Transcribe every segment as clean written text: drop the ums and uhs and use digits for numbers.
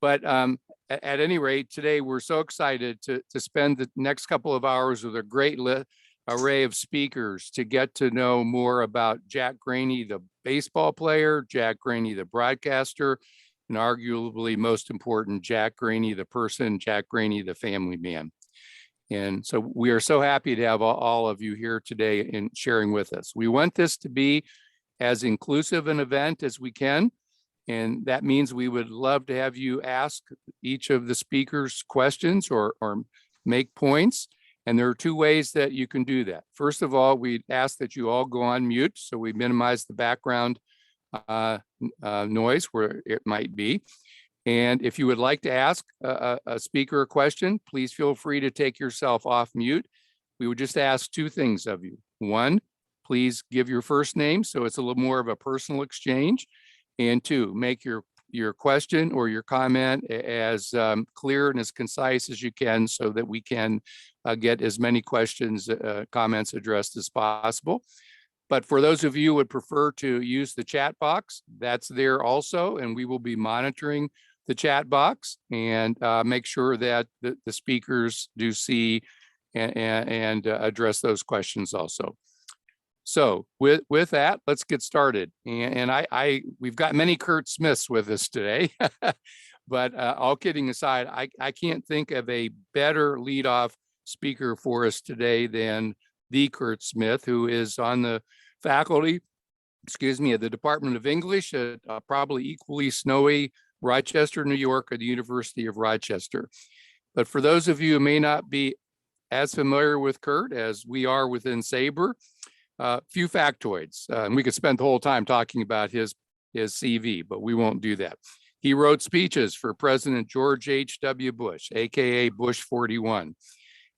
But at any rate, today we're so excited to spend the next couple of hours with a great array of speakers to get to know more about Jack Graney, the baseball player, Jack Graney, the broadcaster, and arguably most important, Jack Graney, the person, Jack Graney, the family man. And so we are so happy to have all of you here today and sharing with us. We want this to be as inclusive an event as we can. And that means we would love to have you ask each of the speakers questions or make points. And there are two ways that you can do that. First of all, we ask that you all go on mute so we minimize the background noise where it might be. And if you would like to ask a speaker a question, please feel free to take yourself off mute. We would just ask two things of you. One, please give your first name so it's a little more of a personal exchange. And two, make your question or your comment as clear and as concise as you can so that we can get as many questions, comments addressed as possible. But for those of you who would prefer to use the chat box, that's there also, and we will be monitoring the chat box and make sure that the speakers do see and address those questions also. So with that, let's get started. And we've got many Curt Smiths with us today, but all kidding aside, I can't think of a better leadoff speaker for us today than the Curt Smith, who is on the faculty, of the Department of English at probably equally snowy Rochester, New York, at the University of Rochester. But for those of you who may not be as familiar with Curt as we are within SABR, few factoids, and we could spend the whole time talking about his CV, but we won't do that. He wrote speeches for President George H.W. Bush, AKA Bush 41.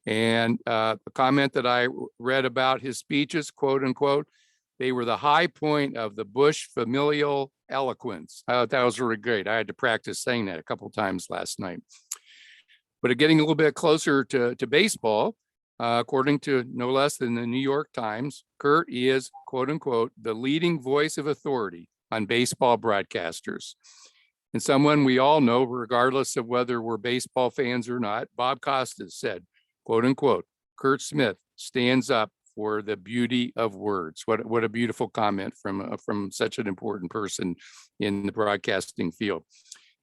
And the comment that I read about his speeches, quote unquote, they were the high point of the Bush familial eloquence. I thought that was really great. I had to practice saying that a couple of times last night. But getting a little bit closer to baseball, according to no less than the New York Times, Curt is, quote unquote, the leading voice of authority on baseball broadcasters. And someone we all know, regardless of whether we're baseball fans or not, Bob Costas said, quote unquote, Curt Smith stands up for the beauty of words. What a beautiful comment from such an important person in the broadcasting field.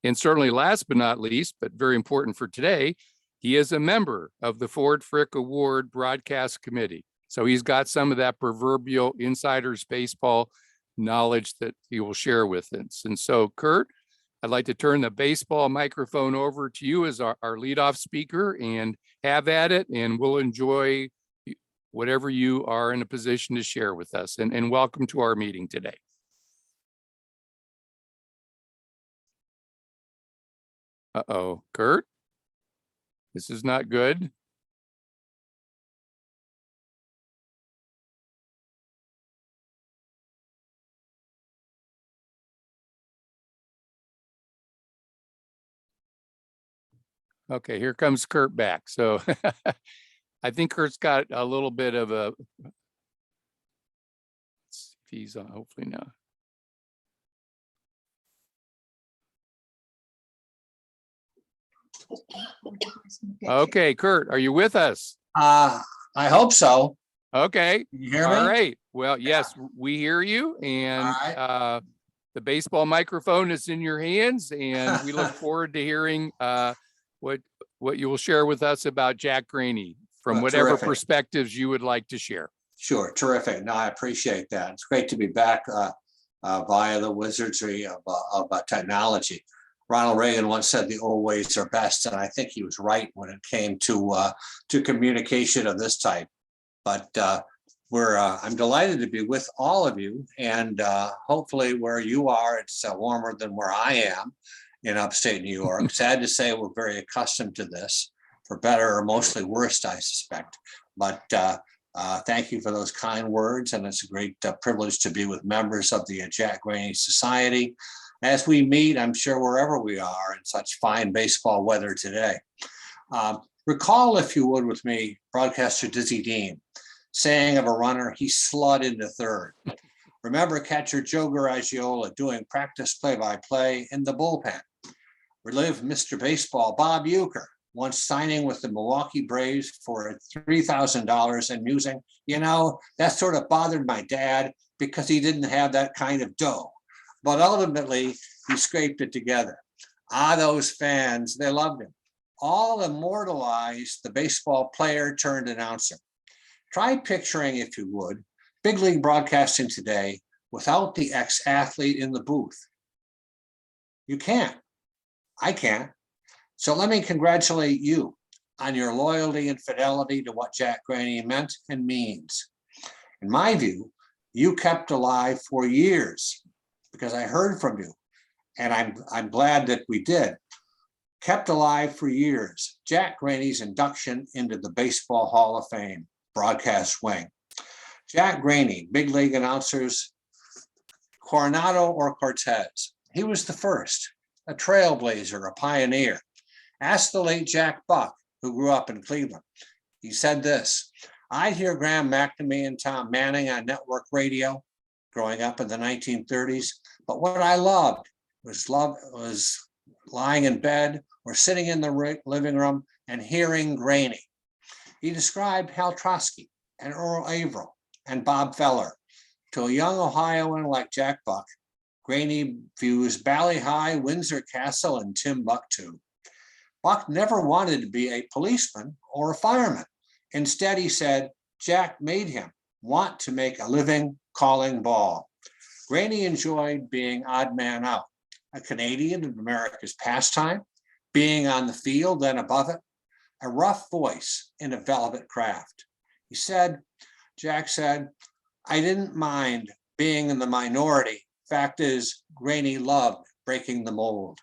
And certainly last but not least, but very important for today, he is a member of the Ford Frick Award Broadcast Committee. So he's got some of that proverbial insider's baseball knowledge that he will share with us. And so, Curt, I'd like to turn the baseball microphone over to you as our leadoff speaker, and have at it, and we'll enjoy whatever you are in a position to share with us. And welcome to our meeting today. Uh-oh, Curt? This is not good. Okay, here comes Curt back. So I think Curt's got a little bit of a, let's see if he's on, hopefully now. Okay, Curt, are you with us? I hope so. Okay. You hear me? All right. Well, yes, we hear you. And right. The baseball microphone is in your hands, and we look forward to hearing what you will share with us about Jack Graney from whatever perspectives you would like to share. Sure. Terrific. No, I appreciate that. It's great to be back via the wizardry of technology. Ronald Reagan once said the old ways are best, and I think he was right when it came to communication of this type. But I'm delighted to be with all of you, and hopefully where you are, it's warmer than where I am in upstate New York. Sad to say, we're very accustomed to this, for better or mostly worse, I suspect. But thank you for those kind words, and it's a great privilege to be with members of the Jack Graney Society as we meet, I'm sure, wherever we are in such fine baseball weather today. Recall, if you would, with me, broadcaster Dizzy Dean saying of a runner, he slid into third. Remember catcher Joe Garagiola doing practice play-by-play in the bullpen. Relive Mr. Baseball Bob Uecker, once signing with the Milwaukee Braves for $3,000 and musing, that sort of bothered my dad because he didn't have that kind of dough. But ultimately, he scraped it together. Those fans, they loved him. All immortalized the baseball player turned announcer. Try picturing, if you would, big league broadcasting today without the ex-athlete in the booth. You can't. I can't. So let me congratulate you on your loyalty and fidelity to what Jack Graney meant and means. In my view, you kept alive for years because I heard from you, and I'm glad that we did. Kept alive for years, Jack Graney's induction into the Baseball Hall of Fame, broadcast wing. Jack Graney, big league announcers, Coronado or Cortez. He was the first, a trailblazer, a pioneer. Ask the late Jack Buck, who grew up in Cleveland. He said this: I'd hear Graham McNamee and Tom Manning on network radio growing up in the 1930s, but what I loved was lying in bed or sitting in the living room and hearing Graney. He described Hal Trotsky and Earl Averill and Bob Feller. To a young Ohioan like Jack Buck, Graney views Bally High, Windsor Castle, and Timbuktu. Buck never wanted to be a policeman or a fireman. Instead, he said, Jack made him want to make a living calling ball. Graney enjoyed being odd man out, a Canadian of America's pastime, being on the field, then above it, a rough voice in a velvet craft. Jack said, I didn't mind being in the minority. Fact is, Graney loved breaking the mold.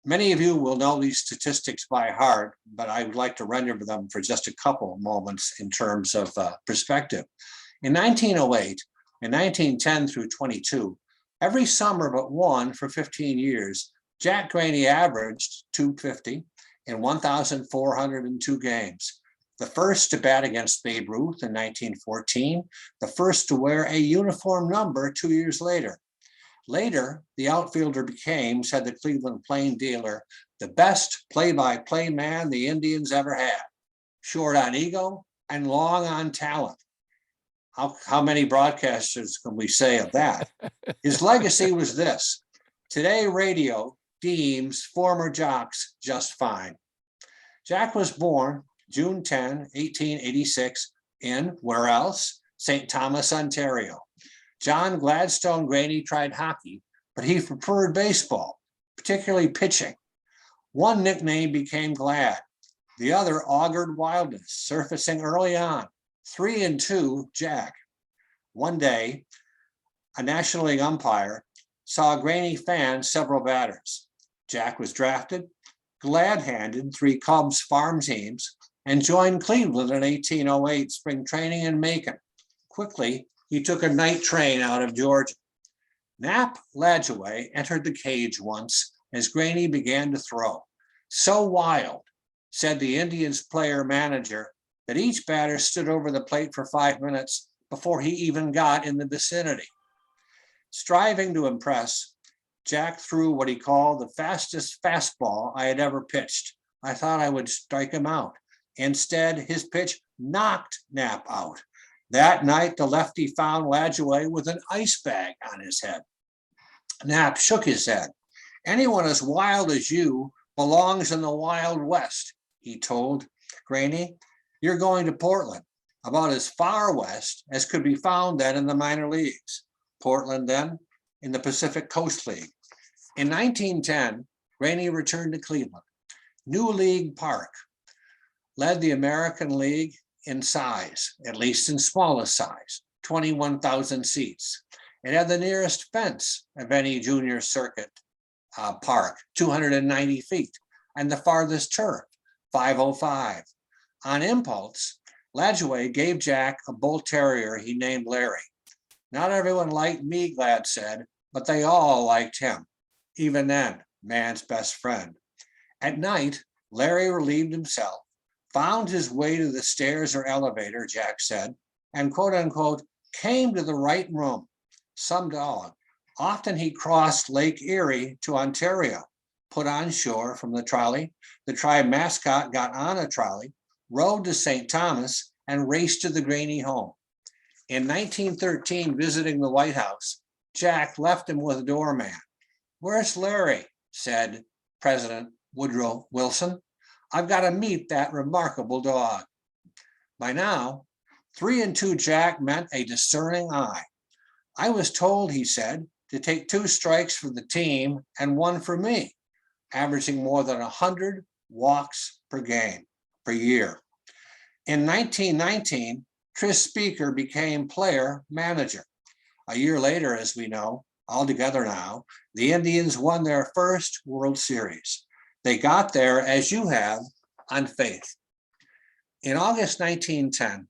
Many of you will know these statistics by heart, but I would like to render them for just a couple moments in terms of perspective. In 1908 and 1910 through 22, every summer but one for 15 years, Jack Graney averaged .250 in 1,402 games. The first to bat against Babe Ruth in 1914, the first to wear a uniform number 2 years later. Later, the outfielder became, said the Cleveland Plain dealer, the best play-by-play man the Indians ever had. Short on ego and long on talent. How many broadcasters can we say of that? His legacy was this: today radio deems former jocks just fine. Jack was born June 10, 1886 in, where else? St. Thomas, Ontario. John Gladstone Graney tried hockey, but he preferred baseball, particularly pitching. One nickname became Glad, the other augured wildness, surfacing early on. 3 and 2, Jack. One day, a National League umpire saw Graney fan several batters. Jack was drafted, glad-handed 3 Cubs farm teams, and joined Cleveland in 1808 spring training in Macon. Quickly, he took a night train out of Georgia. Nap Lajoie entered the cage once as Graney began to throw. So wild, said the Indians player manager, that each batter stood over the plate for 5 minutes before he even got in the vicinity. Striving to impress, Jack threw what he called the fastest fastball I had ever pitched. I thought I would strike him out. Instead, his pitch knocked Nap out. That night, the lefty found Lajoie with an ice bag on his head. Nap shook his head. Anyone as wild as you belongs in the Wild West, he told Graney. You're going to Portland, about as far west as could be found then in the minor leagues. Portland then in the Pacific Coast League. In 1910, Graney returned to Cleveland. New League Park led the American League in size, at least in smallest size, 21,000 seats. It had the nearest fence of any junior circuit park, 290 feet, and the farthest turf, 505. On impulse, Lajoie gave Jack a bull terrier he named Larry. Not everyone liked me, Glad said, but they all liked him. Even then, man's best friend. At night, Larry relieved himself, found his way to the stairs or elevator, Jack said, and quote unquote, came to the right room. Some dog. Often he crossed Lake Erie to Ontario. put on shore from the trolley. The tribe mascot got on a trolley, rode to St. Thomas, and raced to the Graney home. In 1913, visiting the White House, Jack left him with a doorman. "Where's Larry?" said President Woodrow Wilson. "I've got to meet that remarkable dog." By now, 3-2 Jack meant a discerning eye. "I was told," he said, "to take 2 strikes for the team and 1 for me," averaging more than 100 walks per game per year. In 1919, Tris Speaker became player manager. A year later, as we know, all together now, the Indians won their first World Series. They got there, as you have, on faith. In August 1910,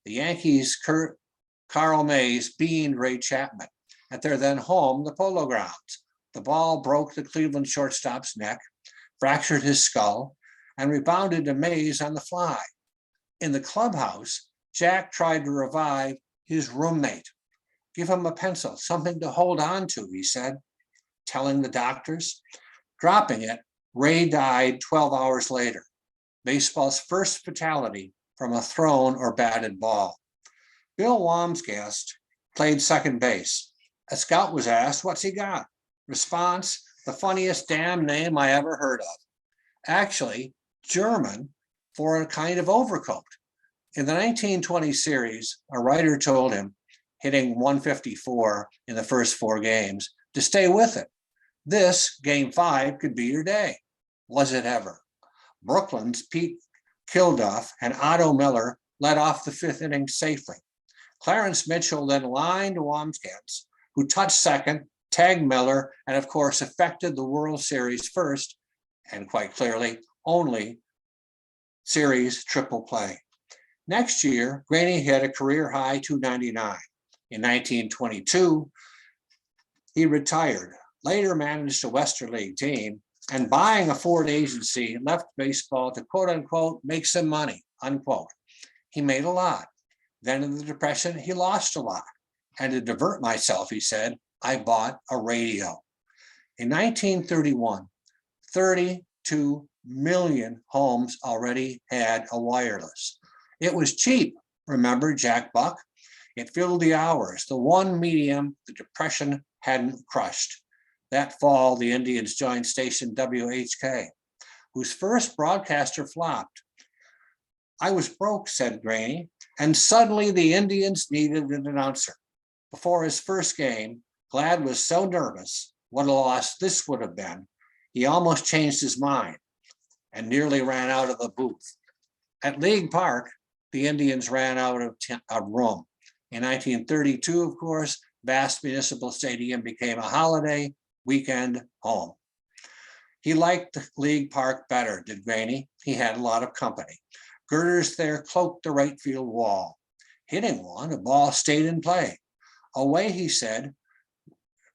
the Yankees' Carl Mays beaned Ray Chapman at their then home, the Polo Grounds. The ball broke the Cleveland shortstop's neck, fractured his skull, and rebounded to Mays on the fly. In the clubhouse, Jack tried to revive his roommate. "Give him a pencil, something to hold on to," he said, telling the doctors. Dropping it, Ray died 12 hours later. Baseball's first fatality from a thrown or batted ball. Bill Wamsgast played second base. A scout was asked, "What's he got?" Response, "The funniest damn name I ever heard of." Actually, German for a kind of overcoat. In the 1920 series, a writer told him, hitting 154 in the first 4 games, to stay with it. This, game 5, could be your day. Was it ever? Brooklyn's Pete Kilduff and Otto Miller led off the 5th inning safely. Clarence Mitchell then lined Wamsgast, who touched second, tagged Miller, and of course affected the World Series first, and quite clearly, only series triple play. Next year, Graney hit a career high 299. In 1922, he retired, later managed a Western League team, and buying a Ford agency, left baseball to quote unquote make some money, unquote. He made a lot. Then in the Depression, he lost a lot. And to divert myself, he said, "I bought a radio." In 1931, 32 million homes already had a wireless. It was cheap, remember Jack Buck? It filled the hours, the one medium the Depression hadn't crushed. That fall, the Indians joined station WHK, whose first broadcaster flopped. "I was broke," said Graney, "and suddenly the Indians needed an announcer." Before his first game, Glad was so nervous what a loss this would have been, he almost changed his mind and nearly ran out of the booth. At League Park, the Indians ran out of room. In 1932, of course, vast municipal stadium became a holiday weekend home. He liked League Park better, did Graney. He had a lot of company. Girders there cloaked the right field wall. Hitting one, a ball stayed in play. Away, he said,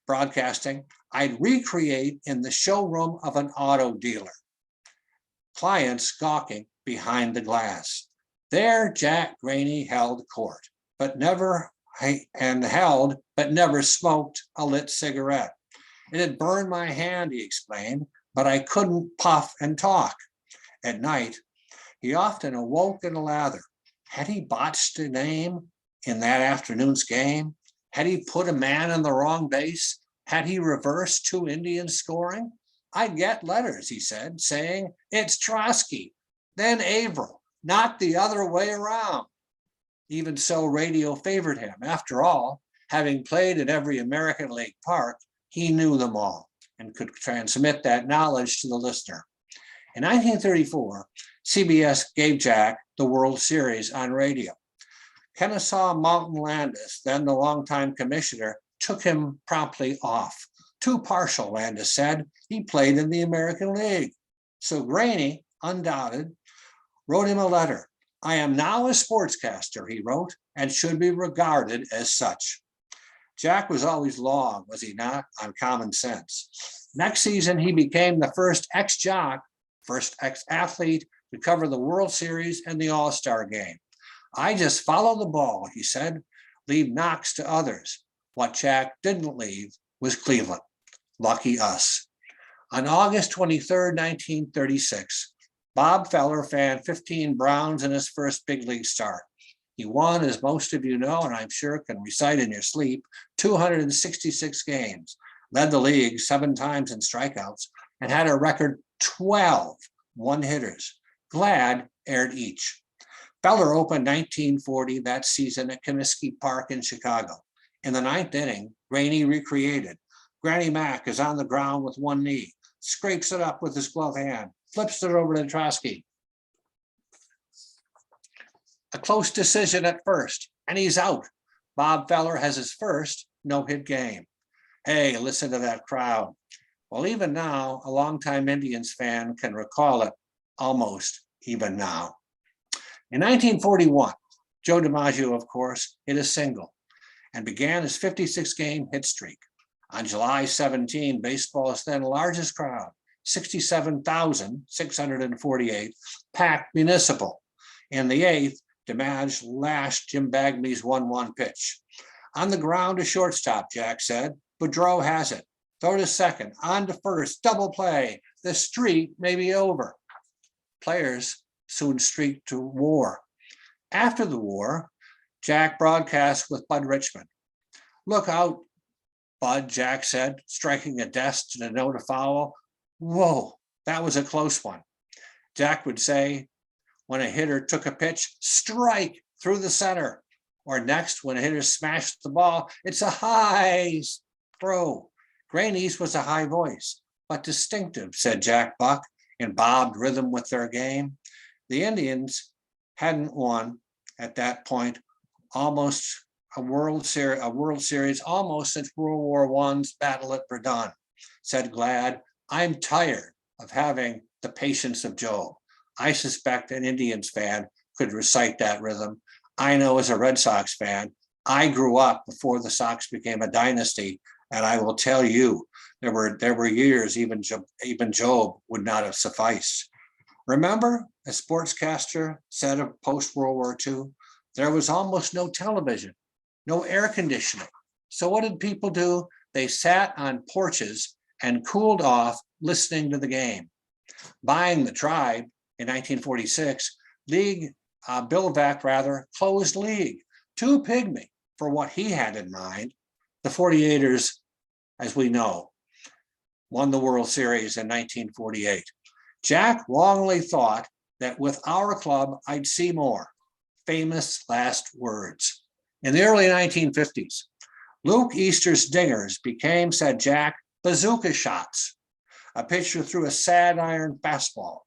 broadcasting, "I'd recreate in the showroom of an auto dealer." Clients gawking behind the glass. There, Jack Graney held court, but never smoked a lit cigarette. "It had burned my hand," he explained, "but I couldn't puff and talk." At night, he often awoke in a lather. Had he botched a name in that afternoon's game? Had he put a man on the wrong base? Had he reversed 2 Indians scoring? "I'd get letters," he said, saying, "It's Trotsky, then Averill, not the other way around." Even so, radio favored him. After all, having played at every American League park, he knew them all and could transmit that knowledge to the listener. In 1934, CBS gave Jack the World Series on radio. Kennesaw Mountain Landis, then the longtime commissioner, took him promptly off. "Too partial," Landis said. "He played in the American League." So Graney, undoubted, wrote him a letter. "I am now a sportscaster," he wrote, "and should be regarded as such." Jack was always long, was he not, on common sense. Next season, he became the first ex-jock, first ex-athlete to cover the World Series and the All-Star game. "I just follow the ball," he said, "leave knocks to others." What Jack didn't leave was Cleveland. Lucky us. On August 23rd, 1936, Bob Feller fanned 15 Browns in his first big league start. He won, as most of you know, and I'm sure can recite in your sleep, 266 games, led the league 7 times in strikeouts, and had a record 12 one-hitters. Glad aired each. Feller opened 1940 that season at Comiskey Park in Chicago. In the 9th inning, Graney recreated. Granny Mac is on the ground with one knee, scrapes it up with his glove hand, flips it over to Trosky. A close decision at first, and he's out. Bob Feller has his first no-hit game. Hey, listen to that crowd. Well, even now, a longtime Indians fan can recall it almost even now. In 1941, Joe DiMaggio, of course, hit a single and began his 56-game hit streak. On July 17, baseball's then largest crowd, 67,648, packed Municipal. In the 8th, DiMaggio lashed Jim Bagley's 1-1 pitch. On the ground to shortstop, Jack said. Boudreau has it. Throw to second, on to first, double play. The streak may be over. Players soon streaked to war. After the war, Jack broadcast with Bud Richmond. Look out, Bud, Jack said, striking a desk to denote a foul. Whoa, that was a close one. Jack would say, when a hitter took a pitch, strike through the center. Or next, when a hitter smashed the ball, it's a high throw. Graney's was a high voice, but distinctive, said Jack Buck, in bobbed rhythm with their game. The Indians hadn't won at that point almost a World Series almost since World War I's battle at Verdun. Said Glad, I'm tired of having the patience of Job. I suspect an Indians fan could recite that rhythm. I know as a Red Sox fan, I grew up before the Sox became a dynasty, and I will tell you, there were years even Job would not have sufficed. Remember, a sportscaster said of post-World War II, there was almost no television, no air conditioning. So what did people do? They sat on porches and cooled off listening to the game. Buying the Tribe in 1946, Bill Vac closed league, too pygmy for what he had in mind. The 48ers, as we know, won the World Series in 1948. Jack wrongly thought that with our club, I'd see more. Famous last words. In the early 1950s, Luke Easter's dingers became, said Jack, bazooka shots. A pitcher threw a sad iron fastball.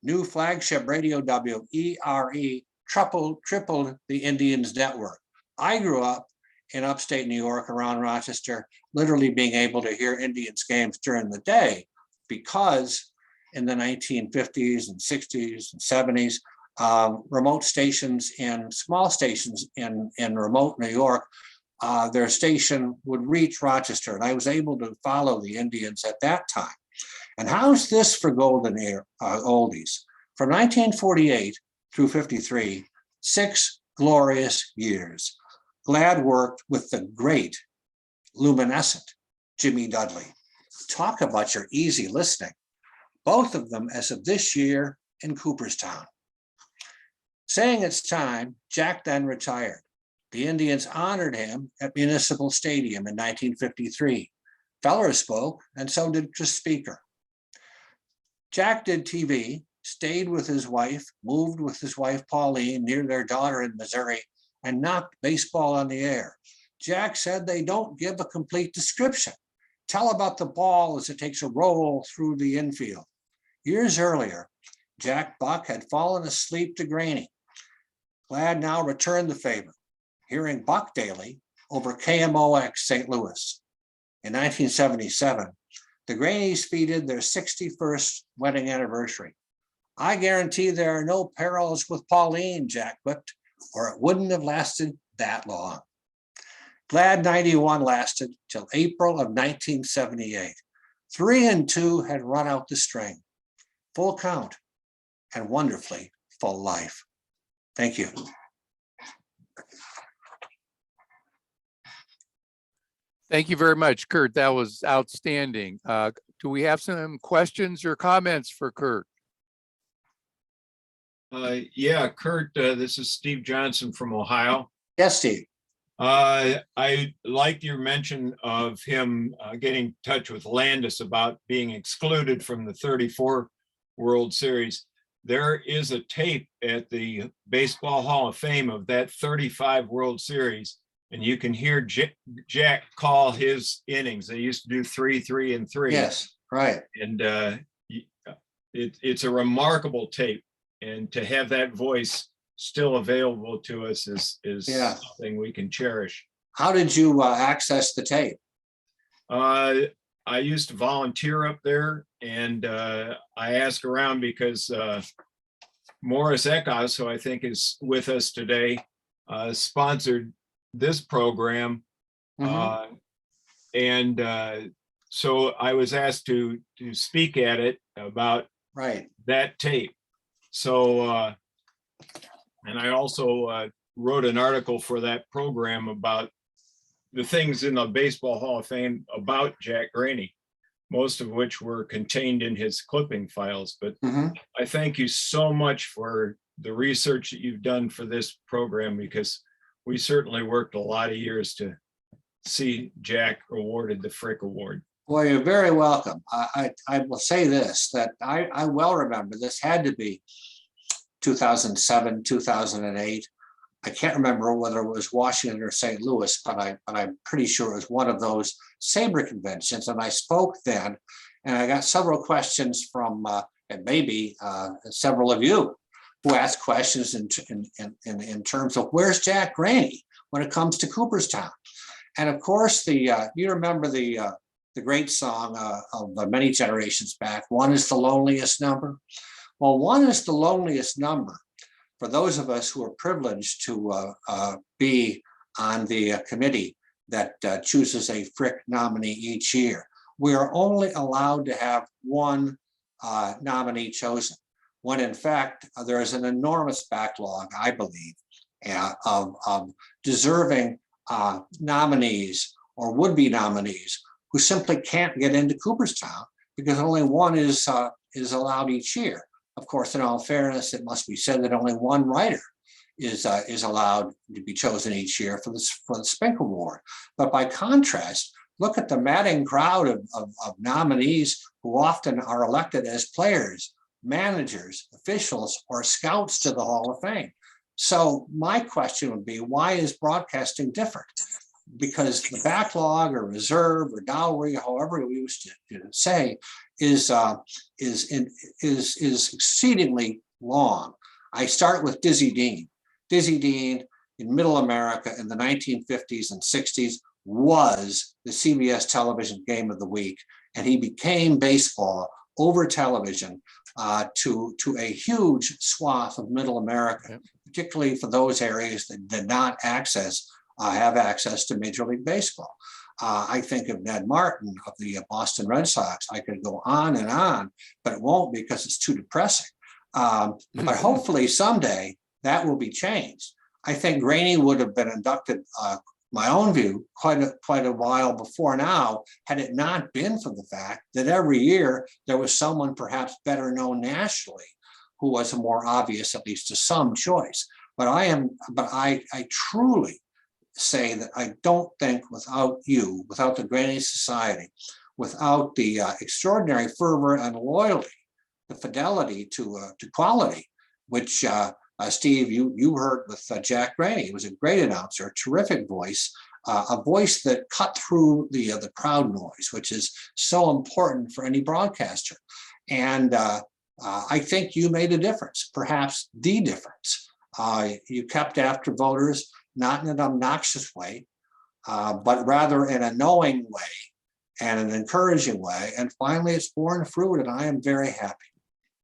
New flagship radio WERE tripled the Indians network. I grew up in upstate New York around Rochester, literally being able to hear Indians games during the day because in the 1950s and 60s and 70s, remote stations and small stations in remote New York, their station would reach Rochester, and I was able to follow the Indians at that time. And how's this for golden era oldies? From 1948 through 53, 6 glorious years. Glad worked with the great, luminescent Jimmy Dudley. Talk about your easy listening. Both of them as of this year in Cooperstown. Saying it's time, Jack then retired. The Indians honored him at Municipal Stadium in 1953. Feller spoke, and so did the speaker. Jack did TV, stayed with his wife, moved with his wife Pauline near their daughter in Missouri, and knocked baseball on the air. Jack said they don't give a complete description. Tell about the ball as it takes a roll through the infield. Years earlier, Jack Buck had fallen asleep to Graney. Glad now returned the favor, hearing Buck daily over KMOX St. Louis. In 1977, the Graneys feted their 61st wedding anniversary. I guarantee there are no parallels with Pauline, Jack quipped, or it wouldn't have lasted that long. Glad 91 lasted till April of 1978. 3 and 2 had run out the string. Full count and wonderfully full life. Thank you. Thank you very much, Curt. That was outstanding. Do we have some questions or comments for Curt? Yeah, Curt, this is Steve Johnson from Ohio. Yes, Steve. I liked your mention of him getting in touch with Landis about being excluded from the 34 World Series. There is a tape at the Baseball Hall of Fame of that 35 World Series, and you can hear Jack call his innings. They used to do 3, 3, and 3. Yes, right. And it's a remarkable tape. And to have that voice still available to us is Yeah. something we can cherish. How did you access the tape? I used to volunteer up there, and I asked around because Morris Eckhouse, who I think is with us today, sponsored this program. Mhm. So I was asked to speak at it about Right. that tape. So, and I also wrote an article for that program about the things in the Baseball Hall of Fame about Jack Graney, most of which were contained in his clipping files. But Mhm. I thank you so much for the research that you've done for this program, because we certainly worked a lot of years to see Jack awarded the Frick Award. Well, you're very welcome. I will say this, that I well remember this had to be 2007, 2008. I can't remember whether it was Washington or St. Louis, but I'm pretty sure it was one of those SABR conventions. And I spoke then, and I got several questions from, and maybe several of you who asked questions in terms of where's Jack Graney when it comes to Cooperstown. And of course, you remember the great song of many generations back, "One is the loneliest number." Well, one is the loneliest number for those of us who are privileged to be on the committee that chooses a Frick nominee each year. We are only allowed to have one nominee chosen, when in fact there is an enormous backlog, I believe, of deserving nominees or would-be nominees who simply can't get into Cooperstown because only one is allowed each year. Of course, in all fairness, it must be said that only one writer is allowed to be chosen each year for the Spink Award. But by contrast, look at the madding crowd of nominees who often are elected as players, managers, officials, or scouts to the Hall of Fame. So my question would be, why is broadcasting different? Because the backlog or reserve or dowry, however we used to say, is exceedingly long. I start with Dizzy Dean. Dizzy Dean in Middle America in the 1950s and 60s was the CBS television game of the week, and he became baseball over television to a huge swath of Middle America, particularly for those areas that did not have access to Major League Baseball. I think of Ned Martin of the Boston Red Sox. I could go on and on, but it won't because it's too depressing. But hopefully someday that will be changed. I think Graney would have been inducted, my own view, quite a while before now, had it not been for the fact that every year there was someone perhaps better known nationally who was a more obvious, at least to some, choice. But I truly say that I don't think without you, without the Graney Society, without the extraordinary fervor and loyalty, the fidelity to quality, which Steve, you heard with Jack Graney. He was a great announcer, a terrific voice, a voice that cut through the crowd noise, which is so important for any broadcaster. And I think you made a difference, perhaps the difference. You kept after voters, not in an obnoxious way, but rather in a knowing way and an encouraging way. And finally, it's borne fruit, and I am very happy,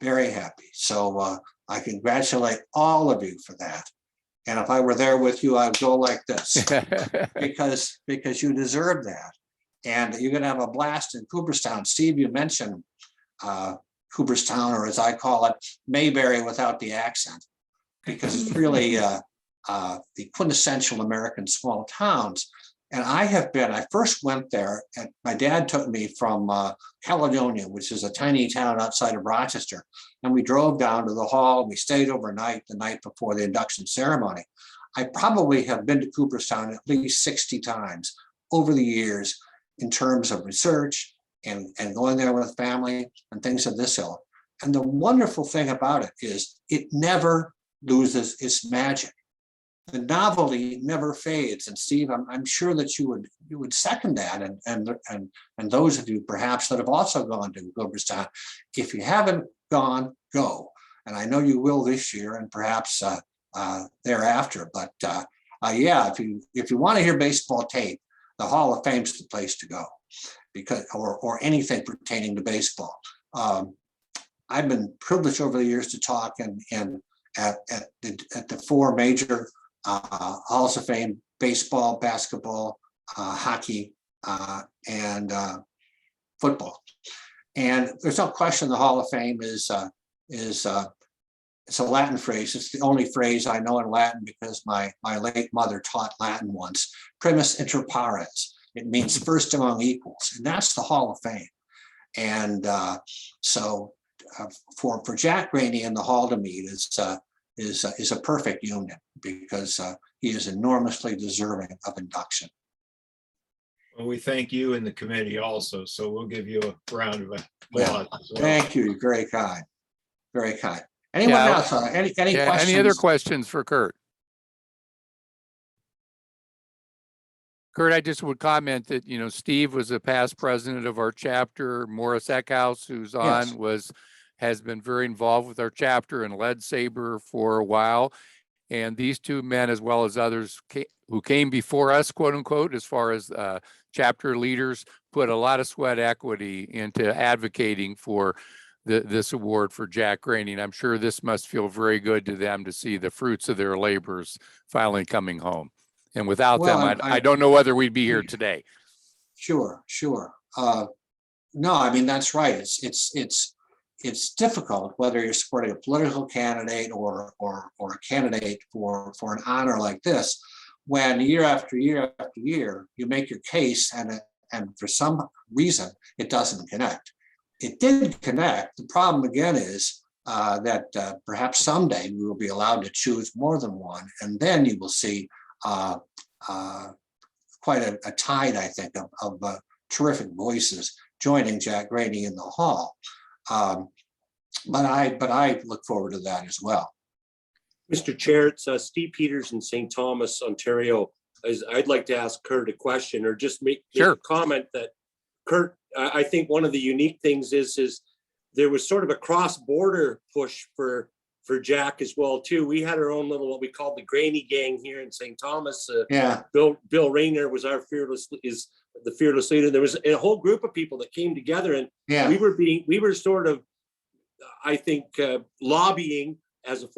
very happy. So I congratulate all of you for that. And if I were there with you, I'd go like this, because you deserve that. And you're going to have a blast in Cooperstown. Steve, you mentioned Cooperstown, or as I call it, Mayberry without the accent, because it's really the quintessential American small towns. And I first went there, and my dad took me from Caledonia, which is a tiny town outside of Rochester. And we drove down to the hall, and we stayed overnight the night before the induction ceremony. I probably have been to Cooperstown at least 60 times over the years in terms of research and going there with family and things of this ilk. And the wonderful thing about it is it never loses its magic. The novelty never fades. And Steve, I'm sure that you would second that. And those of you perhaps that have also gone to Cooperstown, if you haven't gone, go. And I know you will this year and perhaps thereafter. But yeah, if you want to hear baseball tape, the Hall of Fame is the place to go, because or anything pertaining to baseball. I've been privileged over the years to talk and at the four major Halls of Fame: baseball, basketball, hockey, and football. And there's no question the Hall of Fame is it's a Latin phrase. It's the only phrase I know in Latin because my late mother taught Latin once. Primus inter pares. It means first among equals, and that's the Hall of Fame. And so for Jack Graney in the Hall to meet is a perfect union, because he is enormously deserving of induction. Well, we thank you and the committee also, so we'll give you a round of applause. Well, as well. thank you. You're very kind. Very kind. Anyone else? Any questions? Any other questions for Curt? Curt, I just would comment that, Steve was a past president of our chapter. Morris Eckhouse, who's on, Yes. has been very involved with our chapter and led SABR for a while. And these two men, as well as others who came before us, quote unquote, as far as chapter leaders, put a lot of sweat equity into advocating for this award for Jack Graney. And I'm sure this must feel very good to them to see the fruits of their labors finally coming home. And without them, I don't know whether we'd be here today. Sure. No, I mean, that's right. It's difficult whether you're supporting a political candidate or a candidate for an honor like this, when year after year after year you make your case and for some reason it doesn't connect. It did connect. The problem again is that perhaps someday we will be allowed to choose more than one, and then you will see quite a tide, I think, of terrific voices joining Jack Graney in the hall. But I look forward to that as well. Mr. Chair, it's Steve Peters in St. Thomas, Ontario. I'd like to ask Curt a question, or just make a comment that Curt, I think one of the unique things is there was sort of a cross-border push for Jack as well too. We had our own little, what we called the Graney gang here in St. Thomas. Bill Rayner was the fearless leader. There was a whole group of people that came together, and we were sort of, I think, lobbying as a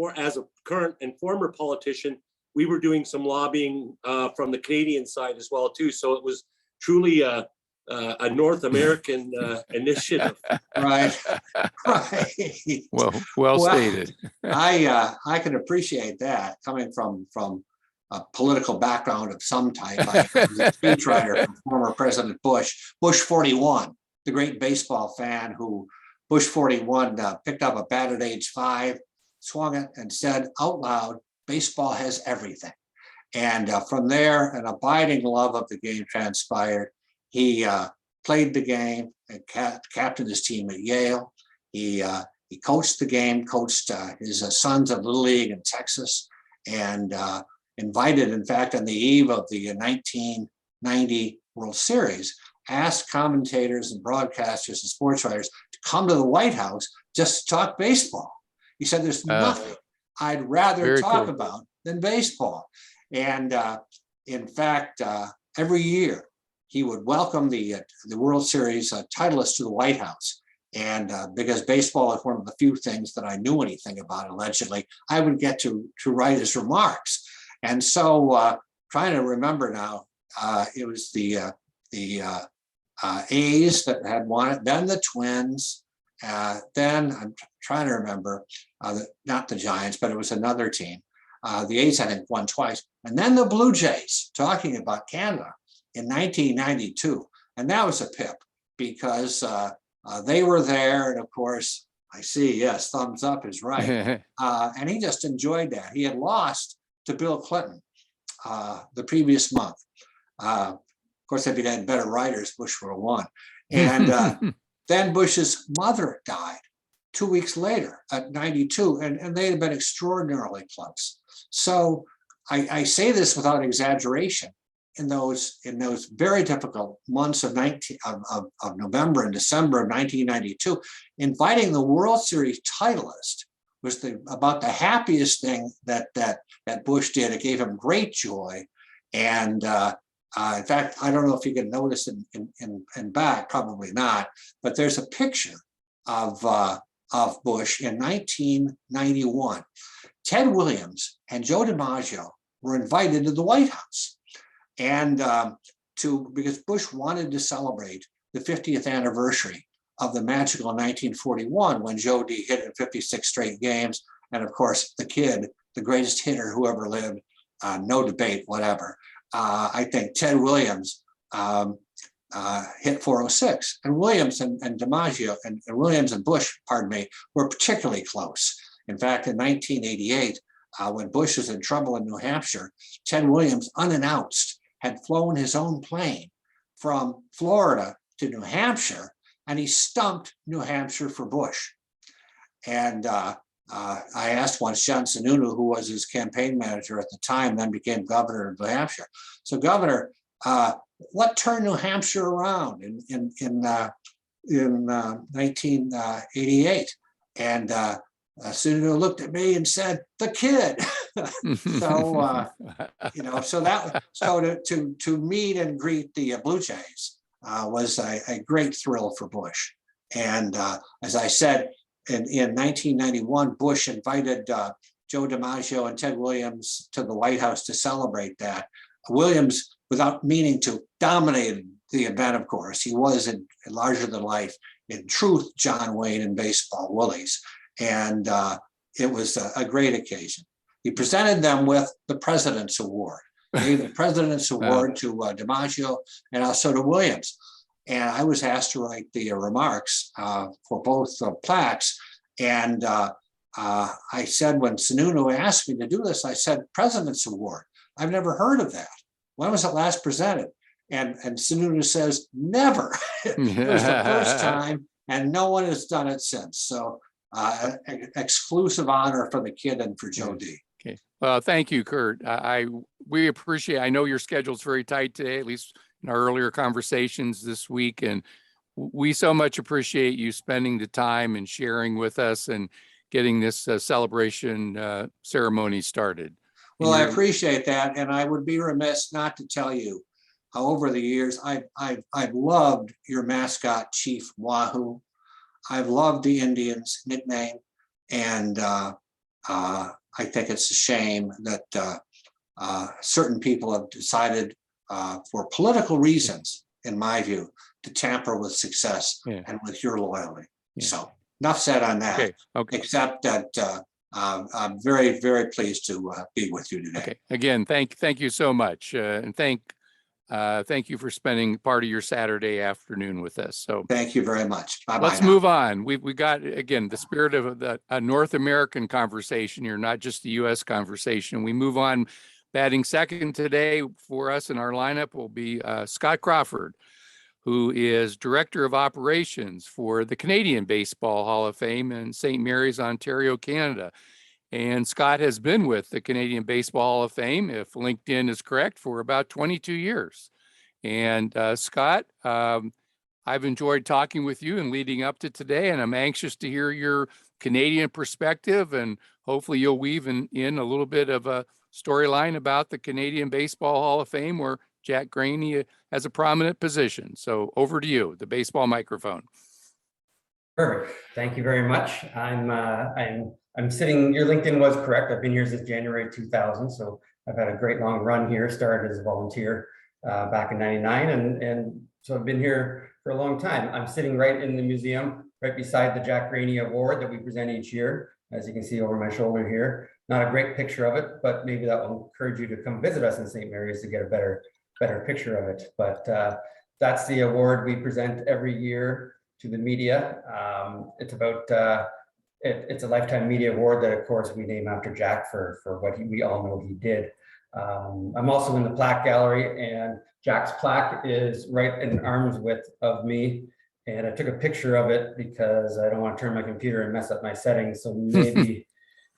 current and former politician. We were doing some lobbying from the Canadian side as well too. So it was truly a North American initiative. Right. Well stated. I can appreciate that, coming from a political background of some type. I was a speechwriter for former President Bush 41, the great baseball fan who Bush 41 picked up a bat at age 5, swung it, and said out loud, "Baseball has everything." And from there, an abiding love of the game transpired. He played the game and captained his team at Yale. He coached the game, coached his sons at Little League in Texas, and invited, in fact, on the eve of the 1990 World Series, asked commentators and broadcasters and sports writers to come to the White House just to talk baseball. He said, "There's nothing I'd rather talk about than baseball." And in fact, every year he would welcome the World Series titleists to the White House. And because baseball is one of the few things that I knew anything about, allegedly, I would get to write his remarks. And so trying to remember now, it was the A's that had won it, then the Twins, then I'm trying to remember, not the Giants, but it was another team. The A's, I think, won twice. And then the Blue Jays, talking about Canada. in 1992. And that was a pip because they were there. And of course, I see, yes, thumbs up is right. And he just enjoyed that. He had lost to Bill Clinton the previous month. Of course, if he'd had better writers, Bush would have won. And then Bush's mother died 2 weeks later at 92, and they had been extraordinarily close. So I say this without exaggeration. In those very difficult months of November and December of 1992, inviting the World Series titleist was about the happiest thing that Bush did. It gave him great joy, and in fact, I don't know if you can notice in back, probably not, but there's a picture of Bush in 1991. Ted Williams and Joe DiMaggio were invited to the White House, and because Bush wanted to celebrate the 50th anniversary of the magical 1941 when Joe D hit in 56 straight games, and of course the kid, the greatest hitter who ever lived, no debate, whatever. I think Ted Williams hit 406, and Williams and DiMaggio and Williams and Bush, pardon me, were particularly close. In fact, in 1988, when Bush was in trouble in New Hampshire, Ted Williams, unannounced, had flown his own plane from Florida to New Hampshire, and he stumped New Hampshire for Bush. And I asked once John Sununu, who was his campaign manager at the time, then became governor of New Hampshire. So, Governor, what turned New Hampshire around in 1988? And Sununu looked at me and said, "The kid." So to meet and greet the Blue Jays was a great thrill for Bush. And as I said, in 1991, Bush invited Joe DiMaggio and Ted Williams to the White House to celebrate that. Williams, without meaning to, dominated the event, of course. He was in larger than life, in truth, John Wayne in baseball, Willies. And it was a great occasion. He presented them with the President's Award. He gave the President's Award to DiMaggio and also to Williams. And I was asked to write the remarks for both plaques. And I said, when Sununu asked me to do this, I said, President's Award. I've never heard of that. When was it last presented? And Sununu says, never. It was the first time, and no one has done it since. So exclusive honor for the kid and for Joe D. Okay. Well, thank you, Curt. We appreciate, I know your schedule's very tight today, at least in our earlier conversations this week. And we so much appreciate you spending the time and sharing with us and getting this celebration ceremony started. Well, I appreciate that. And I would be remiss not to tell you how over the years, I've loved your mascot, Chief Wahoo. I've loved the Indians nickname. And I think it's a shame that certain people have decided for political reasons, in my view, to tamper with success and with your loyalty. So enough said on that, except that I'm very, very pleased to be with you today. Okay. Again, thank you so much. And thank you for spending part of your Saturday afternoon with us. So thank you very much. Bye-bye. Let's move on. We got, again, the spirit of a North American conversation here, not just the U.S. conversation. We move on. Batting second today for us in our lineup will be Scott Crawford, who is Director of Operations for the Canadian Baseball Hall of Fame in St. Mary's, Ontario, Canada. And Scott has been with the Canadian Baseball Hall of Fame, if LinkedIn is correct, for about 22 years. And Scott, I've enjoyed talking with you and leading up to today, and I'm anxious to hear your Canadian perspective, and hopefully you'll weave in a little bit of a storyline about the Canadian Baseball Hall of Fame, where Jack Graney has a prominent position. So over to you, the baseball microphone. Perfect. Thank you very much. I'm sitting, your LinkedIn was correct. I've been here since January 2000. So I've had a great long run here, started as a volunteer back in 99. And so I've been here for a long time. I'm sitting right in the museum, right beside the Jack Graney Award that we present each year, as you can see over my shoulder here. Not a great picture of it, but maybe that will encourage you to come visit us in St. Mary's to get a better better picture of it. But that's the award we present every year to the media. It's about it's a lifetime media award that, of course, we name after Jack for what we all know he did. I'm also in the plaque gallery, and Jack's plaque is right in arm's width of me. And I took a picture of it because I don't want to turn my computer and mess up my settings. So maybe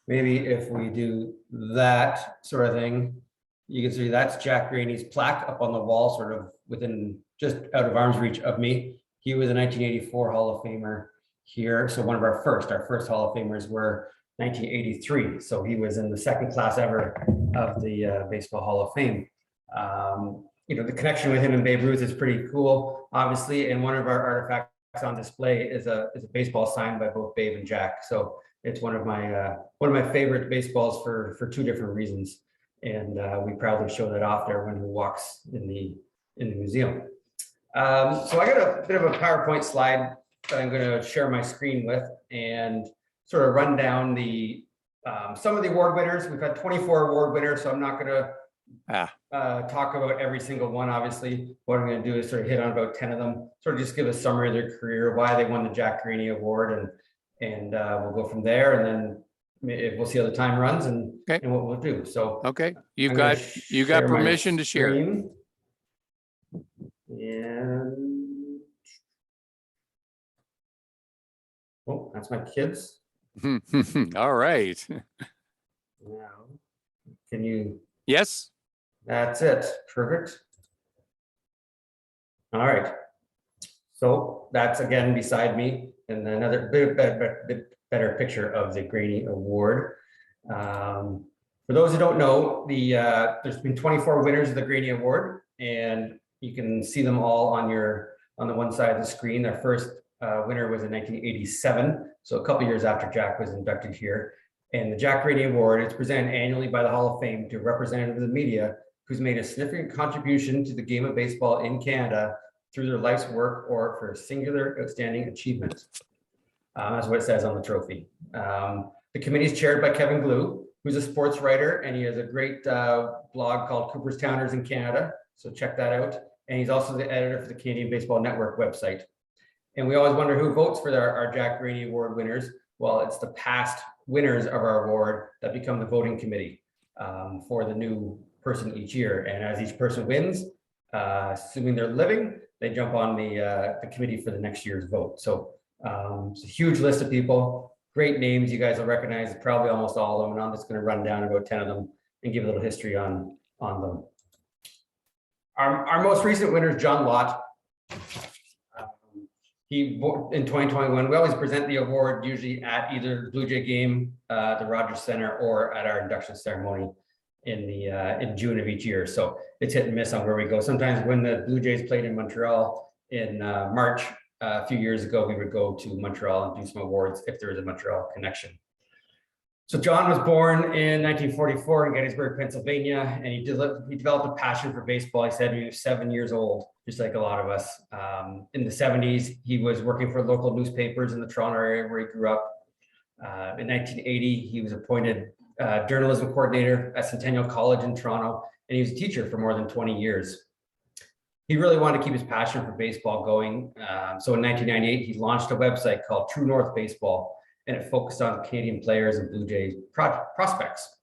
if we do that sort of thing, you can see that's Jack Graney's plaque up on the wall, sort of within just out of arm's reach of me. He was a 1984 Hall of Famer here. So one of our first Hall of Famers were 1983. So he was in the second class ever of the Baseball Hall of Fame. You know, the connection with him and Babe Ruth is pretty cool, obviously. And one of our artifacts on display is a baseball signed by both Babe and Jack. So it's one of my favorite baseballs for two different reasons. And we proudly show that off to everyone who walks in the museum. So I got a bit of a PowerPoint slide that I'm going to share my screen with and sort of run down the some of the award winners. We've had 24 award winners, so I'm not going to talk about every single one. Obviously, what I'm going to do is sort of hit on about 10 of them, sort of just give a summary of their career, why they won the Jack Graney Award, and we'll go from there. And then we'll see how the time runs and what we'll do. So okay, you got permission to share. And oh, that's my kids. All right. Now, can you? Yes. That's it. Perfect. All right. So that's again beside me, and another bit better picture of the Graney Award. For those who don't know, there's been 24 winners of the Graney Award, and you can see them all on the one side of the screen. Their first winner was in 1987, so a couple years after Jack was inducted here. And the Jack Graney Award is presented annually by the Hall of Fame to a representative of the media who's made a significant contribution to the game of baseball in Canada through their life's work or for a singular outstanding achievement. That's what it says on the trophy. The committee is chaired by Kevin Glue, who's a sports writer, and he has a great blog called Cooperstowners in Canada. So check that out. And he's also the editor for the Canadian Baseball Network website. And we always wonder who votes for our Jack Graney Award winners. Well, it's the past winners of our award that become the voting committee for the new person each year. And as each person wins, assuming they're living, they jump on the committee for the next year's vote. So it's a huge list of people, great names. You guys will recognize probably almost all of them. And I'm just going to run down about 10 of them and give a little history on them. Our most recent winner is John Lott. He in 2021, we always present the award usually at either the Blue Jay game, the Rogers Center, or at our induction ceremony in June of each year. So it's hit and miss on where we go. Sometimes when the Blue Jays played in Montreal in March a few years ago, we would go to Montreal and do some awards if there was a Montreal connection. So John was born in 1944 in Gettysburg, Pennsylvania, and he developed a passion for baseball. He said he was 7 years old, just like a lot of us. In the 70s, he was working for local newspapers in the Toronto area where he grew up. In 1980, he was appointed journalism coordinator at Centennial College in Toronto, and he was a teacher for more than 20 years. He really wanted to keep his passion for baseball going. So in 1998, he launched a website called True North Baseball, and it focused on Canadian players and Blue Jays prospects.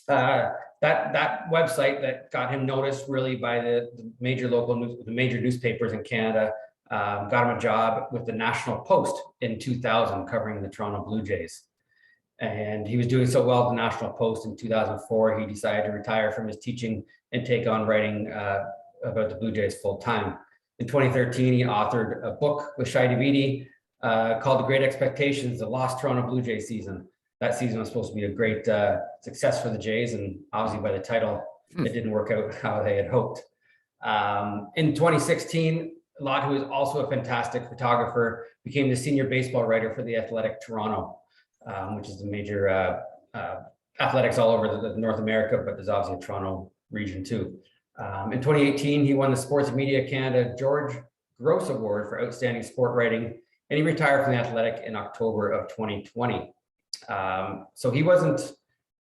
That website that got him noticed really by the major newspapers in Canada got him a job with the National Post in 2000 covering the Toronto Blue Jays. And he was doing so well at the National Post in 2004, he decided to retire from his teaching and take on writing about the Blue Jays full time. In 2013, he authored a book with Shai Davidi called The Great Expectations, The Lost Toronto Blue Jays Season. That season was supposed to be a great success for the Jays, and obviously by the title, it didn't work out how they had hoped. In 2016, Lott, who is also a fantastic photographer, became the senior baseball writer for The Athletic Toronto, which is the major athletics all over the North America, but there's obviously a Toronto region too. In 2018, he won the Sports Media Canada George Gross Award for Outstanding Sport Writing, and he retired from The Athletic in October of 2020. So he wasn't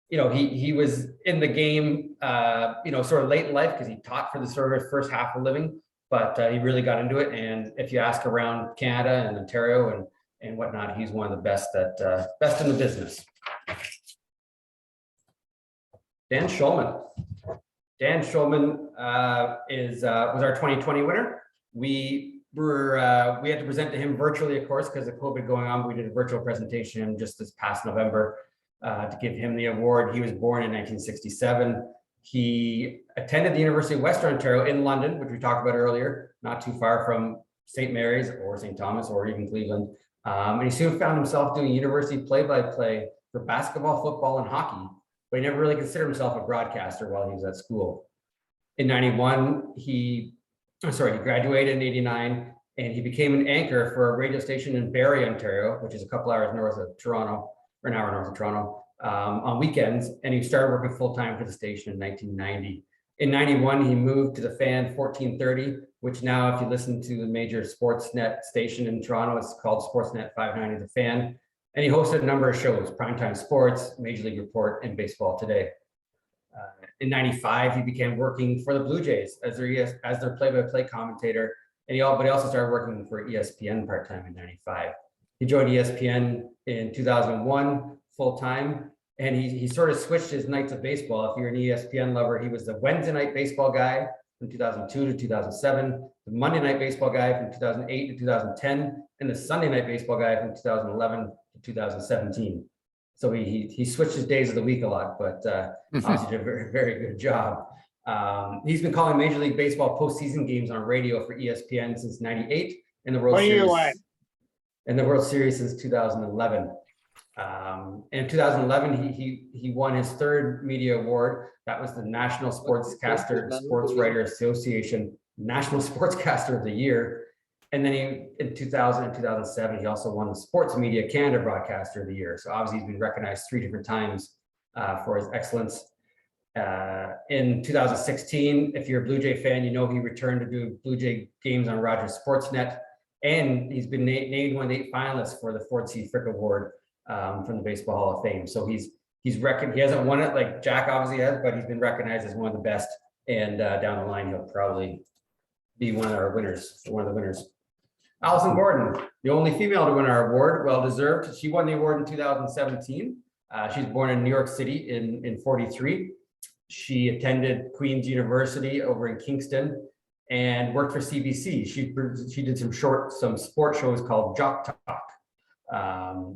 he was in the game, sort of late in life because he taught for the sort of first half of living, but he really got into it. And if you ask around Canada and Ontario and whatnot, he's one of the best best in the business. Dan Schulman. Dan Schulman was our 2020 winner. We had to present to him virtually, of course, because of COVID going on. We did a virtual presentation just this past November to give him the award. He was born in 1967. He attended the University of Western Ontario in London, which we talked about earlier, not too far from St. Mary's or St. Thomas or even Cleveland. And he soon found himself doing university play-by-play for basketball, football, and hockey, but he never really considered himself a broadcaster while he was at school. In 91, he graduated in 89, and he became an anchor for a radio station in Barrie, Ontario, which is a couple hours north of Toronto, or an hour north of Toronto, on weekends. And he started working full-time for the station in 1990. In 91, he moved to the Fan 1430, which now, if you listen to the major Sportsnet station in Toronto, it's called Sportsnet 590 The Fan. And he hosted a number of shows: Primetime Sports, Major League Report, and Baseball Today. In 95, he began working for the Blue Jays as their play-by-play commentator, but he also started working for ESPN part-time in 95. He joined ESPN in 2001 full-time, and he sort of switched his nights of baseball. If you're an ESPN lover, he was the Wednesday night baseball guy from 2002 to 2007, the Monday night baseball guy from 2008 to 2010, and the Sunday night baseball guy from 2011 to 2017. So he switched his days of the week a lot, but obviously did a very, very good job. He's been calling Major League Baseball postseason games on radio for ESPN since '98, and the World Series since 2011. In 2011, he won his third media award. That was the National Sportscaster Sports Writer Association National Sportscaster of the Year. And then in 2000 and 2007, he also won the Sports Media Canada Broadcaster of the Year. So obviously he's been recognized 3 different times for his excellence. In 2016, if you're a Blue Jay fan, you know he returned to do Blue Jay games on Rogers Sportsnet. And he's been named one of the 8 finalists for the Ford C. Frick Award from the Baseball Hall of Fame. So he hasn't won it like Jack obviously has, but he's been recognized as one of the best. And down the line, he'll probably be one of the winners. Allison Gordon, the only female to win our award, well deserved. She won the award in 2017. She's born in New York City in 43. She attended Queen's University over in Kingston and worked for CBC. She did some sport shows called Jock Talk.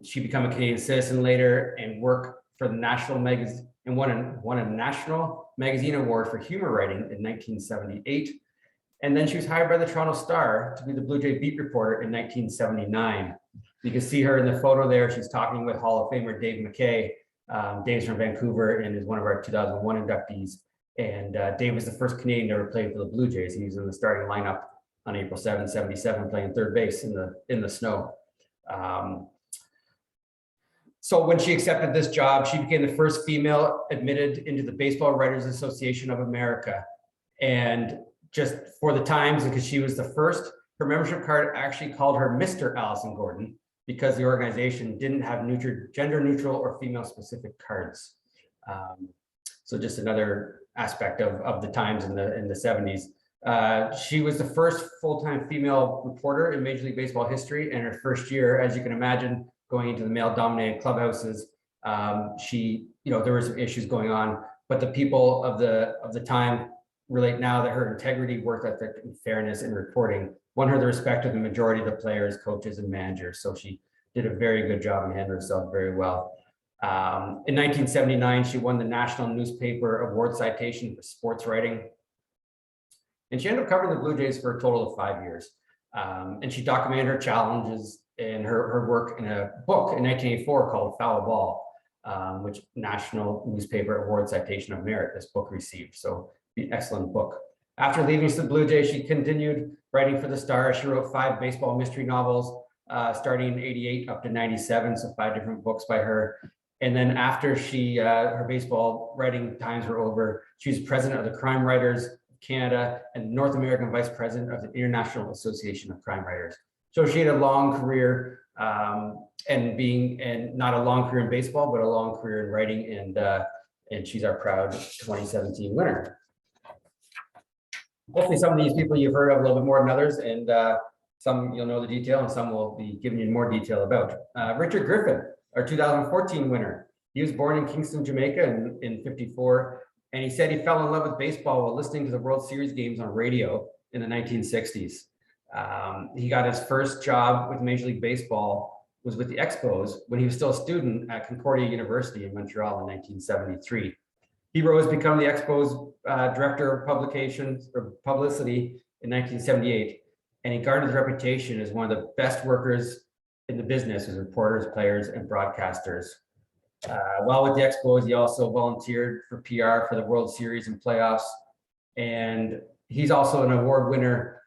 She became a Canadian citizen later and worked for the National Magazine and won a National Magazine Award for humor writing in 1978. And then she was hired by the Toronto Star to be the Blue Jay beat reporter in 1979. You can see her in the photo there. She's talking with Hall of Famer Dave McKay. Dave's from Vancouver and is one of our 2001 inductees. And Dave was the first Canadian to ever play for the Blue Jays. He was in the starting lineup on April 7, 77, playing third base in the snow. So when she accepted this job, she became the first female admitted into the Baseball Writers Association of America. And just for the times, because she was the first, her membership card actually called her Mr. Allison Gordon because the organization didn't have gender neutral or female specific cards. So just another aspect of the times in the 70s. She was the first full-time female reporter in Major League Baseball history, and her first year, as you can imagine, going into the male-dominated clubhouses, there were some issues going on, but the people of the time relate now that her integrity, work ethic, and fairness in reporting won her the respect of the majority of the players, coaches, and managers. So she did a very good job and handled herself very well. In 1979, she won the National Newspaper Award citation for sports writing. And she ended up covering the Blue Jays for a total of 5 years. And she documented her challenges and her work in a book in 1984 called Foul Ball, which National Newspaper Award Citation of Merit this book received. So the excellent book. After leaving the Blue Jays, she continued writing for the Star. She wrote 5 baseball mystery novels, starting in '88 up to '97, so 5 different books by her. And then after her baseball writing times were over, she was president of the Crime Writers of Canada and North American vice president of the International Association of Crime Writers. So she had a long career, and not a long career in baseball, but a long career in writing. And and she's our proud 2017 winner. Hopefully some of these people you've heard of a little bit more than others, and some you'll know the detail and some will be giving you more detail about. Richard Griffin, our 2014 winner. He was born in Kingston, Jamaica in 54, and he said he fell in love with baseball while listening to the World Series games on radio in the 1960s. He got his first job with Major League Baseball was with the Expos when he was still a student at Concordia University in Montreal in 1973. He rose to become the Expos director of publications or publicity in 1978, and he garnered his reputation as one of the best workers in the business as reporters, players, and broadcasters. While with the Expos, he also volunteered for PR for the World Series and playoffs, and he's also an award winner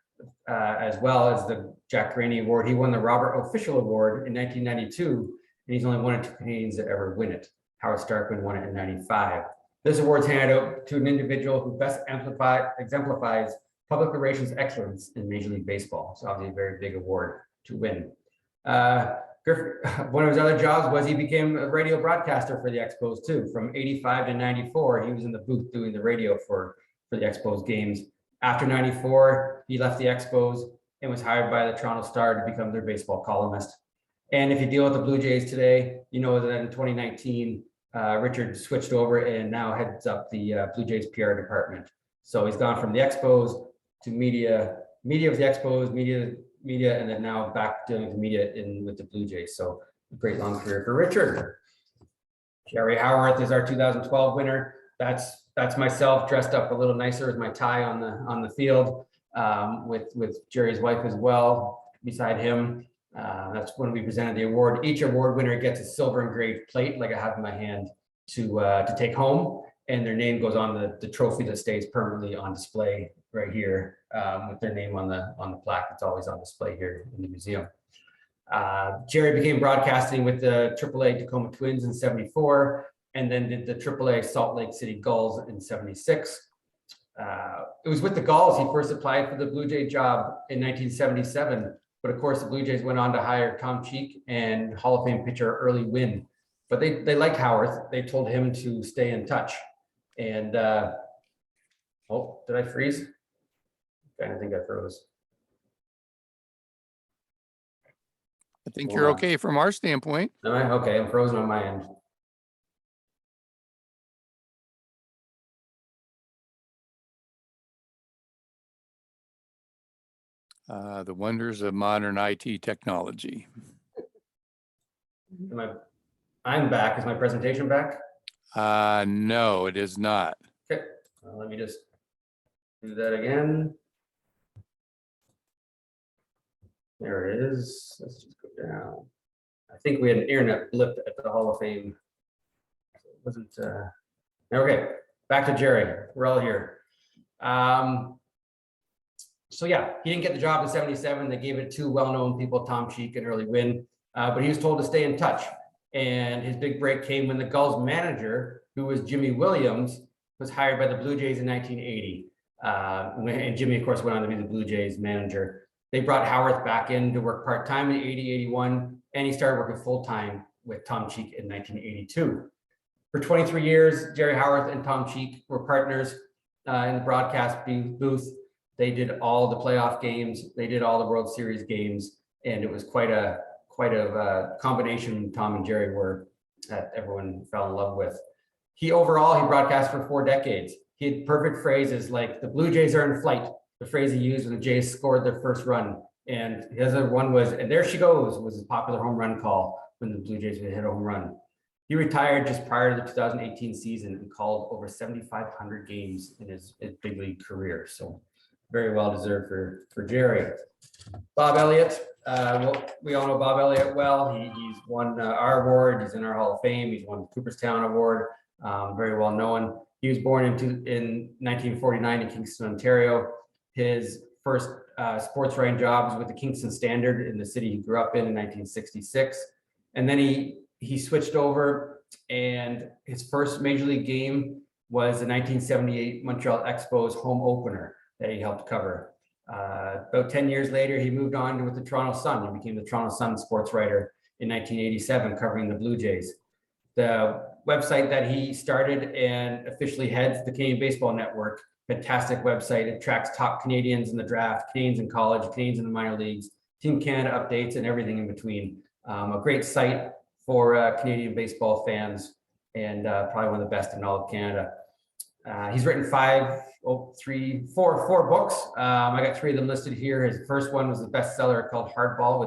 as well as the Jack Graney Award. He won the Robert Official Award in 1992, and he's only one of 2 Canadians that ever win it. Howard Starkman won it in 95. This award's handed out to an individual who best exemplifies public relations excellence in Major League Baseball. So obviously a very big award to win. One of his other jobs was he became a radio broadcaster for the Expos too. From 85 to 94, he was in the booth doing the radio for the Expos games. After 94, he left the Expos and was hired by the Toronto Star to become their baseball columnist. And if you deal with the Blue Jays today, you know that in 2019, Richard switched over and now heads up the Blue Jays PR department. So he's gone from the Expos to media of the Expos, media, and then now back dealing with media with the Blue Jays. So a great long career for Richard. Jerry Howarth is our 2012 winner. That's myself dressed up a little nicer with my tie on the field, with Jerry's wife as well beside him. That's when we presented the award. Each award winner gets a silver engraved plate, like I have in my hand, to take home, and their name goes on the trophy that stays permanently on display right here, with their name on the plaque. It's always on display here in the museum. Jerry began broadcasting with the AAA Tacoma Twins in 74, and then did the AAA Salt Lake City Gulls in 76. It was with the Gulls he first applied for the Blue Jay job in 1977. But of course, the Blue Jays went on to hire Tom Cheek and Hall of Fame pitcher Early Wynn. But they liked Howarth. They told him to stay in touch. And oh, did I freeze? I think I froze. I think you're okay from our standpoint. Am I? Okay, I'm frozen on my end. The wonders of modern IT technology. I'm back. Is my presentation back? No, it is not. Okay, well, let me just do that again. There it is. Let's just go down. I think we had an internet blip at the Hall of Fame. It wasn't. Okay, back to Jerry. We're all here. So yeah, he didn't get the job in 77. They gave it to well-known people, Tom Cheek and Early Wynn, but he was told to stay in touch. And his big break came when the Gulls manager, who was Jimmy Williams, was hired by the Blue Jays in 1980. And Jimmy, of course, went on to be the Blue Jays manager. They brought Howarth back in to work part-time in 80, 81, and he started working full-time with Tom Cheek in 1982. For 23 years, Jerry Howarth and Tom Cheek were partners in the broadcast booth. They did all the playoff games. They did all the World Series games, and it was quite a combination Tom and Jerry were that everyone fell in love with. Overall, he broadcast for 4 decades. He had perfect phrases like "the Blue Jays are in flight," the phrase he used when the Jays scored their first run. And his other one was "and there she goes" was his popular home run call when the Blue Jays would hit a home run. He retired just prior to the 2018 season and called over 7,500 games in his big league career. So very well deserved for Jerry. Bob Elliott, we all know Bob Elliott well. He's won our award. He's in our Hall of Fame. He's won the Cooperstown Award. Very well known. He was born in 1949 in Kingston, Ontario. His first sports writing job was with the Kingston Standard in the city he grew up in 1966. And then he switched over, and his first major league game was the 1978 Montreal Expos home opener that he helped cover. About 10 years later, he moved on with the Toronto Sun and became the Toronto Sun sports writer in 1987, covering the Blue Jays. the website that he started and officially heads, the Canadian Baseball Network. Fantastic website. It tracks top Canadians in the draft, Canadians in college, Canadians in the minor leagues, Team Canada updates, and everything in between. A great site for Canadian baseball fans, and probably one of the best in all of Canada. He's written four books. I got 3 of them listed here. His first one was a bestseller called Hardball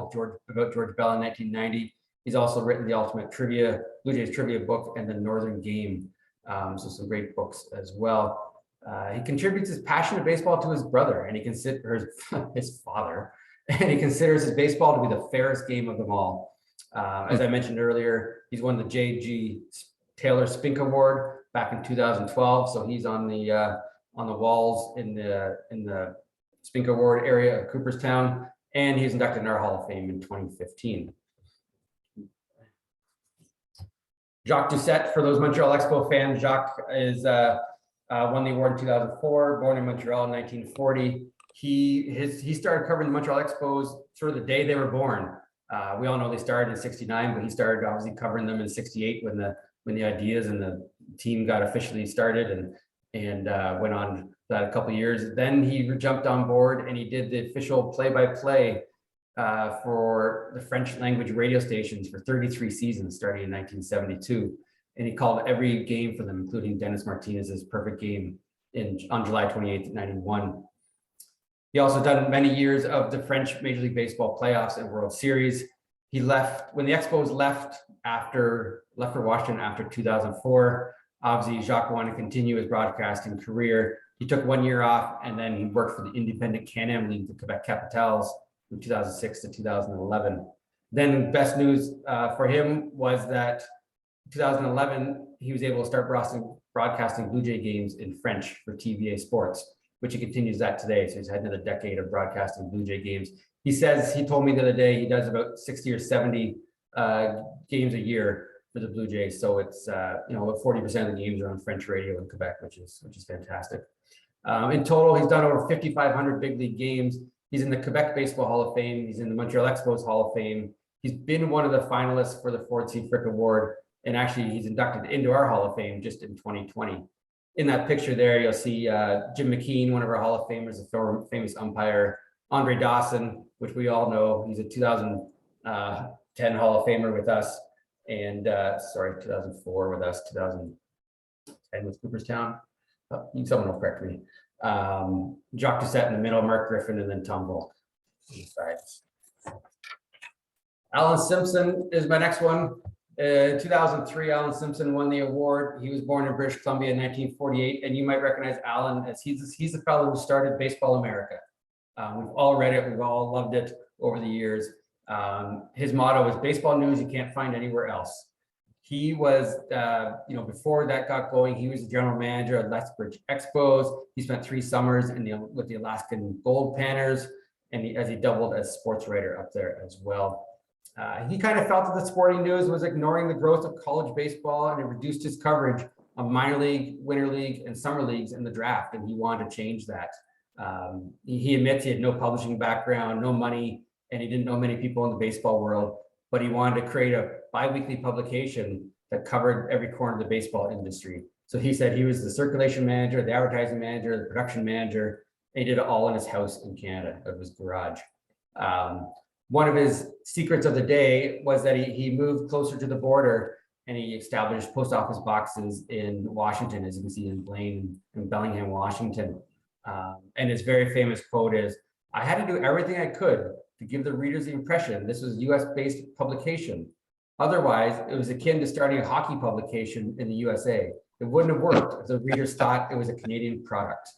about George Bell in 1990. He's also written the Ultimate Blue Jays Trivia book and the Northern Game. So some great books as well. He contributes his passion to baseball to his brother, and he considers his father, and he considers his baseball to be the fairest game of them all. As I mentioned earlier, he's won the J.G. Taylor Spink Award back in 2012. So he's on the walls in the Spink Award area of Cooperstown, and he's inducted in our Hall of Fame in 2015. Jacques Doucette, for those Montreal Expo fans, Jacques is won the award in 2004, born in Montreal in 1940. He started covering the Montreal Expos sort of the day they were born. We all know they started in '69, but he started obviously covering them in '68 when the ideas and the team got officially started, and went on that a couple of years. Then he jumped on board and he did the official play-by-play for the French language radio stations for 33 seasons, starting in 1972. And he called every game for them, including Dennis Martinez's perfect game on July 28th, 91. He also done many years of the French Major League Baseball playoffs and World Series. He left when the Expos left for Washington after 2004. Obviously, Jacques wanted to continue his broadcasting career. He took 1 year off, and then he worked for the independent Can-Am League, the Quebec Capitals, from 2006 to 2011. Then best news for him was that 2011, he was able to start broadcasting Blue Jay games in French for TVA Sports, which he continues that today. So he's had another decade of broadcasting Blue Jay games. He told me the other day, he does about 60 or 70 games a year for the Blue Jays. So it's, 40% of the games are on French radio in Quebec, which is fantastic. In total, he's done over 5,500 big league games. He's in the Quebec Baseball Hall of Fame. He's in the Montreal Expos Hall of Fame. He's been one of the finalists for the Ford C. Frick Award. And actually, he's inducted into our Hall of Fame just in 2020. In that picture there, you'll see Jim McKean, one of our Hall of Famers, a famous umpire. Andre Dawson, which we all know, he's a 2010 Hall of Famer with us. And 2004 with us, 2010 with Cooperstown. Someone will correct me. Jacques Doucette in the middle, Mark Griffin, and then Tom Volk on the sides. Alan Simpson is my next one. 2003, Alan Simpson won the award. He was born in British Columbia in 1948, and you might recognize Alan as he's the fellow who started Baseball America. We've all read it. We've all loved it over the years. His motto was baseball news you can't find anywhere else. He was, before that got going, he was the general manager of Lethbridge Expos. He spent 3 summers with the Alaskan Gold Panners, and as he doubled as sports writer up there as well. He kind of felt that the sporting news was ignoring the growth of college baseball, and it reduced his coverage of minor league, winter league, and summer leagues in the draft, and he wanted to change that. He admits he had no publishing background, no money, and he didn't know many people in the baseball world, but he wanted to create a bi-weekly publication that covered every corner of the baseball industry. So he said he was the circulation manager, the advertising manager, the production manager, and he did it all in his house in Canada, of his garage. One of his secrets of the day was that he moved closer to the border, and he established post office boxes in Washington, as you can see in Blaine and Bellingham, Washington. And his very famous quote is, "I had to do everything I could to give the readers the impression this was a US-based publication. Otherwise, it was akin to starting a hockey publication in the USA. It wouldn't have worked if the readers thought it was a Canadian product."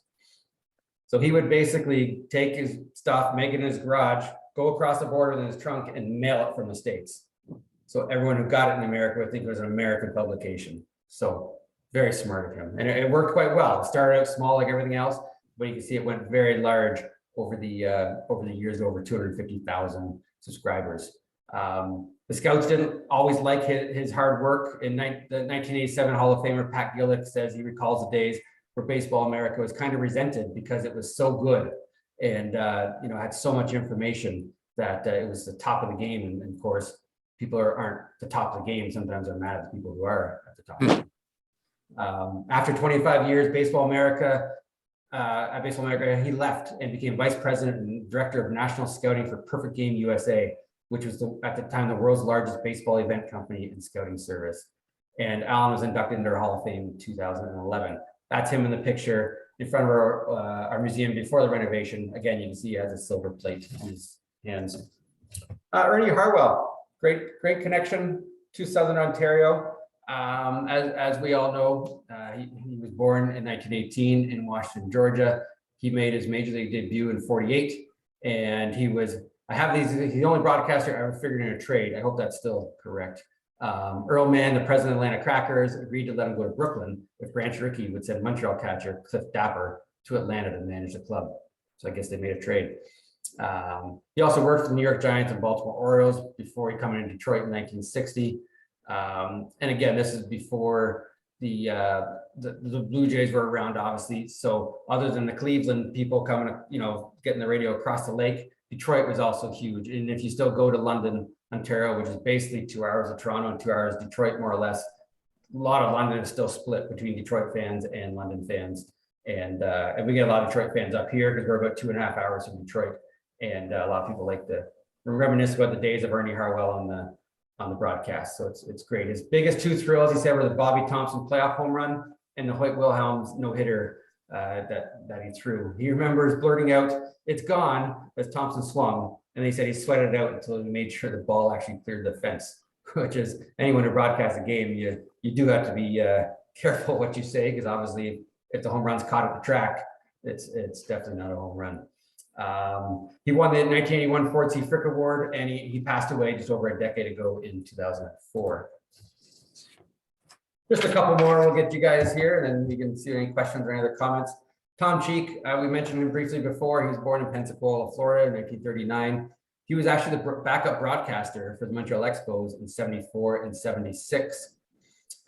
So he would basically take his stuff, make it in his garage, go across the border in his trunk, and mail it from the States. So everyone who got it in America would think it was an American publication. So very smart of him. And it worked quite well. It started out small like everything else, but you can see it went very large over the years, over 250,000 subscribers. The scouts didn't always like his hard work. In the 1987 Hall of Famer Pat Gillick says he recalls the days where Baseball America was kind of resented because it was so good and had so much information that it was the top of the game. And of course, people aren't the top of the game. Sometimes they're mad at the people who are at the top. Of the game. After 25 years, at Baseball America, he left and became vice president and director of national scouting for Perfect Game USA, which was at the time the world's largest baseball event company and scouting service. And Alan was inducted into our Hall of Fame in 2011. That's him in the picture in front of our museum before the renovation. Again, you can see he has a silver plate in his hands. Ernie Harwell, great connection to Southern Ontario. As we all know, he was born in 1918 in Washington, Georgia. He made his major league debut in '48, and he's the only broadcaster I ever figured in a trade. I hope that's still correct. Earl Mann, the president of Atlanta Crackers, agreed to let him go to Brooklyn if Branch Rickey would send Montreal catcher Cliff Dapper to Atlanta to manage the club. So I guess they made a trade. He also worked for the New York Giants and Baltimore Orioles before he came into Detroit in 1960. And again, this is before the Blue Jays were around, obviously. So other than the Cleveland people coming, getting the radio across the lake, Detroit was also huge. And if you still go to London, Ontario, which is basically 2 hours of Toronto and 2 hours of Detroit, more or less, a lot of London is still split between Detroit fans and London fans. And we get a lot of Detroit fans up here because we're about 2.5 hours from Detroit. And a lot of people like to reminisce about the days of Ernie Harwell on the broadcast. So it's great. His biggest 2 thrills, he said, were the Bobby Thompson playoff home run and the Hoyt Wilhelms no-hitter that he threw. He remembers blurting out, "It's gone," as Thompson swung. And he said he sweated it out until he made sure the ball actually cleared the fence, which is, anyone who broadcasts a game, you do have to be careful what you say, because obviously if the home run's caught at the track, it's definitely not a home run. He won the 1981 Ford C. Frick Award, and he passed away just over a decade ago in 2004. Just a couple more, we'll get you guys here, and then we can see any questions or any other comments. Tom Cheek, we mentioned him briefly before. He was born in Pensacola, Florida in 1939. He was actually the backup broadcaster for the Montreal Expos in '74 and '76.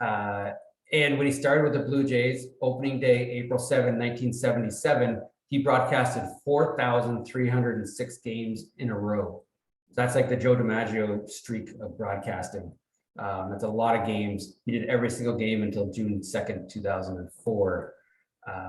And when he started with the Blue Jays, opening day, April 7, 1977, he broadcasted 4,306 games in a row. So that's like the Joe DiMaggio streak of broadcasting. That's a lot of games. He did every single game until June 2nd, 2004.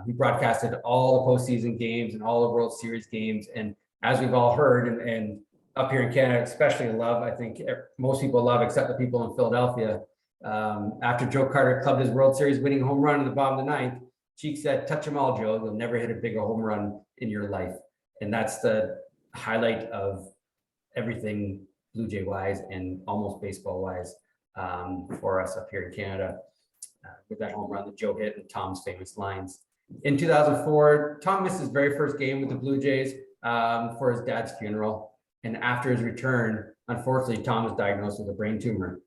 He broadcasted all the postseason games and all the World Series games. And as we've all heard, and up here in Canada, especially love, I think most people love, except the people in Philadelphia. After Joe Carter clubbed his World Series winning home run in the bottom of the ninth, Cheek said, "Touch them all, Joe. You'll never hit a bigger home run in your life." And that's the highlight of everything Blue Jay wise and almost baseball wise for us up here in Canada. With that home run that Joe hit and Tom's famous lines. In 2004, Tom missed his very first game with the Blue Jays for his dad's funeral. And after his return, unfortunately, Tom was diagnosed with a brain tumor.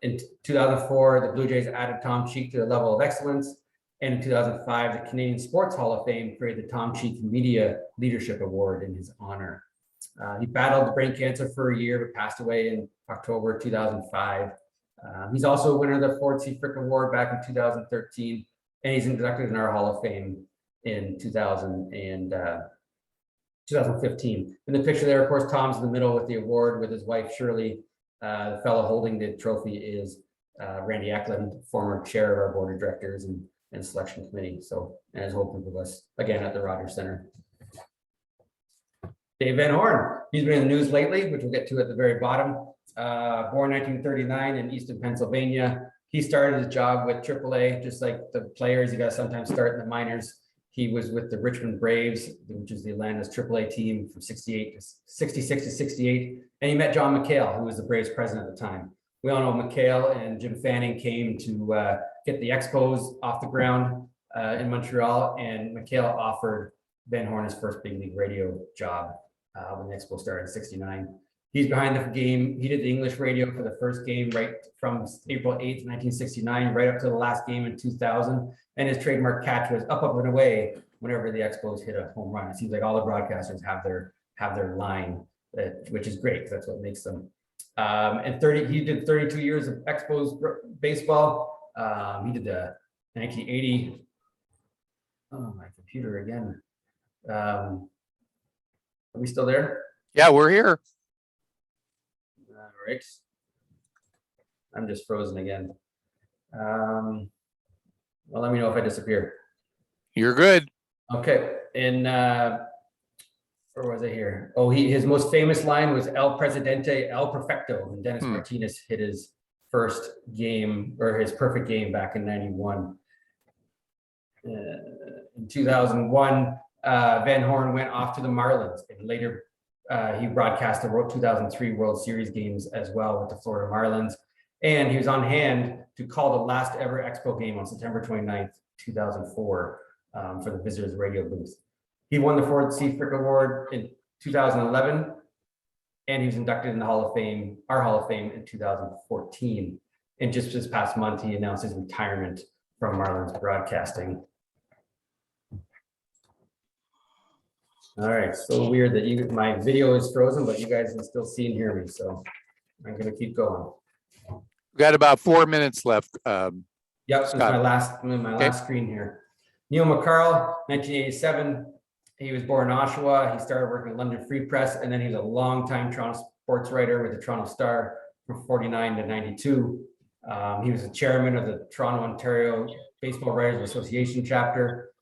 In 2004, the Blue Jays added Tom Cheek to the level of excellence. And in 2005, the Canadian Sports Hall of Fame created the Tom Cheek Media Leadership Award in his honor. He battled brain cancer for a year, but passed away in October 2005. He's also a winner of the Ford C. Frick Award back in 2013, and he's inducted in our Hall of Fame in 2015. In the picture there, of course, Tom's in the middle with the award with his wife, Shirley. The fellow holding the trophy is Randy Eklund, former chair of our board of directors and selection committee. So, and is hoping with us again at the Rogers Center. Dave Van Horn, he's been in the news lately, which we'll get to at the very bottom. Born 1939 in Easton, Pennsylvania. He started his job with AAA, just like the players. You got to sometimes start in the minors. He was with the Richmond Braves, which is the Atlanta's AAA team from 66 to 68. And he met John McHale, who was the Braves president at the time. We all know McHale and Jim Fanning came to get the Expos off the ground in Montreal. And McHale offered Van Horn his first big league radio job when the Expos started in '69. He's behind the game. He did the English radio for the first game right from April 8th, 1969, right up to the last game in 2000. And his trademark catch was up and away whenever the Expos hit a home run. It seems like all the broadcasters have their line, which is great because that's what makes them. He did 32 years of Expos baseball. He did the 1980. Oh, my computer again. Are we still there? Yeah, we're here. All right. I'm just frozen again. Well, let me know if I disappear. You're good. Okay, and where was I here? Oh, his most famous line was "El Presidente, El Perfecto," when Dennis Martinez hit his first game or his perfect game back in '91. In 2001, Van Horn went off to the Marlins, and later he broadcast the 2003 World Series games as well with the Florida Marlins. And he was on hand to call the last ever Expo game on September 29th, 2004 for the Visitors Radio booth. He won the Ford C. Frick Award in 2011, and he was inducted in the Hall of Fame, our Hall of Fame, in 2014. And just this past month, he announced his retirement from Marlins broadcasting. All right, so weird that my video is frozen, but you guys can still see and hear me, so I'm gonna keep going. We've got about 4 minutes left. Yep, this is my last screen here. Neil McCarl, 1987. He was born in Oshawa. He started working at London Free Press, and then he was a longtime Toronto sports writer with the Toronto Star from 49 to 92. He was the chairman of the Toronto, Ontario Baseball Writers Association chapter.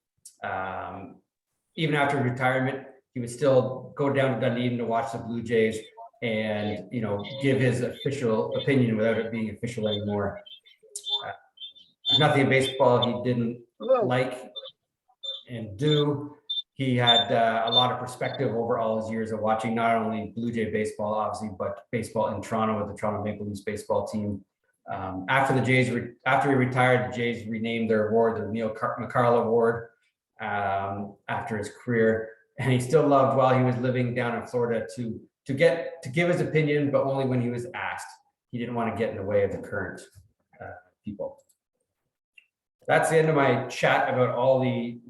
Even after retirement, he would still go down to Dunedin to watch the Blue Jays and, you know, give his official opinion without it being official anymore. Nothing in baseball he didn't like and do. He had a lot of perspective over all his years of watching not only Blue Jay baseball, obviously, but baseball in Toronto with the Toronto Maple Leafs baseball team. After he retired, the Jays renamed their award the Neil McCarl Award after his career, and he still loved while he was living down in Florida to give his opinion, but only when he was asked. He didn't want to get in the way of the current people. That's the end of my chat about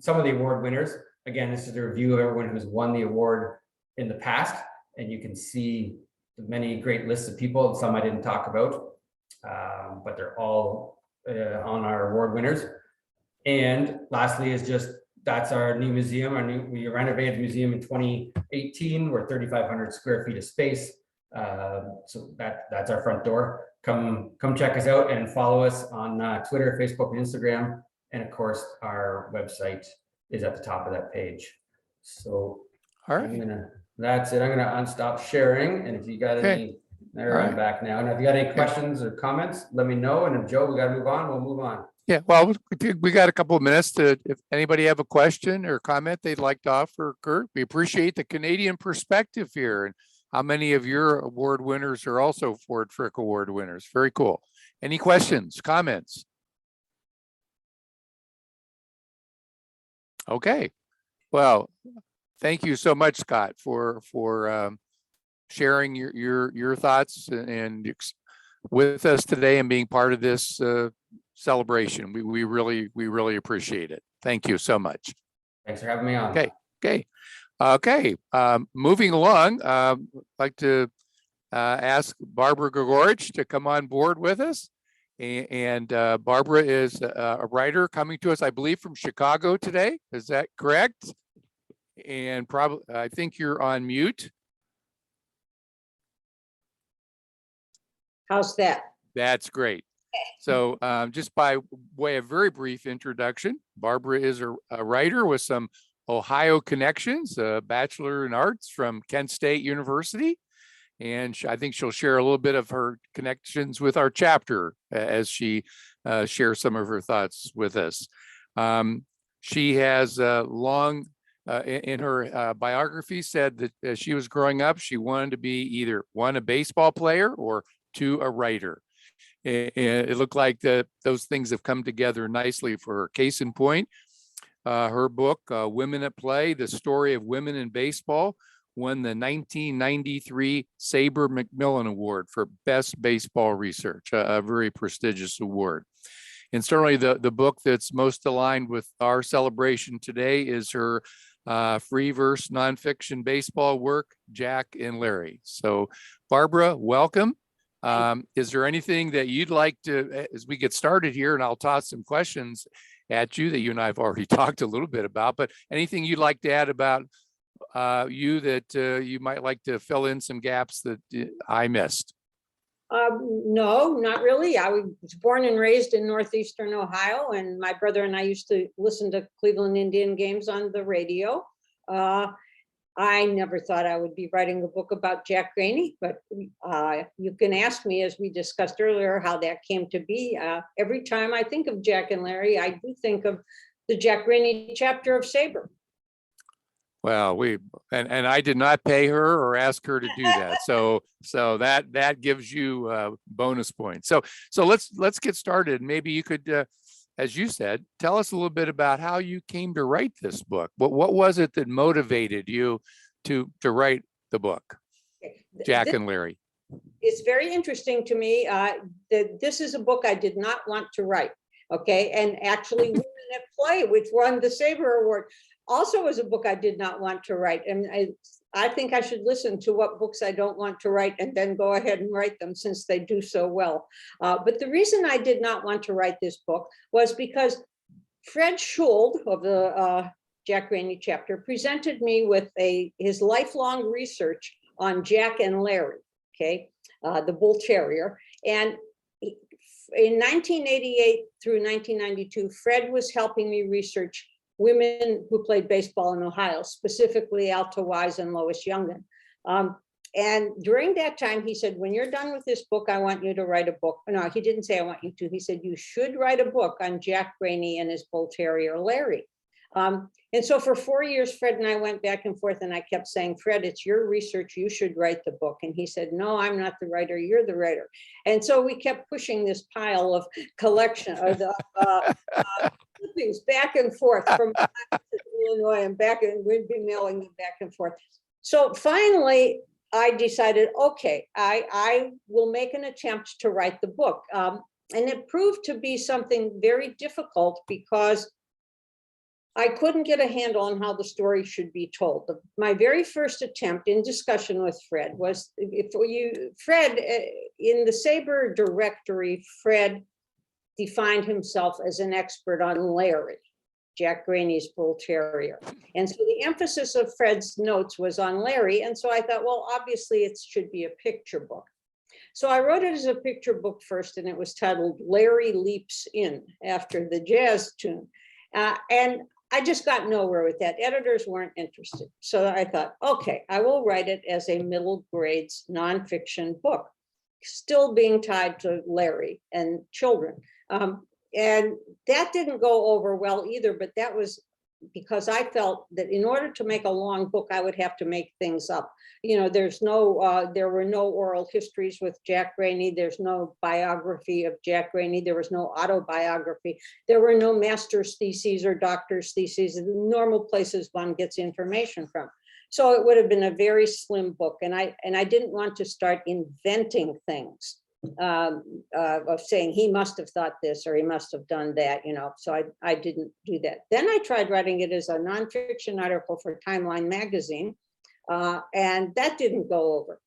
some of the award winners. Again, this is a review of everyone who's won the award in the past, and you can see the many great lists of people. Some I didn't talk about, but they're all on our award winners. And lastly is just, that's our new museum. We renovated the museum in 2018. We're 3,500 square feet of space. So that's our front door. Come check us out and follow us on Twitter, Facebook, and Instagram. And of course, our website is at the top of that page. So all right, that's it. I'm gonna unstop sharing. And if you got any, there I'm back now. And if you got any questions or comments, let me know. And if Joe, we gotta move on, we'll move on. yeah, well, we got a couple of minutes to, if anybody have a question or comment they'd like to offer, Curt. We appreciate the Canadian perspective here and how many of your award winners are also Ford Frick Award winners. Very cool. Any questions, comments? Okay, well, thank you so much, Scott, for sharing your thoughts and with us today and being part of this celebration. We really appreciate it. Thank you so much. Thanks for having me on. Okay. Moving along, I'd like to ask Barbara Gregorich to come on board with us. And Barbara is a writer coming to us, I believe, from Chicago today. Is that correct? And probably, I think you're on mute. How's that? That's great. So just by way of very brief introduction, Barbara is a writer with some Ohio connections, a Bachelor in Arts from Kent State University. And I think she'll share a little bit of her connections with our chapter as she shares some of her thoughts with us. She has long, in her biography, said that as she was growing up, she wanted to be either one, a baseball player, or two, a writer. And it looked like those things have come together nicely for her. Case in point, her book, Women at Play, The Story of Women in Baseball, won the 1993 SABR Macmillan Award for Best Baseball Research, a very prestigious award. And certainly the book that's most aligned with our celebration today is her free verse nonfiction baseball work, Jack and Larry. So Barbara, welcome. Is there anything that you'd like to, as we get started here, and I'll toss some questions at you that you and I have already talked a little bit about, but anything you'd like to add about you that you might like to fill in some gaps that I missed? No, not really. I was born and raised in Northeastern Ohio, and my brother and I used to listen to Cleveland Indian games on the radio. I never thought I would be writing a book about Jack Graney, but you can ask me, as we discussed earlier, how that came to be. Every time I think of Jack and Larry, I do think of the Jack Graney chapter of SABR. Well, and I did not pay her or ask her to do that. So that gives you bonus points. So let's get started. Maybe you could, as you said, tell us a little bit about how you came to write this book. What was it that motivated you to write the book, Jack and Larry? It's very interesting to me that this is a book I did not want to write. Okay, and actually, Women at Play, which won the SABR Award, also was a book I did not want to write. And I think I should listen to what books I don't want to write and then go ahead and write them, since they do so well. But the reason I did not want to write this book was because Fred Schuld of the Jack Graney chapter presented me with his lifelong research on Jack and Larry, okay, the bull terrier. And in 1988 through 1992, Fred was helping me research women who played baseball in Ohio, specifically Alta Wise and Lois Youngin. And during that time, he said, when you're done with this book, I want you to write a book. No, he didn't say I want you to. He said, you should write a book on Jack Graney and his bull terrier, Larry. And so for 4 years, Fred and I went back and forth, and I kept saying, Fred, it's your research, you should write the book. And he said, no, I'm not the writer, you're the writer. And so we kept pushing this pile of collection of the clippings back and forth from Illinois, and back, and we'd be mailing them back and forth. So finally, I decided, okay, I will make an attempt to write the book. And it proved to be something very difficult, because I couldn't get a handle on how the story should be told. My very first attempt, in discussion with Fred, was Fred, in the SABR directory, Fred defined himself as an expert on Larry, Jack Graney's bull terrier. And so the emphasis of Fred's notes was on Larry. And so I thought, well, obviously it should be a picture book. So I wrote it as a picture book first, and it was titled Larry Leaps In, after the jazz tune. And I just got nowhere with that. Editors weren't interested. So I thought, okay, I will write it as a middle grades nonfiction book, still being tied to Larry and children. And that didn't go over well either, but that was because I felt that in order to make a long book, I would have to make things up. You know, there were no oral histories with Jack Graney. There's no biography of Jack Graney. There was no autobiography. There were no master's theses or doctor's theses, the normal places one gets information from. So it would have been a very slim book. And I didn't want to start inventing things of saying he must have thought this or he must have done that, you know, so I didn't do that. Then I tried writing it as a nonfiction article for Timeline magazine, and that didn't go over.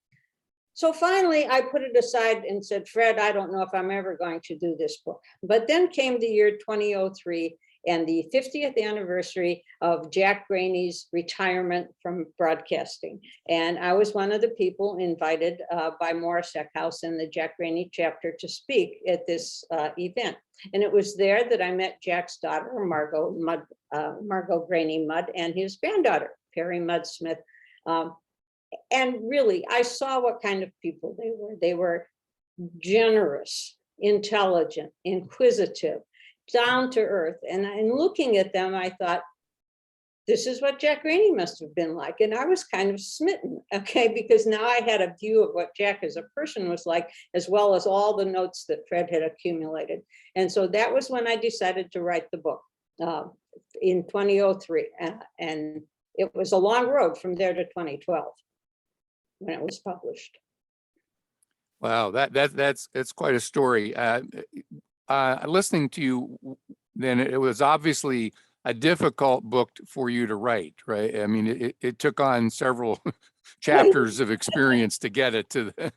So finally, I put it aside and said, Fred, I don't know if I'm ever going to do this book. But then came the year 2003 and the 50th anniversary of Jack Graney's retirement from broadcasting. And I was one of the people invited by Morris Eckhouse in the Jack Graney chapter to speak at this event. And it was there that I met Jack's daughter, Margot Graney Mudd, and his granddaughter, Perry Mudd Smith. And really, I saw what kind of people they were. They were generous, intelligent, inquisitive, down to earth. And in looking at them, I thought, this is what Jack Graney must have been like. And I was kind of smitten, okay, because now I had a view of what Jack as a person was like, as well as all the notes that Fred had accumulated. And so that was when I decided to write the book in 2003. And it was a long road from there to 2012 when it was published. Wow, that's quite a story. Listening to you, then it was obviously a difficult book for you to write, right? I mean, it took on several chapters of experience to get it to the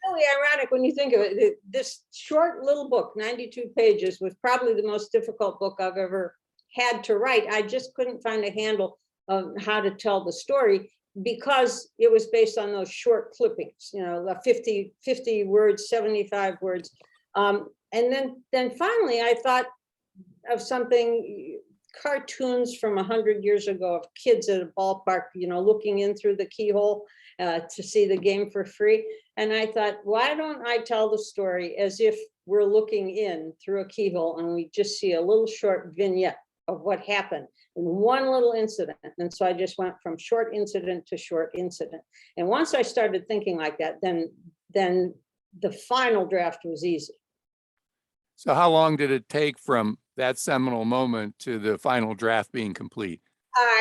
Really ironic when you think of it. This short little book, 92 pages, was probably the most difficult book I've ever had to write. I just couldn't find a handle on how to tell the story. because it was based on those short clippings, the 50 words, 75 words. And then finally, I thought of something, cartoons from 100 years ago of kids at a ballpark, looking in through the keyhole to see the game for free. And I thought, why don't I tell the story as if we're looking in through a keyhole and we just see a little short vignette of what happened in one little incident. And so I just went from short incident to short incident. And once I started thinking like that, then the final draft was easy. So how long did it take from that seminal moment to the final draft being complete?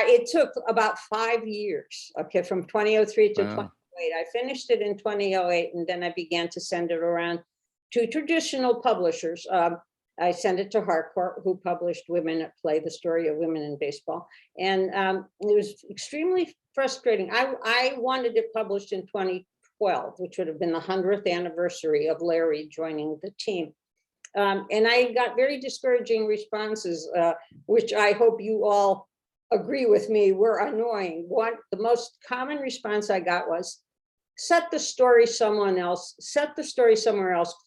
It took about 5 years, okay, from 2003 to Wow. 2008. I finished it in 2008, and then I began to send it around to traditional publishers. I sent it to Harcourt, who published Women at Play, the story of women in baseball. And it was extremely frustrating. I wanted it published in 2012, which would have been the 100th anniversary of Larry joining the team. And I got very discouraging responses, which I hope you all agree with me were annoying. The most common response I got was, set the story somewhere else.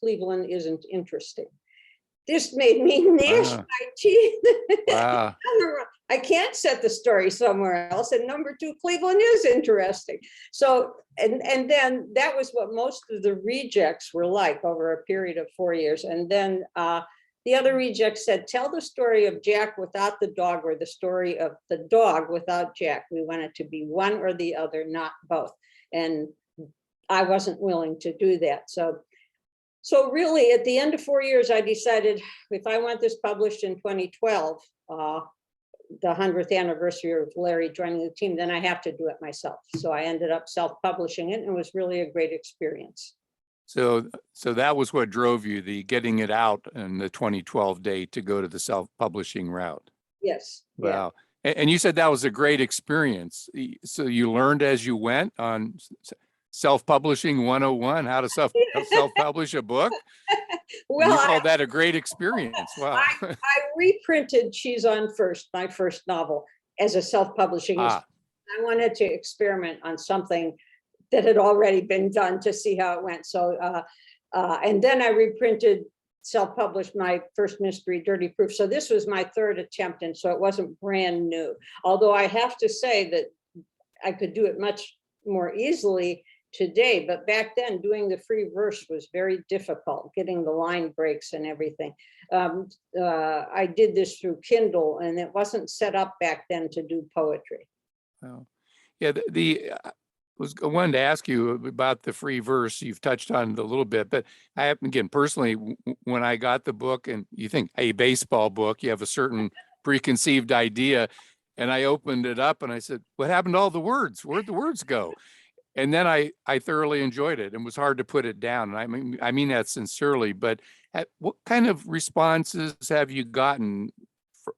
Cleveland isn't interesting. This made me gnash my teeth. Wow. I can't set the story somewhere else. And number two, Cleveland is interesting. So, and then that was what most of the rejects were like over a period of 4 years. And then the other rejects said, tell the story of Jack without the dog, or the story of the dog without Jack. We want it to be one or the other, not both. And I wasn't willing to do that. So really, at the end of 4 years, I decided if I want this published in 2012, the 100th anniversary of Larry joining the team, then I have to do it myself. So I ended up self-publishing it, and it was really a great experience. So that was what drove you, the getting it out in the 2012 date to go to the self-publishing route. Yes. Wow. Yeah. And you said that was a great experience. So you learned as you went on self-publishing 101, how to self-publish a book. Well, you called that a great experience. Wow. I reprinted She's on First, my first novel, as a self-publishing. I wanted to experiment on something that had already been done to see how it went. So, and then I reprinted, self-published my first mystery, Dirty Proof. So this was my third attempt, and so it wasn't brand new. Although I have to say that I could do it much more easily today, but back then doing the free verse was very difficult, getting the line breaks and everything. I did this through Kindle, and it wasn't set up back then to do poetry. Well, yeah, I wanted to ask you about the free verse. You've touched on it a little bit, but I happen, again, personally, when I got the book, and you think a baseball book, you have a certain preconceived idea, and I opened it up and I said, what happened to all the words? Where'd the words go? And then I thoroughly enjoyed it, and was hard to put it down. And I mean that sincerely, but what kind of responses have you gotten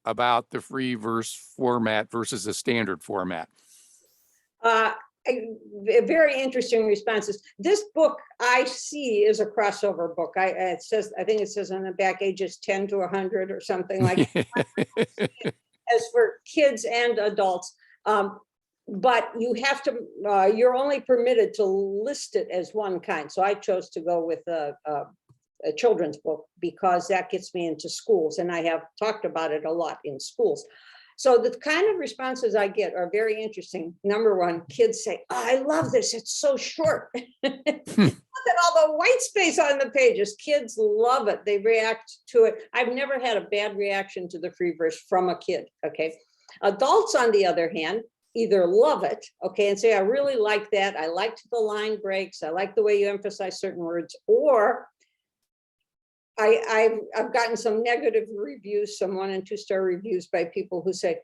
about the free verse format versus a standard format? Very interesting responses. This book I see is a crossover book. I think it says on the back ages 10 to 100 or something like that. As for kids and adults. But you have to, you're only permitted to list it as one kind. So I chose to go with a children's book because that gets me into schools, and I have talked about it a lot in schools. So the kind of responses I get are very interesting. Number one, kids say, oh, I love this, it's so short. Look at all the white space on the pages. Kids love it, they react to it. I've never had a bad reaction to the free verse from a kid, okay? Adults, on the other hand, either love it, okay, and say, I really like that, I liked the line breaks, I like the way you emphasize certain words, or I've gotten some negative reviews, some 1- and 2-star reviews by people who say,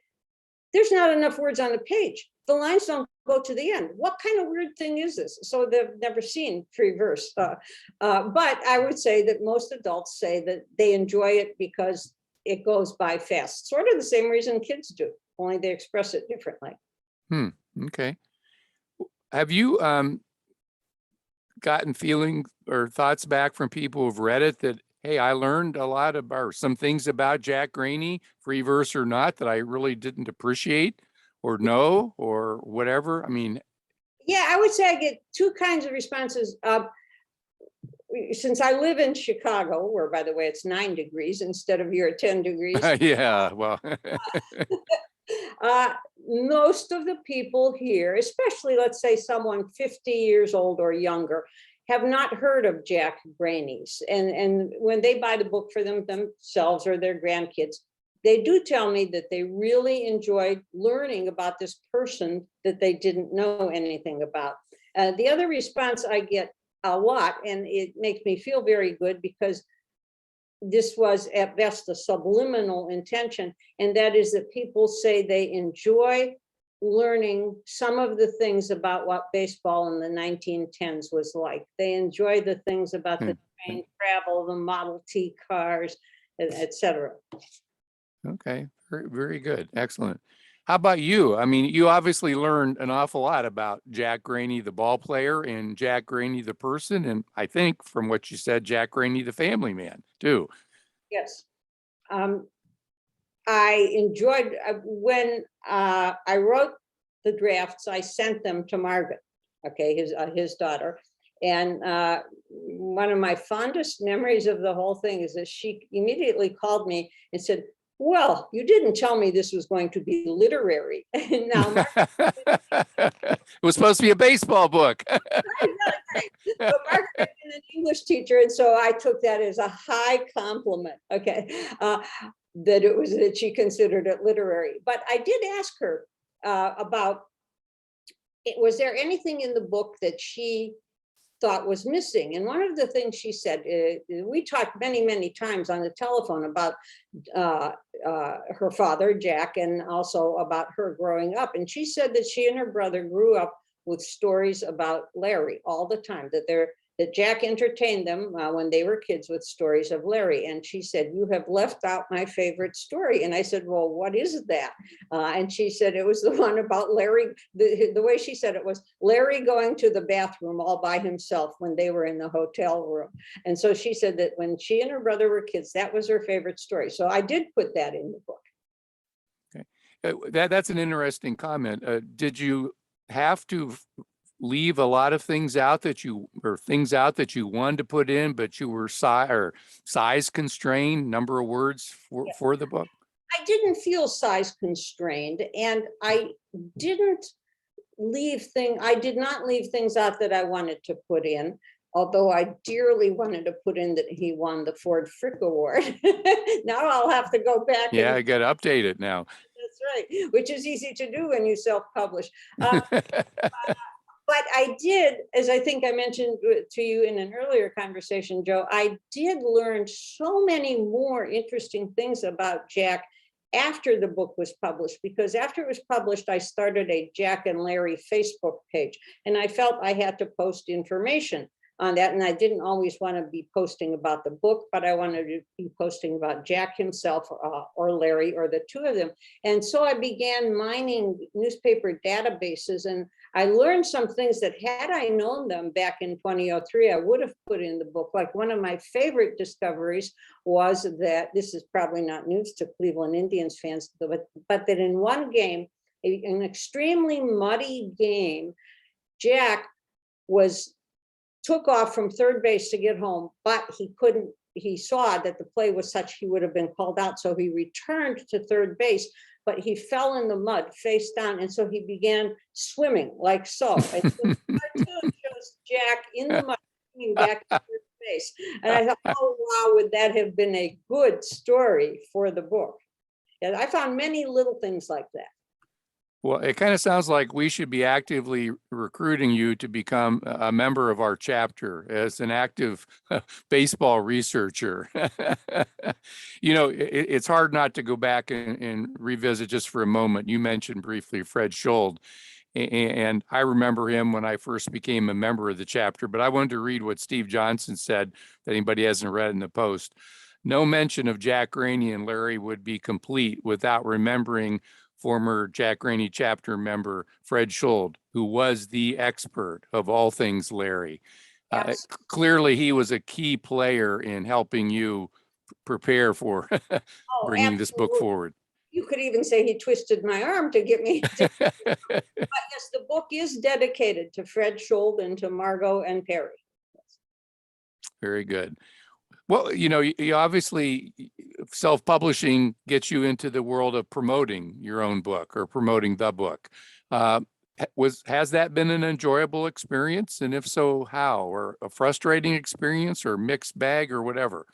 there's not enough words on the page. The lines don't go to the end. What kind of weird thing is this? So they've never seen free verse. But I would say that most adults say that they enjoy it because it goes by fast. Sort of the same reason kids do, only they express it differently. Okay. Have you gotten feelings or thoughts back from people who've read it that, hey, I learned a lot about some things about Jack Graney, free verse or not, that I really didn't appreciate or know or whatever? I mean, Yeah, I would say I get two kinds of responses. Since I live in Chicago, where, by the way, it's 9 degrees instead of your 10 degrees. Yeah, well, Most of the people here, especially let's say someone 50 years old or younger, have not heard of Jack Graney's. And when they buy the book for themselves or their grandkids, they do tell me that they really enjoyed learning about this person that they didn't know anything about. The other response I get a lot, and it makes me feel very good because this was at best a subliminal intention, and that is that people say they enjoy learning some of the things about what baseball in the 1910s was like. They enjoy the things about the train travel, the Model T cars, etc. okay, very, very good, excellent. How about you? I mean, you obviously learned an awful lot about Jack Graney, the ball player, and Jack Graney, the person, and I think from what you said, Jack Graney, the family man, too. Yes. I enjoyed when I wrote the drafts, I sent them to Margaret, okay, his daughter. And one of my fondest memories of the whole thing is that she immediately called me and said, well, you didn't tell me this was going to be literary. And now It was supposed to be a baseball book. right. But Margaret had been an English teacher, and so I took that as a high compliment, okay, that she considered it literary. But I did ask her about, was there anything in the book that she thought was missing? And one of the things she said, we talked many times on the telephone about her father, Jack, and also about her growing up. And she said that she and her brother grew up with stories about Larry all the time, that Jack entertained them when they were kids with stories of Larry. And she said, you have left out my favorite story. And I said, well, what is that? And she said, it was the one about Larry. The way she said it was Larry going to the bathroom all by himself when they were in the hotel room. And so she said that when she and her brother were kids, that was her favorite story. So I did put that in the book. Okay, that's an interesting comment. Did you have to leave a lot of things out that you wanted to put in, but you were size constrained, number of words for the book? I didn't feel size constrained, and I did not leave things out that I wanted to put in, although I dearly wanted to put in that he won the Ford Frick Award. Now I'll have to go back. Yeah, I got to update it now. That's right, which is easy to do when you self-publish. But I did, as I think I mentioned to you in an earlier conversation, Joe, I did learn so many more interesting things about Jack after the book was published, because after it was published, I started a Jack and Larry Facebook page, and I felt I had to post information on that. And I didn't always want to be posting about the book, but I wanted to be posting about Jack himself or Larry or the two of them. And so I began mining newspaper databases, and I learned some things that had I known them back in 2003, I would have put in the book. Like one of my favorite discoveries was that, this is probably not news to Cleveland Indians fans, but that in one game, an extremely muddy game, Jack took off from third base to get home, but he saw that the play was such he would have been called out. So he returned to third base, but he fell in the mud face down. And so he began swimming like so. And the cartoon shows Jack in the mud swimming back to third base. And I thought, oh, wow, would that have been a good story for the book? And I found many little things like that. Well, it kind of sounds like we should be actively recruiting you to become a member of our chapter as an active baseball researcher. It's hard not to go back and revisit just for a moment. You mentioned briefly Fred Schold, and I remember him when I first became a member of the chapter, but I wanted to read what Steve Johnson said that anybody hasn't read in the Post. No mention of Jack Graney and Larry would be complete without remembering former Jack Graney chapter member Fred Schold, who was the expert of all things Larry. Yes. Clearly, he was a key player in helping you prepare for bringing this book forward. You could even say he twisted my arm to get me. But yes, the book is dedicated to Fred Schold and to Margot and Perry. Very good. Well, you obviously, self-publishing gets you into the world of promoting your own book or promoting the book. Has that been an enjoyable experience? And if so, how? Or a frustrating experience or mixed bag or whatever?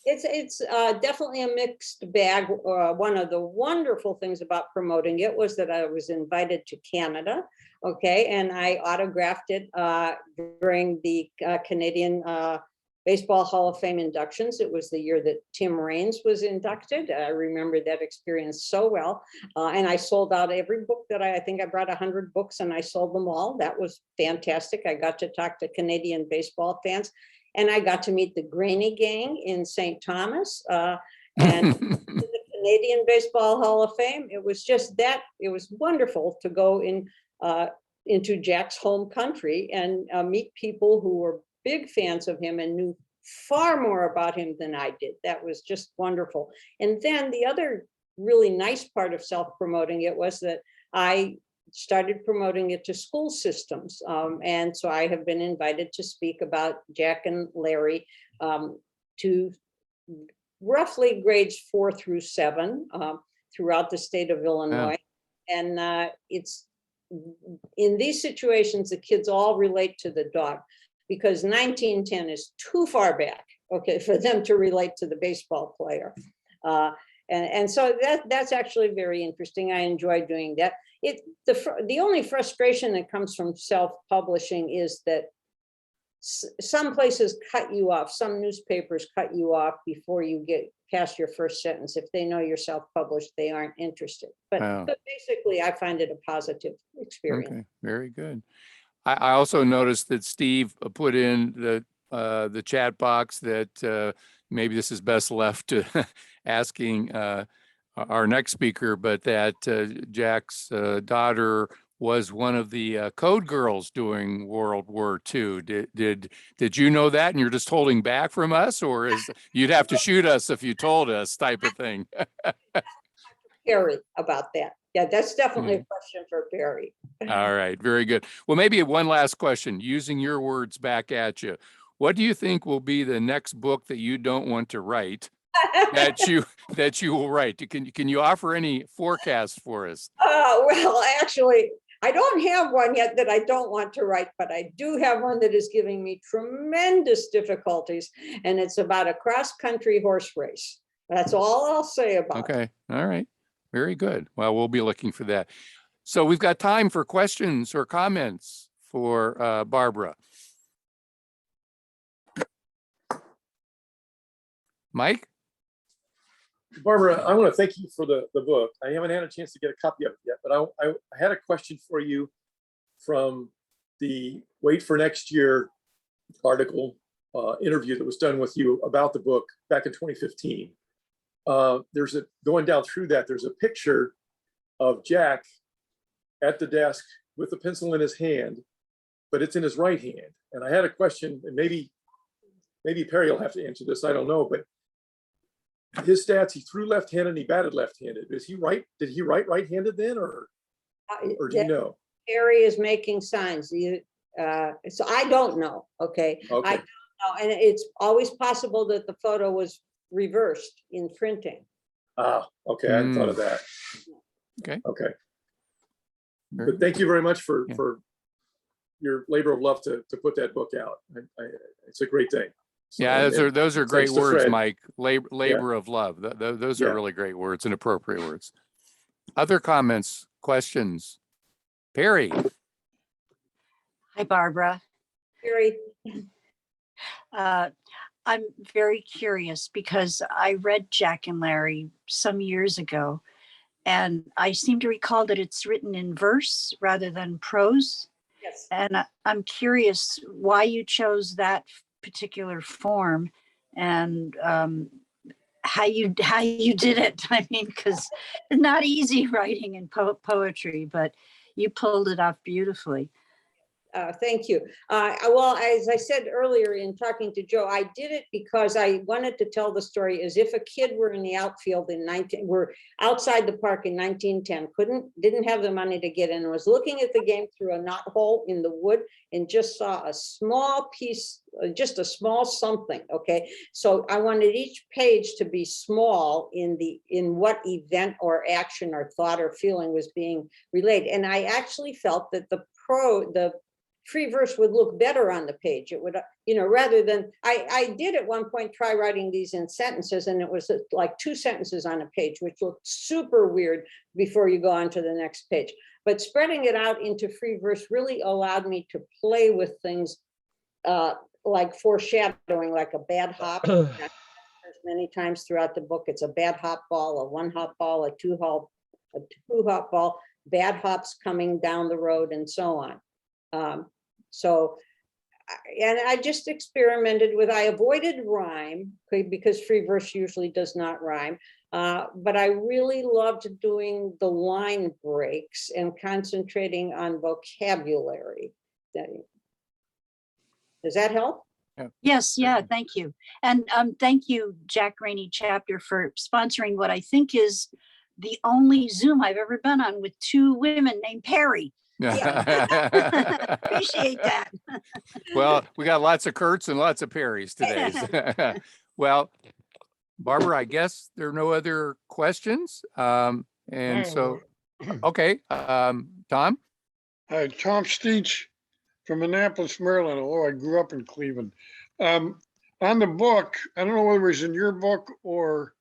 It's definitely a mixed bag. One of the wonderful things about promoting it was that I was invited to Canada, okay, and I autographed it during the Canadian Baseball Hall of Fame inductions. It was the year that Tim Raines was inducted. I remember that experience so well. And I sold out every book that I think I brought 100 books and I sold them all. That was fantastic. I got to talk to Canadian baseball fans. And I got to meet the Graney gang in St. Thomas and the Canadian Baseball Hall of Fame. It was just that, it was wonderful to go into Jack's home country and meet people who were big fans of him and knew far more about him than I did. That was just wonderful. And then the other really nice part of self-promoting it was that I started promoting it to school systems. And so I have been invited to speak about Jack and Larry to roughly grades 4 through 7 throughout the state of Illinois. Wow. And it's in these situations, the kids all relate to the dog because 1910 is too far back, okay, for them to relate to the baseball player. And so that's actually very interesting. I enjoy doing that. The only frustration that comes from self-publishing is that some places cut you off, some newspapers cut you off before you get past your first sentence. If they know you're self-published, they aren't interested. But basically, I find it a positive experience. Okay, very good. I also noticed that Steve put in the chat box that maybe this is best left to asking our next speaker, but that Jack's daughter was one of the code girls during World War II. Did you know that and you're just holding back from us, or you'd have to shoot us if you told us type of thing? Perry about that. Yeah, that's definitely a question for Perry. All right, very good. Well, maybe one last question, using your words back at you. What do you think will be the next book that you don't want to write that you will write? Can you offer any forecasts for us? Well, actually, I don't have one yet that I don't want to write, but I do have one that is giving me tremendous difficulties, and it's about a cross-country horse race. That's all I'll say about it. Okay, all right. Very good. Well, we'll be looking for that. So we've got time for questions or comments for Barbara. Mike? Barbara, I want to thank you for the book. I haven't had a chance to get a copy of it yet, but I had a question for you from the Wait for Next Year article interview that was done with you about the book back in 2015. Going down through that, there's a picture of Jack at the desk with a pencil in his hand, but it's in his right hand. And I had a question, and maybe Perry will have to answer this, I don't know, but his stats, he threw left-handed and he batted left-handed. Is he right? Did he write right-handed then, or do you know? Perry is making signs. So I don't know, okay? I don't know, and it's always possible that the photo was reversed in printing. Okay, I hadn't thought of that. Okay. But thank you very much for your labor of love to put that book out. It's a great thing. So, yeah, those are great words, Mike. Labor Yeah. of love. Those are really great words and appropriate words. Other comments, questions? Perry. Hi, Barbara. Perry. I'm very curious because I read Jack and Larry some years ago, and I seem to recall that it's written in verse rather than prose. Yes. And I'm curious why you chose that particular form and how you did it. I mean, because it's not easy writing in poetry, but you pulled it off beautifully. Thank you. Well, as I said earlier in talking to Joe, I did it because I wanted to tell the story as if a kid were in the outfield were outside the park in 1910, didn't have the money to get in, was looking at the game through a knot hole in the wood and just saw a small piece, just a small something. Okay, so I wanted each page to be small in what event or action or thought or feeling was being relayed, and I actually felt that the free verse would look better on the page. It would, rather than, I did at one point try writing these in sentences, and it was like 2 sentences on a page, which looked super weird before you go on to the next page. But spreading it out into free verse really allowed me to play with things like foreshadowing, like a bad hop. Many times throughout the book, it's a bad hop ball, a 1-hop ball, a 2-hop ball, bad hops coming down the road, and so on. And I just experimented with, I avoided rhyme because free verse usually does not rhyme. But I really loved doing the line breaks and concentrating on vocabulary. Does that help? Yes, yeah, thank you. And thank you, Jack Graney Chapter, for sponsoring what I think is the only Zoom I've ever been on with 2 women named Perry. Appreciate that. Well, we got lots of Curts and lots of Perrys today. Well, Barbara, I guess there are no other questions. And so, okay, Tom? Tom Steach from Annapolis, Maryland, although I grew up in Cleveland. On the book, I don't know whether it was in your book or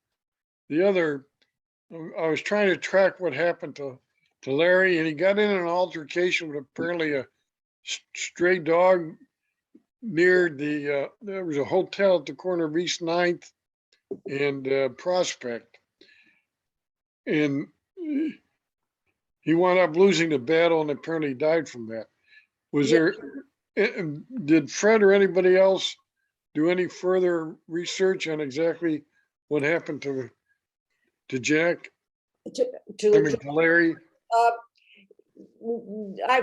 the other, I was trying to track what happened to Larry, and he got in an altercation with apparently a stray dog near there was a hotel at the corner of East 9th and Prospect. And he wound up losing the battle and apparently died from that. Did Fred or anybody else do any further research on exactly what happened to Jack? To Larry?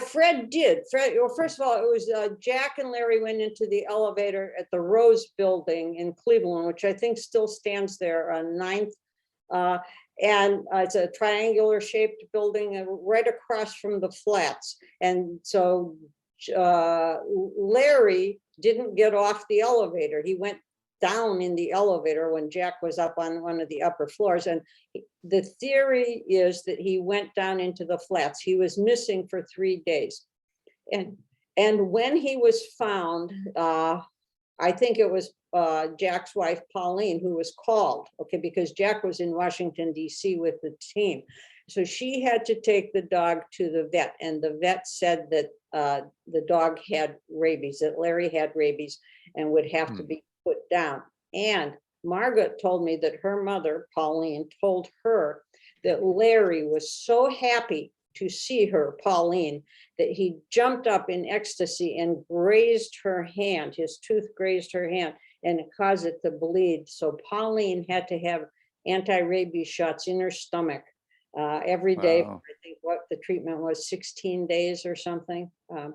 Fred did. Well, first of all, it was Jack and Larry went into the elevator at the Rose Building in Cleveland, which I think still stands there on 9th. And it's a triangular shaped building right across from the flats. And so Larry didn't get off the elevator. He went down in the elevator when Jack was up on one of the upper floors. And the theory is that he went down into the flats. He was missing for 3 days. And when he was found, I think it was Jack's wife, Pauline, who was called, okay, because Jack was in Washington, D.C. with the team. So she had to take the dog to the vet, and the vet said that the dog had rabies, that Larry had rabies and would have to be put down. And Margaret told me that her mother, Pauline, told her that Larry was so happy to see her, Pauline, that he jumped up in ecstasy and grazed her hand. His tooth grazed her hand and it caused it to bleed. So Pauline had to have anti-rabies shots in her stomach every day. Wow. I think what the treatment was, 16 days or something. Yeah,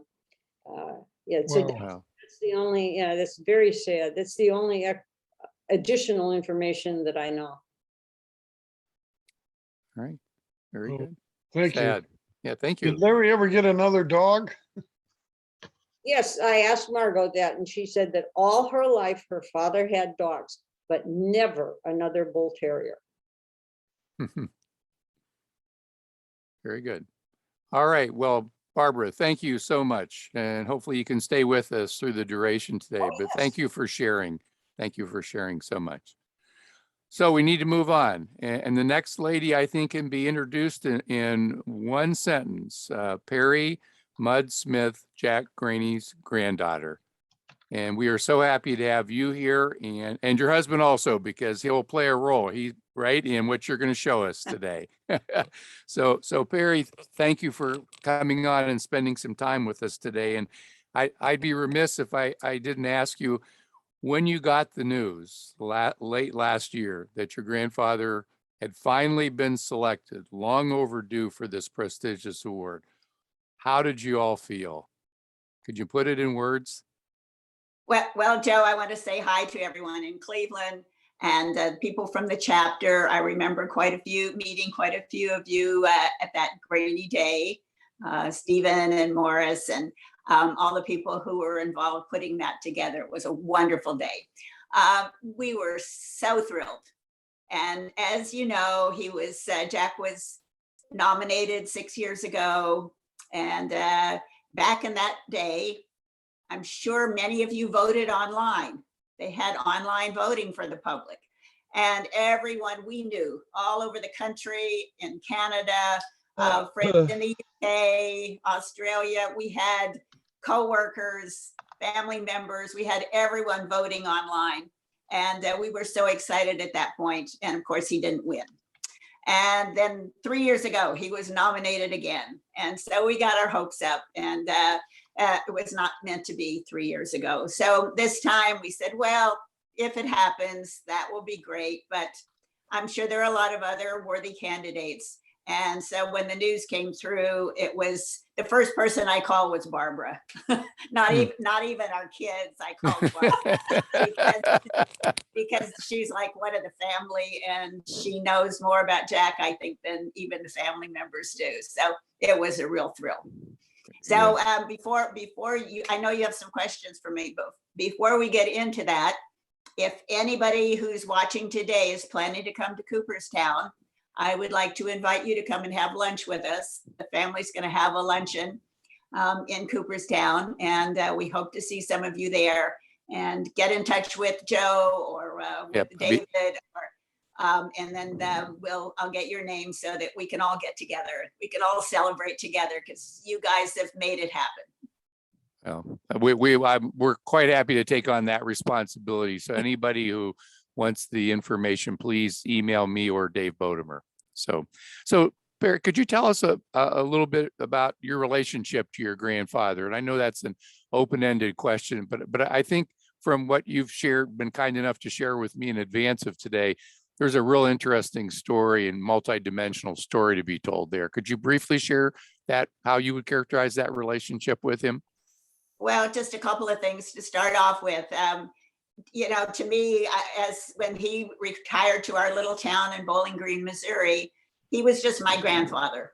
so Wow. that's the only, yeah, that's very sad. That's the only additional information that I know. All right. Very good. Thank Sad. Yeah, thank you. Did Larry ever get another dog? Yes, I asked Margot that, and she said that all her life, her father had dogs, but never another bull terrier. Very good. All right. Well, Barbara, thank you so much. And hopefully you can stay with us through the duration today, but thank you for sharing. Thank you for sharing so much. So we need to move on. And the next lady, I think, can be introduced in one sentence. Perry Mudd Smith, Jack Graney's granddaughter. And we are so happy to have you here and your husband also, because he'll play a role, right, in what you're going to show us today. So Perry, thank you for coming on and spending some time with us today. And I'd be remiss if I didn't ask you, when you got the news late last year that your grandfather had finally been selected, long overdue, for this prestigious award, how did you all feel? Could you put it in words? Well, Joe, I want to say hi to everyone in Cleveland and people from the chapter. I remember meeting quite a few of you at that Graney Day, Stephen and Morris and all the people who were involved putting that together. It was a wonderful day. We were so thrilled. And as you know, Jack was nominated 6 years ago. And back in that day, I'm sure many of you voted online. They had online voting for the public. And everyone we knew all over the country, in Canada, friends in the UK, Australia, we had coworkers, family members, we had everyone voting online. And we were so excited at that point. And of course, he didn't win. And then 3 years ago, he was nominated again. And so we got our hopes up, and it was not meant to be 3 years ago. So this time we said, well, if it happens, that will be great. But I'm sure there are a lot of other worthy candidates. And so when the news came through, it was the first person I called was Barbara. not even our kids. I called Barbara because she's like one of the family, and she knows more about Jack, I think, than even the family members do. So it was a real thrill. So before you, I know you have some questions for me, but before we get into that, if anybody who's watching today is planning to come to Cooperstown, I would like to invite you to come and have lunch with us. The family's going to have a luncheon in Cooperstown, and we hope to see some of you there. And get in touch with Joe or with David, and then I'll get your name so that we can all get together. We can all celebrate together because you guys have made it happen. Well, we're quite happy to take on that responsibility. So anybody who wants the information, please email me or Dave Bodemer. So Barry, could you tell us a little bit about your relationship to your grandfather? And I know that's an open-ended question, but I think from what you've been kind enough to share with me in advance of today, there's a real interesting story and multidimensional story to be told there. Could you briefly share that, how you would characterize that relationship with him? Well, just a couple of things to start off with. To me, as when he retired to our little town in Bowling Green, Missouri, he was just my grandfather.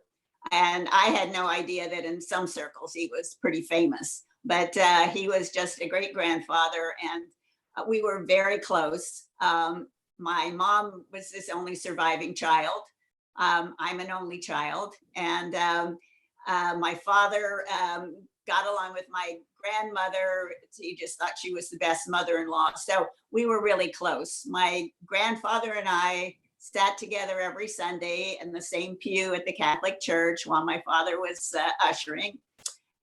And I had no idea that in some circles he was pretty famous, but he was just a great grandfather, and we were very close. My mom was his only surviving child. I'm an only child, and my father got along with my grandmother. He just thought she was the best mother-in-law. So we were really close. My grandfather and I sat together every Sunday in the same pew at the Catholic Church while my father was ushering.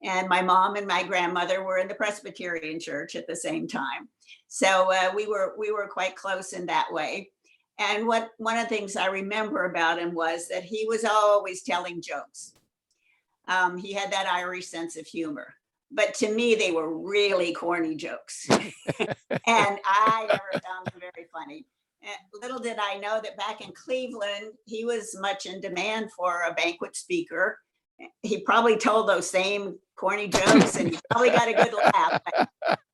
And my mom and my grandmother were in the Presbyterian Church at the same time. So we were quite close in that way. And one of the things I remember about him was that he was always telling jokes. He had that Irish sense of humor. But to me, they were really corny jokes. And I never found them very funny. And little did I know that back in Cleveland, he was much in demand for a banquet speaker. He probably told those same corny jokes, and he probably got a good laugh.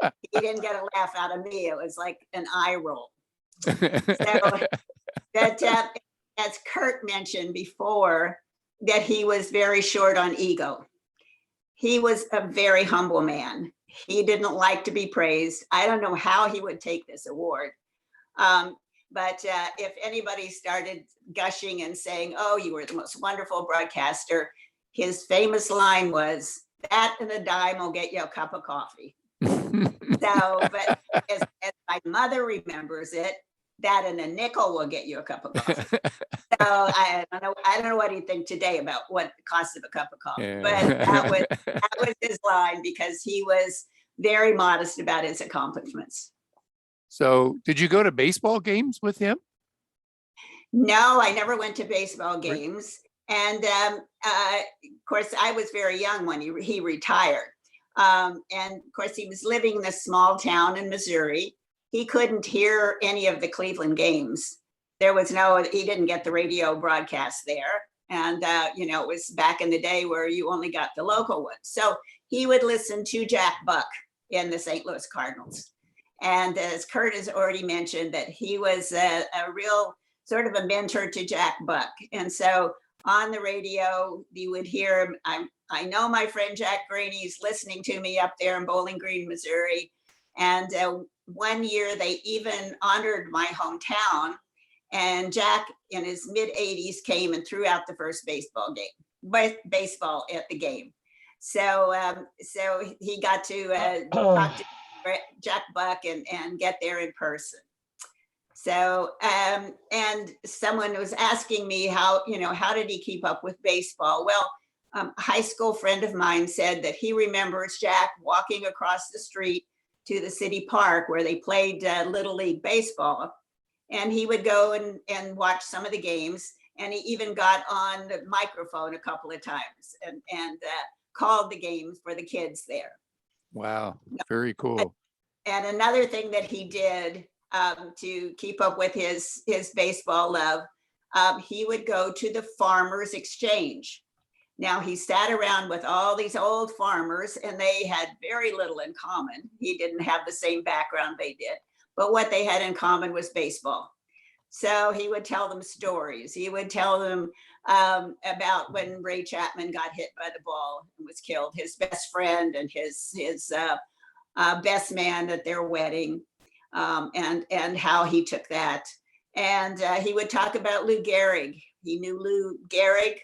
But he didn't get a laugh out of me. It was like an eye roll. So that, as Curt mentioned before, that he was very short on ego. He was a very humble man. He didn't like to be praised. I don't know how he would take this award. But if anybody started gushing and saying, oh, you were the most wonderful broadcaster, his famous line was, that and a dime will get you a cup of coffee. But as my mother remembers it, that and a nickel will get you a cup of coffee. So I don't know what do you think today about what the cost of a cup of coffee, Yeah. But that was his line, because he was very modest about his accomplishments. So did you go to baseball games with him? No, I never went to baseball games. And of course, I was very young when he retired. And of course, he was living in a small town in Missouri. He couldn't hear any of the Cleveland games. He didn't get the radio broadcast there. And, it was back in the day where you only got the local ones. So he would listen to Jack Buck in the St. Louis Cardinals. And as Curt has already mentioned, that he was a real sort of a mentor to Jack Buck. And so on the radio, you would hear him. I know my friend Jack Graney is listening to me up there in Bowling Green, Missouri. And one year they even honored my hometown. And Jack, in his mid-80s, came and threw out the first baseball at the game. So he got to talk to Jack Buck and get there in person. So, and someone was asking me how did he keep up with baseball? Well, a high school friend of mine said that he remembers Jack walking across the street to the city park where they played Little League baseball. And he would go and watch some of the games. And he even got on the microphone a couple of times and called the games for the kids there. Wow, very cool. And another thing that he did to keep up with his baseball love, he would go to the Farmers Exchange. Now he sat around with all these old farmers and they had very little in common. He didn't have the same background they did, but what they had in common was baseball. So he would tell them stories. He would tell them about when Ray Chapman got hit by the ball and was killed, his best friend and his best man at their wedding, and how he took that. And he would talk about Lou Gehrig. He knew Lou Gehrig,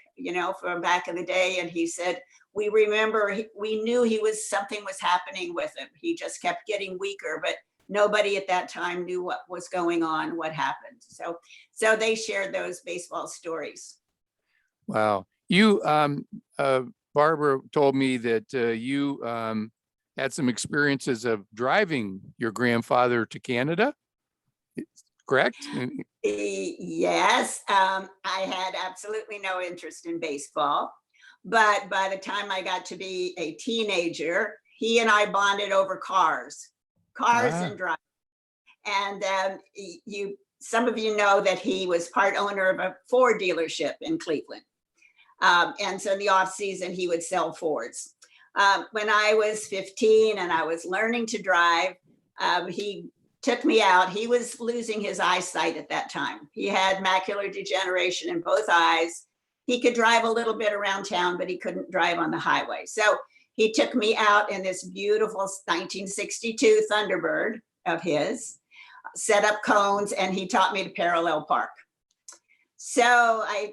from back in the day. And he said, we knew something was happening with him. He just kept getting weaker, but nobody at that time knew what was going on, what happened. So they shared those baseball stories. Wow. You, Barbara told me that you had some experiences of driving your grandfather to Canada, correct? Yes, I had absolutely no interest in baseball, but by the time I got to be a teenager, he and I bonded over cars and driving. And some of you know that he was part owner of a Ford dealership in Cleveland. And so in the off season, he would sell Fords. When I was 15 and I was learning to drive, he took me out. He was losing his eyesight at that time. He had macular degeneration in both eyes. He could drive a little bit around town, but he couldn't drive on the highway. So he took me out in this beautiful 1962 Thunderbird of his, set up cones, and he taught me to parallel park. So I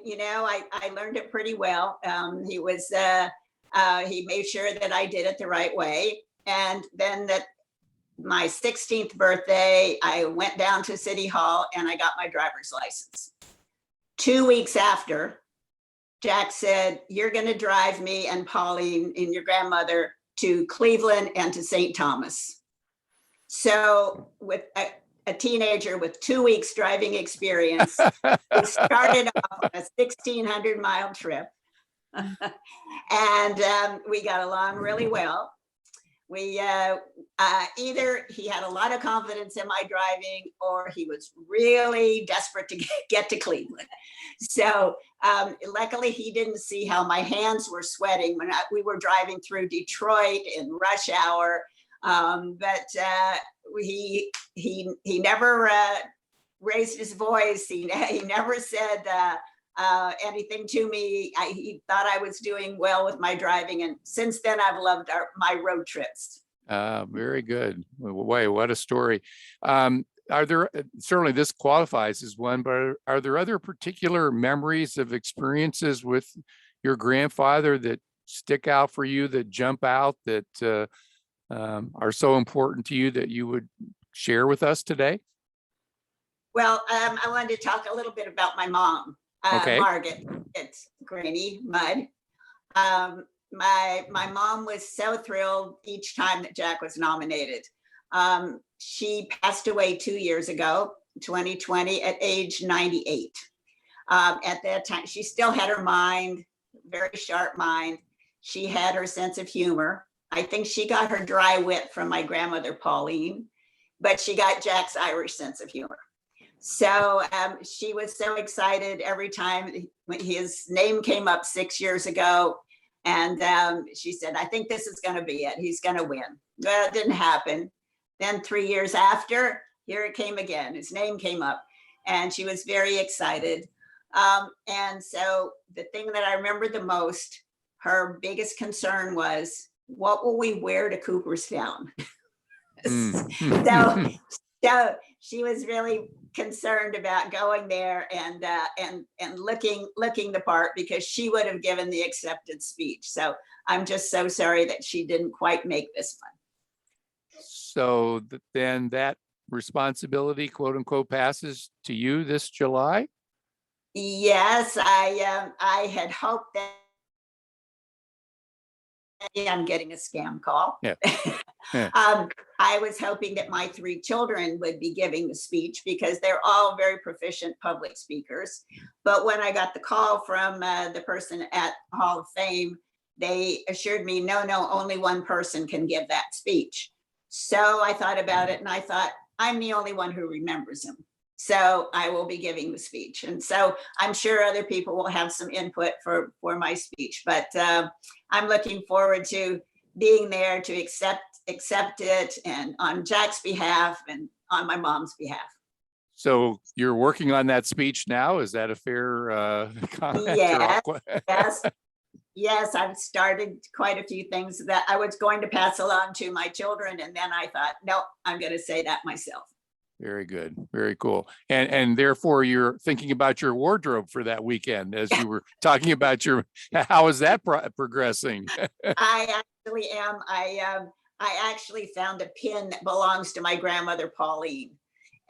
learned it pretty well. He made sure that I did it the right way. And then my 16th birthday, I went down to City Hall and I got my driver's license. 2 weeks after, Jack said, you're going to drive me and Pauline and your grandmother to Cleveland and to St. Thomas. So with a teenager with 2 weeks driving experience, we started off on a 1,600-mile trip. And we got along really well. We either he had a lot of confidence in my driving or he was really desperate to get to Cleveland. So luckily he didn't see how my hands were sweating when we were driving through Detroit in rush hour. But he never raised his voice. He never said anything to me. He thought I was doing well with my driving. And since then, I've loved my road trips. Very good. Wait, what a story. Are there, certainly this qualifies as one, but are there other particular memories of experiences with your grandfather that stick out for you, that jump out, that are so important to you that you would share with us today? Well, I wanted to talk a little bit about my mom. Okay. Margaret, it's Graney Mudd. My mom was so thrilled each time that Jack was nominated. She passed away 2 years ago, 2020, at age 98. At that time, she still had her mind, very sharp mind. She had her sense of humor. I think she got her dry wit from my grandmother, Pauline, but she got Jack's Irish sense of humor. So she was so excited every time when his name came up 6 years ago. And she said, I think this is going to be it. He's going to win. Well, it didn't happen. Then 3 years after, here it came again. His name came up and she was very excited. And so the thing that I remember the most, her biggest concern was, what will we wear to Cooperstown? So she was really concerned about going there and looking the part, because she would have given the acceptance speech. So I'm just so sorry that she didn't quite make this one. So then that responsibility, quote unquote, passes to you this July? Yes, I had hoped that. Yeah, I'm getting a scam call. Yeah. Yeah. I was hoping that my 3 children would be giving the speech because they're all very proficient public speakers. But when I got the call from the person at Hall of Fame, they assured me, no, only one person can give that speech. So I thought about it and I thought, I'm the only one who remembers him. So I will be giving the speech. And so I'm sure other people will have some input for my speech, but I'm looking forward to being there to accept it, and on Jack's behalf and on my mom's behalf. So you're working on that speech now? Is that a fair comment? Yes, I've started quite a few things that I was going to pass along to my children. And then I thought, no, I'm going to say that myself. Very good. Very cool. And therefore you're thinking about your wardrobe for that weekend, as you were talking about how is that progressing? I actually am. I actually found a pin that belongs to my grandmother, Pauline.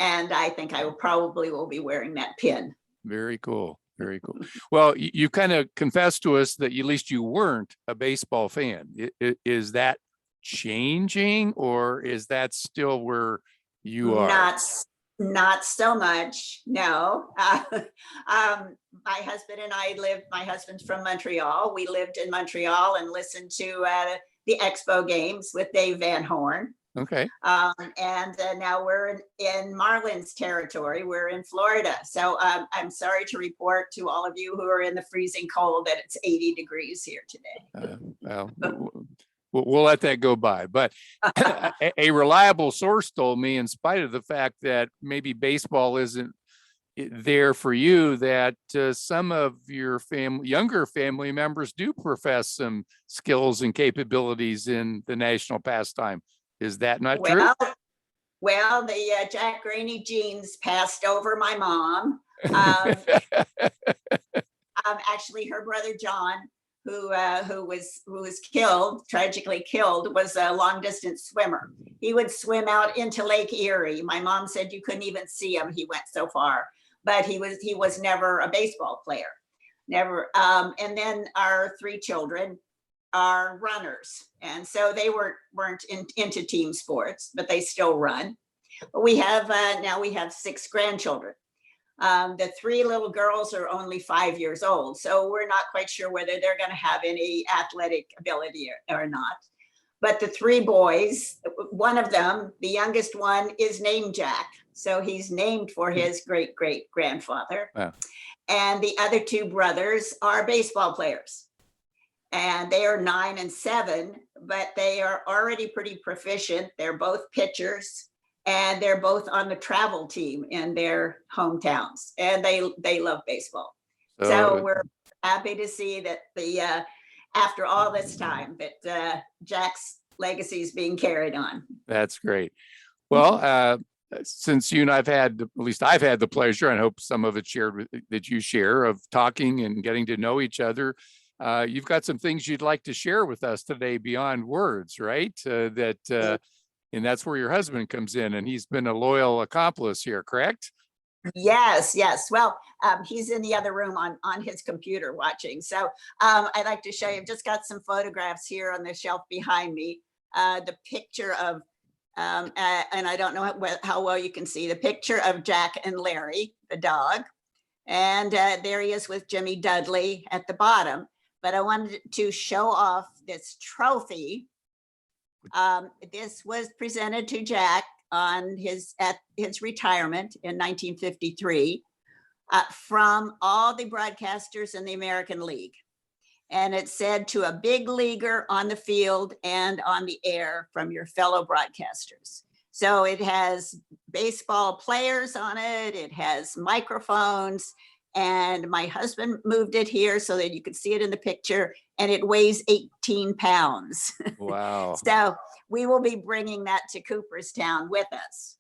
And I think I probably will be wearing that pin. Very cool. Very cool. Well, you kind of confessed to us that at least you weren't a baseball fan. Is that changing, or is that still where you are? Not so much, no. My husband and I my husband's from Montreal. We lived in Montreal and listened to the Expo games with Dave Van Horn. Okay. And now we're in Marlins territory. We're in Florida. So I'm sorry to report to all of you who are in the freezing cold that it's 80 degrees here today. Well, we'll let that go by. But a reliable source told me, in spite of the fact that maybe baseball isn't there for you, that some of your younger family members do profess some skills and capabilities in the national pastime. Is that not true? Well, the Jack Graney genes passed over my mom. Actually, her brother John, who was killed, tragically killed, was a long distance swimmer. He would swim out into Lake Erie. My mom said you couldn't even see him. He went so far, but he was never a baseball player, never. And then our 3 children are runners, and so they weren't into team sports, but they still run. But we have now we have 6 grandchildren. The 3 little girls are only 5 years old, so we're not quite sure whether they're going to have any athletic ability or not. But the 3 boys, one of them, the youngest one, is named Jack, so he's named for his great grandfather. Wow. And the other 2 brothers are baseball players. And they are 9 and 7, but they are already pretty proficient. They're both pitchers, and they're both on the travel team in their hometowns, and they love baseball. So we're happy to see that after all this time that Jack's legacy is being carried on. That's great. Well, since you and I've had the pleasure, and I hope some of it shared that you share, of talking and getting to know each other. You've got some things you'd like to share with us today beyond words, right? And that's where your husband comes in, and he's been a loyal accomplice here, correct? Yes. Well, he's in the other room on his computer watching. So I'd like to show you, I've just got some photographs here on the shelf behind me. The picture of, and I don't know how well you can see, the picture of Jack and Larry, the dog. And there he is with Jimmy Dudley at the bottom. But I wanted to show off this trophy. This was presented to Jack at his retirement in 1953 from all the broadcasters in the American League. And it said, to a big leaguer on the field and on the air from your fellow broadcasters. So it has baseball players on it. It has microphones. And my husband moved it here so that you could see it in the picture. And it weighs 18 pounds. Wow. So we will be bringing that to Cooperstown with us.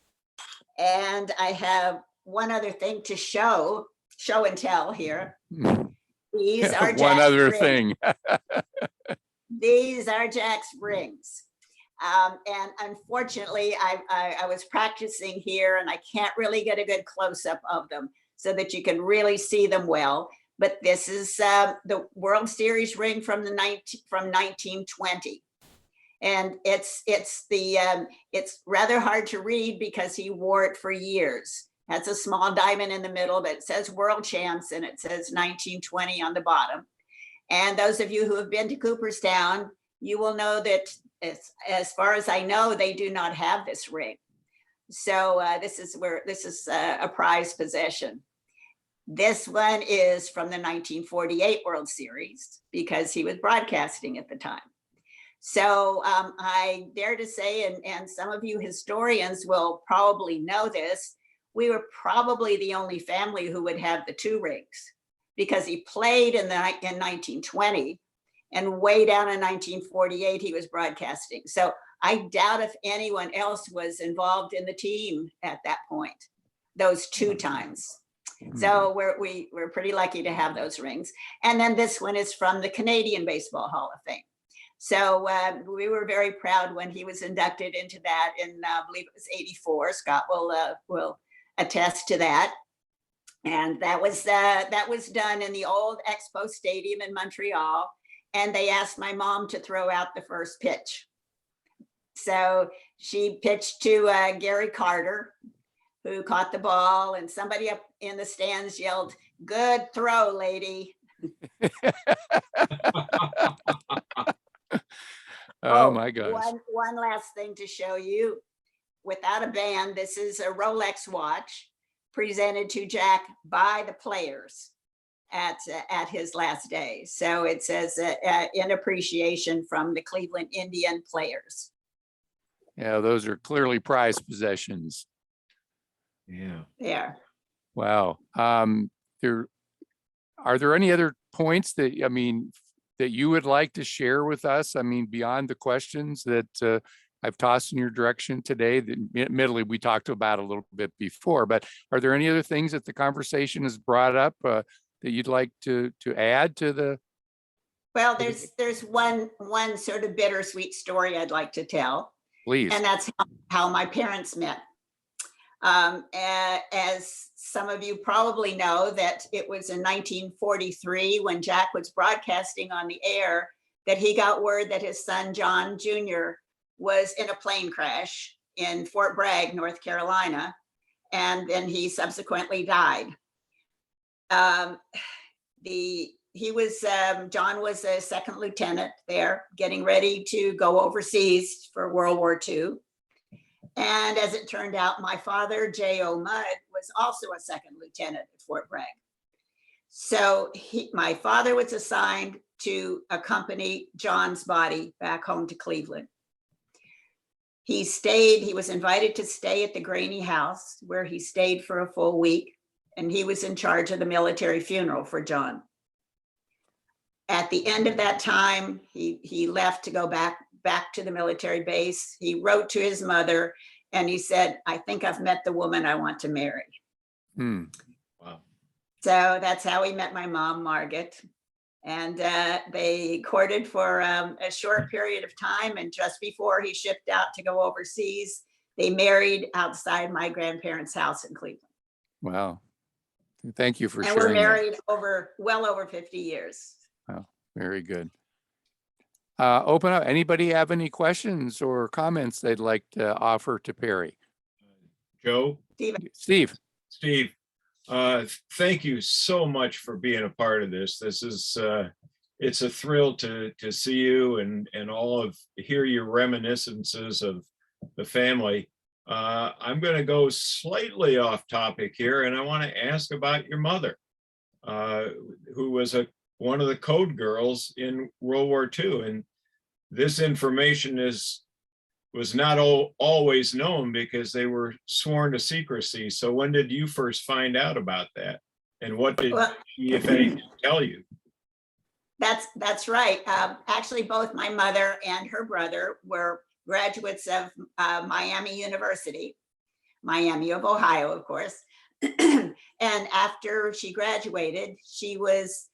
And I have one other thing to show and tell here. These are One Jack's other rings. thing. These are Jack's rings. And unfortunately, I was practicing here and I can't really get a good close-up of them so that you can really see them well. But this is the World Series ring from 1920. And it's rather hard to read because he wore it for years. That's a small diamond in the middle, but it says World Champs and it says 1920 on the bottom. And those of you who have been to Cooperstown, you will know that as far as I know, they do not have this ring. So this is a prized possession. This one is from the 1948 World Series because he was broadcasting at the time. So I dare to say, and some of you historians will probably know this, we were probably the only family who would have the two rings because he played in 1920 and way down in 1948, he was broadcasting. So I doubt if anyone else was involved in the team at that point, those two times. So we're pretty lucky to have those rings. And then this one is from the Canadian Baseball Hall of Fame. So we were very proud when he was inducted into that in, I believe it was 84. Scott will attest to that. And that was done in the old Expo Stadium in Montreal. And they asked my mom to throw out the first pitch. So she pitched to Gary Carter, who caught the ball, and somebody up in the stands yelled, "Good throw, lady." Oh my gosh. One last thing to show you. Without a band, this is a Rolex watch presented to Jack by the players at his last day. So it says in appreciation from the Cleveland Indian players. Yeah, those are clearly prized possessions. Yeah. There. Wow. Are there any other points that you would like to share with us? I mean, beyond the questions that I've tossed in your direction today, that admittedly we talked about a little bit before, but are there any other things that the conversation has brought up that you'd like to add to the? Well, there's one sort of bittersweet story I'd like to tell. Please. And that's how my parents met. As some of you probably know, that it was in 1943 when Jack was broadcasting on the air that he got word that his son John Jr. was in a plane crash in Fort Bragg, North Carolina, and then he subsequently died. John was a second lieutenant there, getting ready to go overseas for World War II. And as it turned out, my father, J.O. Mudd, was also a second lieutenant at Fort Bragg. So my father was assigned to accompany John's body back home to Cleveland. He was invited to stay at the Graney house, where he stayed for a full week, and he was in charge of the military funeral for John. At the end of that time, he left to go back to the military base. He wrote to his mother and he said, "I think I've met the woman I want to marry." Wow. So that's how he met my mom, Margaret. And they courted for a short period of time. And just before he shipped out to go overseas, they married outside my grandparents' house in Cleveland. Wow. Thank you for and sharing. And we're married well over 50 years. Wow, very good. Open up. Anybody have any questions or comments they'd like to offer to Perry? Joe? Steve. Thank you so much for being a part of this. This is it's a thrill to see you and hear your reminiscences of the family. I'm going to go slightly off topic here, and I want to ask about your mother, who was a one of the code girls in World War II. And this information was not always known because they were sworn to secrecy. So when did you first find out about that? And what did she, if anything, tell you? That's right. Actually, both my mother and her brother were graduates of Miami University, Miami of Ohio, of course. And after she graduated, she was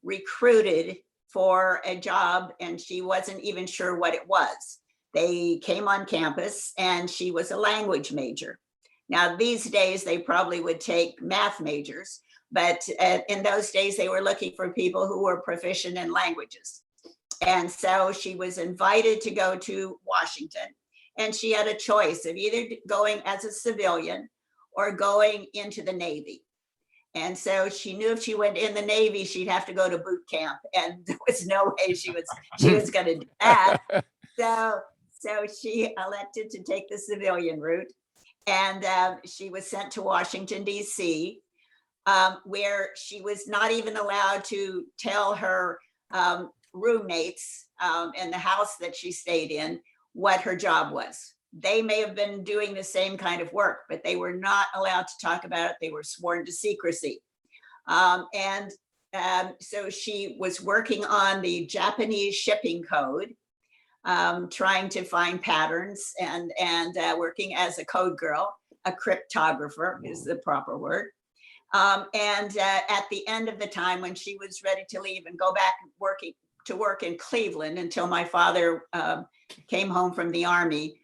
recruited for a job, and she wasn't even sure what it was. They came on campus and she was a language major. Now, these days, they probably would take math majors, but in those days, they were looking for people who were proficient in languages. And so she was invited to go to Washington, and she had a choice of either going as a civilian or going into the Navy. And so she knew if she went in the Navy, she'd have to go to boot camp, and there was no way she was going to do that. So she elected to take the civilian route, and she was sent to Washington, D.C., where she was not even allowed to tell her roommates in the house that she stayed in what her job was. They may have been doing the same kind of work, but they were not allowed to talk about it. They were sworn to secrecy. So she was working on the Japanese shipping code, trying to find patterns and working as a code girl, a cryptographer is the proper word. And at the end of the time when she was ready to leave and go back to work in Cleveland until my father came home from the Army,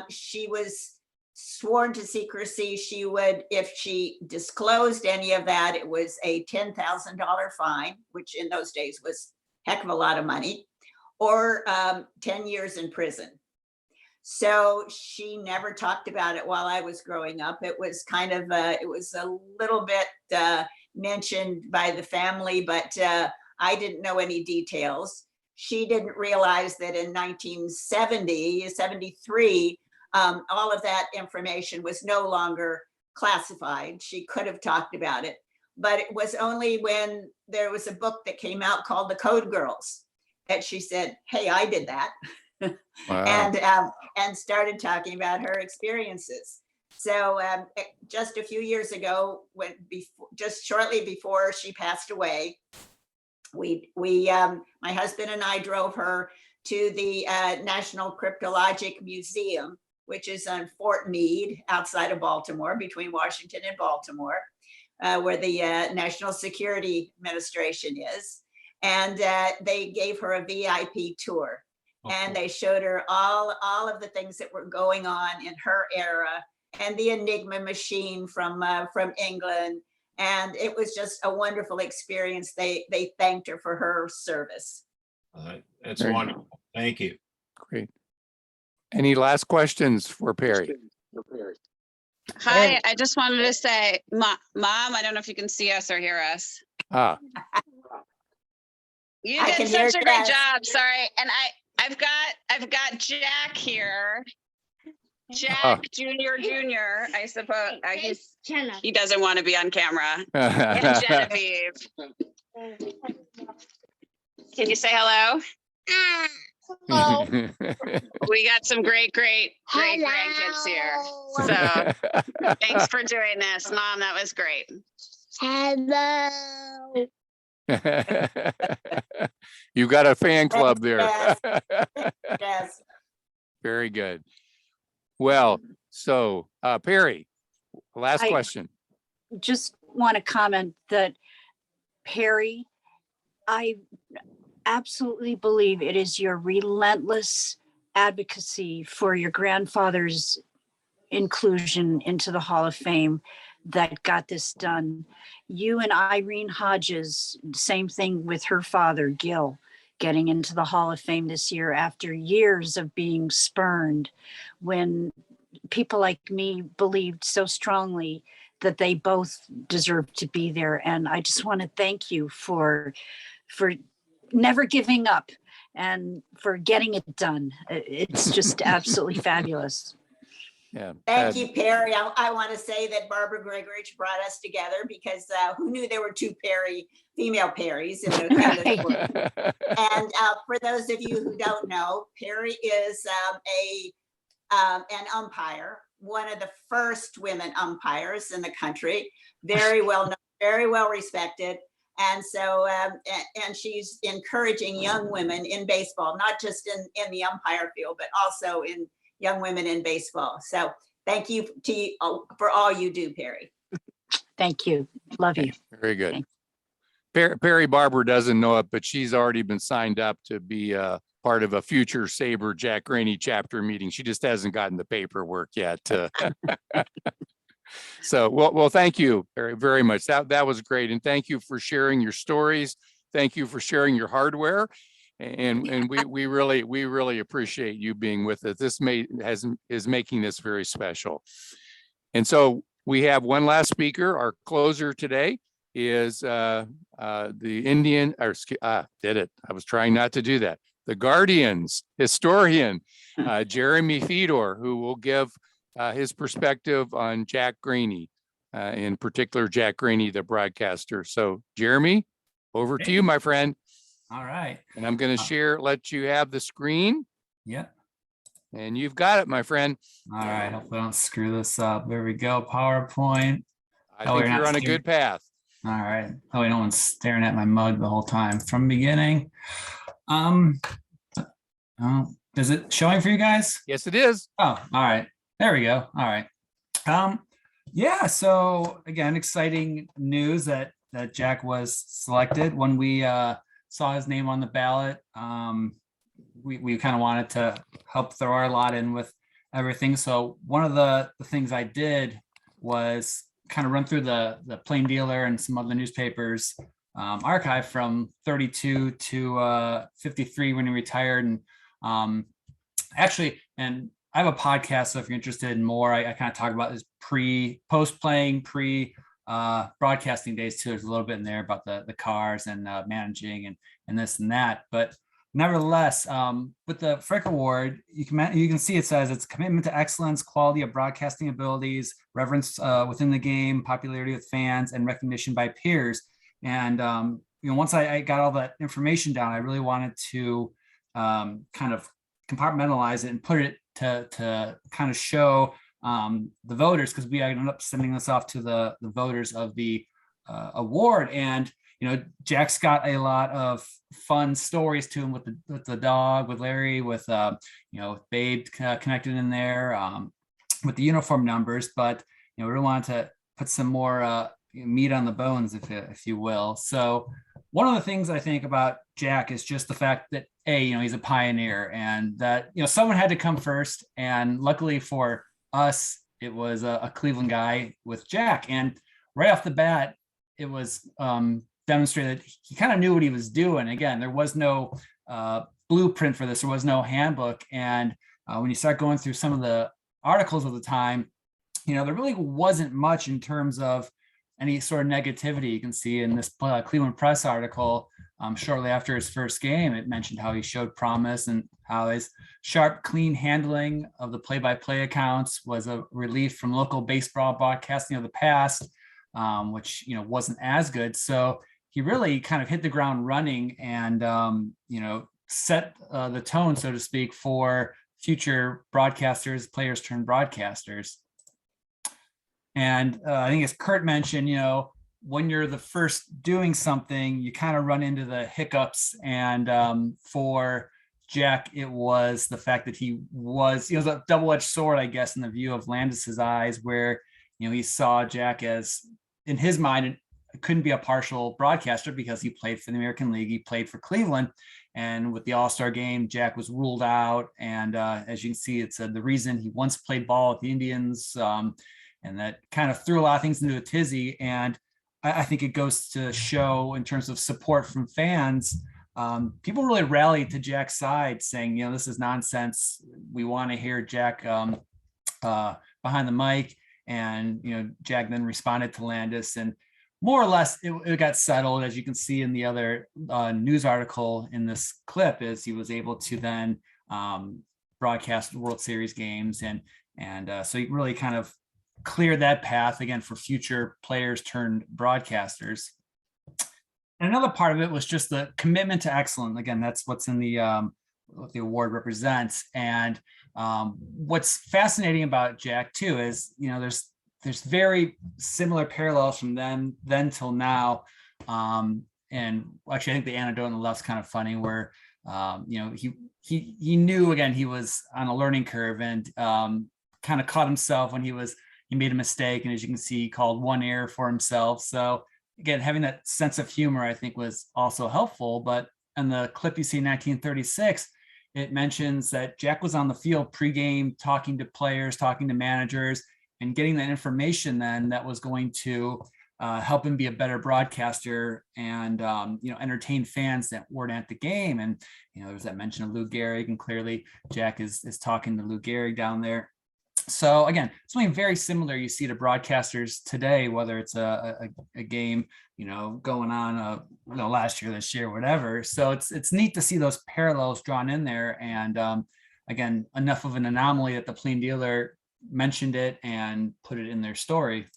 she was sworn to secrecy. She would, if she disclosed any of that, it was a $10,000 fine, which in those days was a heck of a lot of money, or 10 years in prison. So she never talked about it while I was growing up. It was kind of, it was a little bit mentioned by the family, but I didn't know any details. She didn't realize that in 1973, all of that information was no longer classified. She could have talked about it, but it was only when there was a book that came out called The Code Girls that she said, hey, I did that. Wow. And started talking about her experiences. So just a few years ago, just shortly before she passed away, my husband and I drove her to the National Cryptologic Museum, which is on Fort Meade outside of Baltimore, between Washington and Baltimore, where the National Security Administration is. And they gave her a VIP tour. Okay. And they showed her all of the things that were going on in her era, and the Enigma machine from England. And it was just a wonderful experience. They thanked her for her service. That's wonderful. Thank you. Great. Any last questions for Perry? Hi, I just wanted to say, Mom, I don't know if you can see us or hear us. You did such a great job. Sorry. And I've got Jack here. Jack Junior, I suppose. He doesn't want to be on camera. And Genevieve. Can you say hello? Hello. We got some great grandkids here. So thanks for doing this, Mom. That was great. Hello. You got a fan club there. Yes. Very good. Well, so Perry, last question. Just want to comment that, Perry, I absolutely believe it is your relentless advocacy for your grandfather's inclusion into the Hall of Fame that got this done. You and Irene Hodges, same thing with her father, Gil, getting into the Hall of Fame this year after years of being spurned, when people like me believed so strongly that they both deserved to be there. And I just want to thank you for never giving up and for getting it done. It's just absolutely fabulous. Yeah. Thank you, Perry. I want to say that Barbara Gregorich brought us together because who knew there were two female Perrys in this world? And for those of you who don't know, Perry is an umpire, one of the first women umpires in the country, very well known, very well respected. And so, and she's encouraging young women in baseball, not just in the umpire field, but also in young women in baseball. So thank you to you for all you do, Perry. Thank you. Love you. Very good. Perry Barber doesn't know it, but she's already been signed up to be part of a future SABR Jack Graney chapter meeting. She just hasn't gotten the paperwork yet. So, well, thank you very, very much. That was great. And thank you for sharing your stories. Thank you for sharing your hardware. And we really appreciate you being with us. This is making this very special. And so we have one last speaker. Our closer today is the Indian, did it. I was trying not to do that. The Guardian's historian, Jeremy Feador, who will give his perspective on Jack Graney, in particular, Jack Graney, the broadcaster. So Jeremy, over to you, my friend. All right. And I'm going to let you have the screen. Yeah. And you've got it, my friend. All right. Hopefully I don't screw this up. There we go. PowerPoint. I think you're on a good path. All right. Oh, no one's staring at my mug the whole time from the beginning. Is it showing for you guys? Yes, it is. Oh, all right. There we go. All right. Yeah. So again, exciting news that Jack was selected. When we saw his name on the ballot, we kind of wanted to help throw our lot in with everything. So one of the things I did was kind of run through the Plain Dealer and some other newspapers archive from 32 to 53 when he retired. And actually, and I have a podcast, so if you're interested in more, I kind of talk about his post-playing, broadcasting days too. There's a little bit in there about the cars and managing and this and that. But nevertheless, with the Frick Award, you can see it says it's commitment to excellence, quality of broadcasting abilities, reverence within the game, popularity with fans, and recognition by peers. And once I got all that information down, I really wanted to kind of compartmentalize it and put it to kind of show the voters, because we ended up sending this off to the voters of the award. And Jack's got a lot of fun stories to him with the dog, with Larry, with Babe connected in there, with the uniform numbers. But we really wanted to put some more meat on the bones, if you will. So one of the things I think about Jack is just the fact that he's a pioneer, and that someone had to come first. And luckily for us, it was a Cleveland guy with Jack. And right off the bat, it was demonstrated he kind of knew what he was doing. Again, there was no blueprint for this. There was no handbook. And when you start going through some of the articles of the time, there really wasn't much in terms of any sort of negativity. You can see in this Cleveland Press article, shortly after his first game, it mentioned how he showed promise and how his sharp, clean handling of the play-by-play accounts was a relief from local baseball broadcasting of the past, which wasn't as good. So he really kind of hit the ground running and set the tone, so to speak, for future broadcasters, players turned broadcasters. And I think as Curt mentioned, when you're the first doing something, you kind of run into the hiccups. And for Jack, it was the fact that he was a double-edged sword, I guess, in the view of Landis's eyes, where he saw Jack as, in his mind, it couldn't be a partial broadcaster because he played for the American League, he played for Cleveland. And with the All-Star game, Jack was ruled out. And as you can see, it said the reason he once played ball with the Indians, and that kind of threw a lot of things into a tizzy. And I think it goes to show, in terms of support from fans, people really rallied to Jack's side, saying, this is nonsense. We want to hear Jack behind the mic. And, Jack then responded to Landis, and more or less it got settled. As you can see in the other news article in this clip, is he was able to then broadcast World Series games. And And so he really kind of cleared that path again for future players turned broadcasters. And another part of it was just the commitment to excellence. Again, that's what's in the what the award represents. And what's fascinating about Jack too is, you know, there's very similar parallels from then till now. And actually, I think the anecdote on the left's kind of funny, where you know, he knew, again, he was on a learning curve, and kind of caught himself when he made a mistake, and as you can see, he called one error for himself. So again, having that sense of humor, I think, was also helpful. But in the clip you see in 1936, it mentions that Jack was on the field pregame, talking to players, talking to managers, and getting that information then that was going to help him be a better broadcaster and you know, entertain fans that weren't at the game. And you know, there's that mention of Lou Gehrig, and clearly Jack is talking to Lou Gehrig down there. So again, something very similar you see to broadcasters today, whether it's a game, you know, going on you know, last year, this year, whatever. So it's neat to see those parallels drawn in there. And again, enough of an anomaly that the Plain Dealer mentioned it and put it in their story.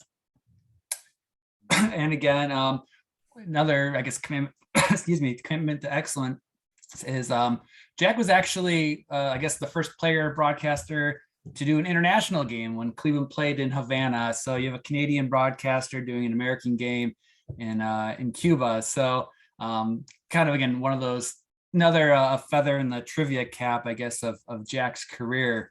And again, another, I guess, commitment, excuse me, commitment to excellence is Jack was actually, I guess, the first player broadcaster to do an international game when Cleveland played in Havana. So you have a Canadian broadcaster doing an American game in Cuba. So kind of, again, one of those, another feather in the trivia cap, I guess, of Jack's career.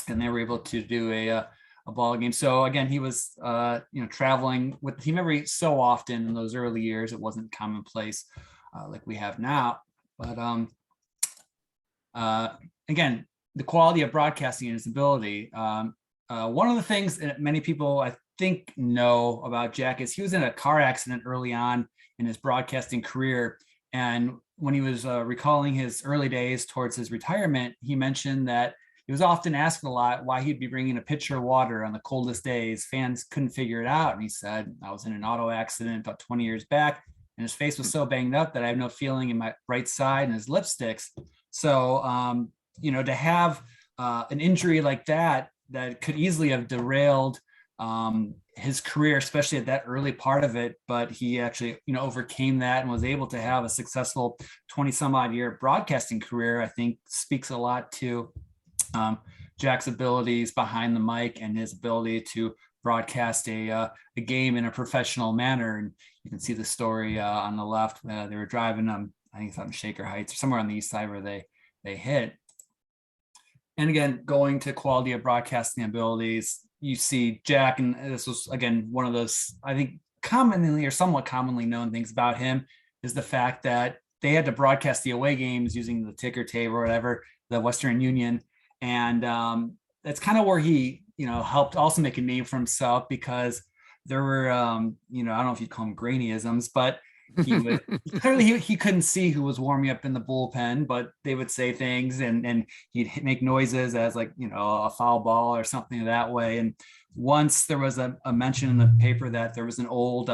And they were able to do a ball game. So again, he was you know, traveling with the team every so often in those early years. It wasn't commonplace like we have now. But again, the quality of broadcasting and his ability. One of the things that many people, I think, know about Jack is he was in a car accident early on in his broadcasting career. And when he was recalling his early days towards his retirement, he mentioned that he was often asked a lot why he'd be bringing a pitcher of water on the coldest days. Fans couldn't figure it out. And he said, I was in an auto accident about 20 years back, and his face was so banged up that I have no feeling in my right side, and his lipsticks. So, you know, to have an injury like that could easily have derailed his career, especially at that early part of it. But he actually, you know, overcame that and was able to have a successful 20 some odd year broadcasting career. I think speaks a lot to Jack's abilities behind the mic and his ability to broadcast a game in a professional manner. And you can see the story on the left. They were driving, I think it's out in Shaker Heights or somewhere on the east side where they hit. And again, going to quality of broadcasting abilities, you see Jack, and this was, again, one of those, I think, commonly or somewhat commonly known things about him is the fact that they had to broadcast the away games using the ticker tape or whatever, the Western Union. And that's kind of where he, you know, helped also make a name for himself, because there were, you know, I don't know if you'd call them Graneyisms, but he would clearly he couldn't see who was warming up in the bullpen, but they would say things and he'd make noises as, like, you know, a foul ball or something that way. And once there was a mention in the paper that there was an old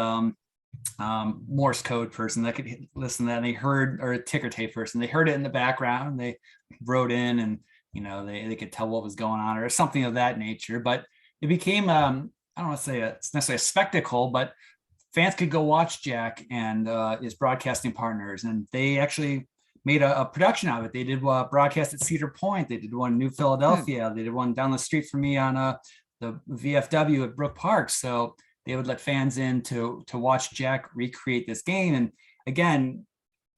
Morse code person that could listen to that, and they heard, or a ticker tape person, they heard it in the background, they wrote in, and you know, they could tell what was going on or something of that nature. But it became, I don't want to say it's necessarily a spectacle, but fans could go watch Jack and his broadcasting partners. And they actually made a production of it. They did broadcast at Cedar Point. They did one in New Philadelphia. They did one down the street from me on the VFW at Brook Park. So they would let fans in to watch Jack recreate this game. And again,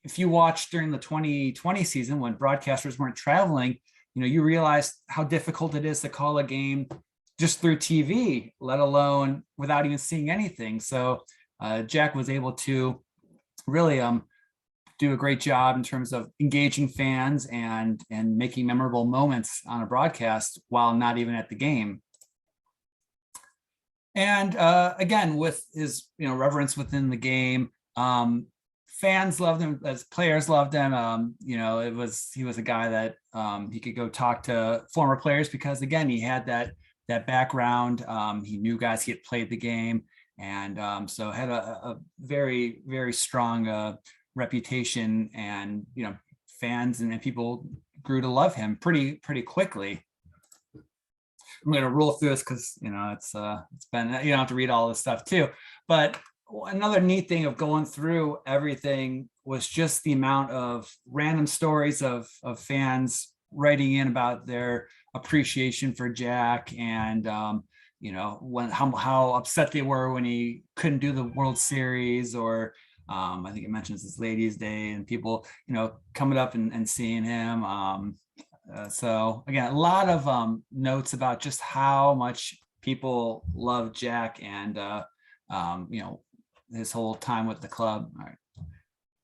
if you watched during the 2020 season when broadcasters weren't traveling, you know, you realize how difficult it is to call a game just through TV, let alone without even seeing anything. So Jack was able to really do a great job in terms of engaging fans and making memorable moments on a broadcast while not even at the game. And again, with his, you know, reverence within the game, fans loved him, as players loved him. You know, he was a guy that he could go talk to former players because, again, he had that background. He knew guys, he had played the game, and so had a very, very strong reputation, and, you know, fans and people grew to love him pretty quickly. I'm going to roll through this because, you know, it's been, you don't have to read all this stuff too. But another neat thing of going through everything was just the amount of random stories of fans writing in about their appreciation for Jack, and you know, how upset they were when he couldn't do the World Series, or I think it mentions this Ladies' Day, and people, you know, coming up and seeing him. So again, a lot of notes about just how much people love Jack, and you know, his whole time with the club. All right.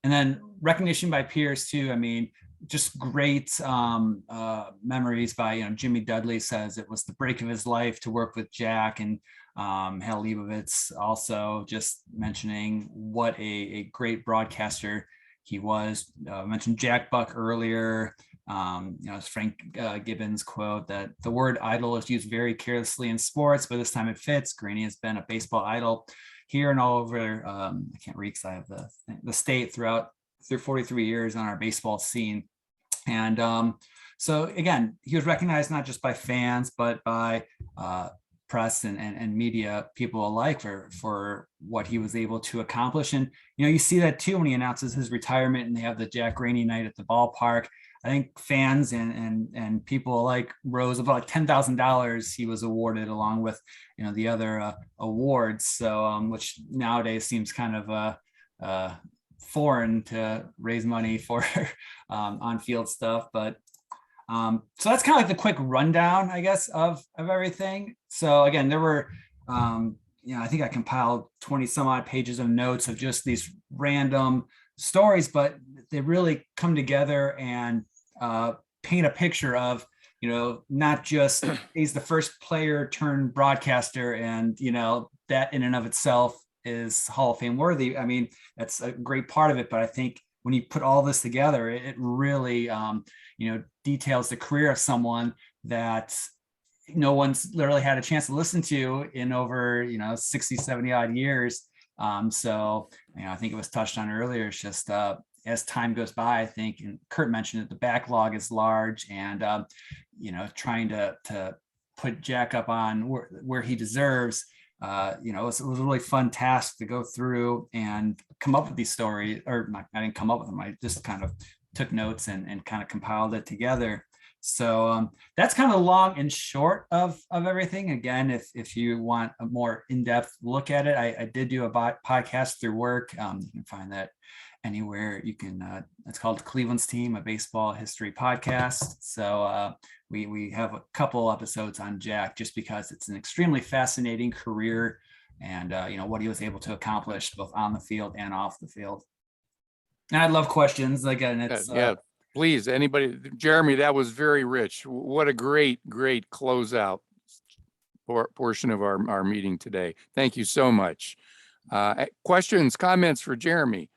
And then recognition by peers too. I mean, just great memories by, you know, Jimmy Dudley says it was the break of his life to work with Jack, and Hal Leibovitz also just mentioning what a great broadcaster he was. Mentioned Jack Buck earlier. You know, it's Frank Gibbons quote that the word idol is used very carelessly in sports, but this time it fits. Graney has been a baseball idol here and all over. I can't read because I have the state through 43 years on our baseball scene. And so again, he was recognized not just by fans, but by press and media people alike for what he was able to accomplish. And, you know, you see that too when he announces his retirement and they have the Jack Graney night at the ballpark. I think fans and people alike rose about $10,000 he was awarded, along with, you know, the other awards. So which nowadays seems kind of foreign to raise money for on-field stuff. But so that's kind of like the quick rundown, I guess, of everything. So again, there were, you know, I think I compiled 20 some odd pages of notes of just these random stories, but they really come together and paint a picture of, you know, not just he's the first player turned broadcaster, and, you know, that in and of itself is Hall of Fame worthy. I mean, that's a great part of it, but I think when you put all this together, it really, you know, details the career of someone that no one's literally had a chance to listen to in over, you know, 60, 70 odd years. So, you know, I think it was touched on earlier. It's just as time goes by, I think, and Curt mentioned it, the backlog is large, and, you know, trying to put Jack up on where he deserves. You know, it was a really fun task to go through and come up with these stories, or not, I didn't come up with them. I just kind of took notes and kind of compiled it together. So that's kind of long and short of everything. Again, if you want a more in-depth look at it, I did do a podcast through work. You can find that anywhere you can. It's called Cleveland's Team, a baseball history podcast. So we have a couple episodes on Jack, just because it's an extremely fascinating career, and you know, what he was able to accomplish both on the field and off the field. And I love questions. Again, it's yeah. Please, anybody, Jeremy, that was very rich. What a great closeout portion of our meeting today. Thank you so much. Questions, comments for Jeremy?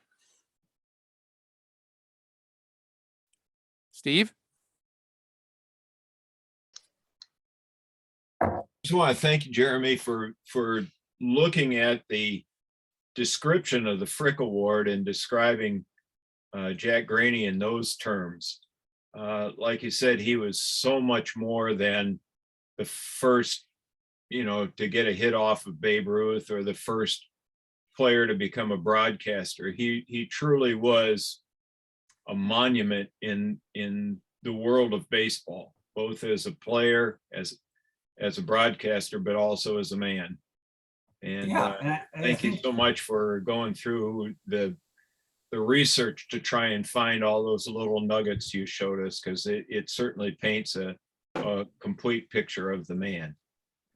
Steve? I just want to thank you, Jeremy, for looking at the description of the Frick Award and describing Jack Graney in those terms. Like you said, he was so much more than the first, you know, to get a hit off of Babe Ruth, or the first player to become a broadcaster. He truly was a monument in the world of baseball, both as a player, as a broadcaster, but also as a man. And thank you so much for going through the research to try and find all those little nuggets you showed us, because it certainly paints a complete picture of the man.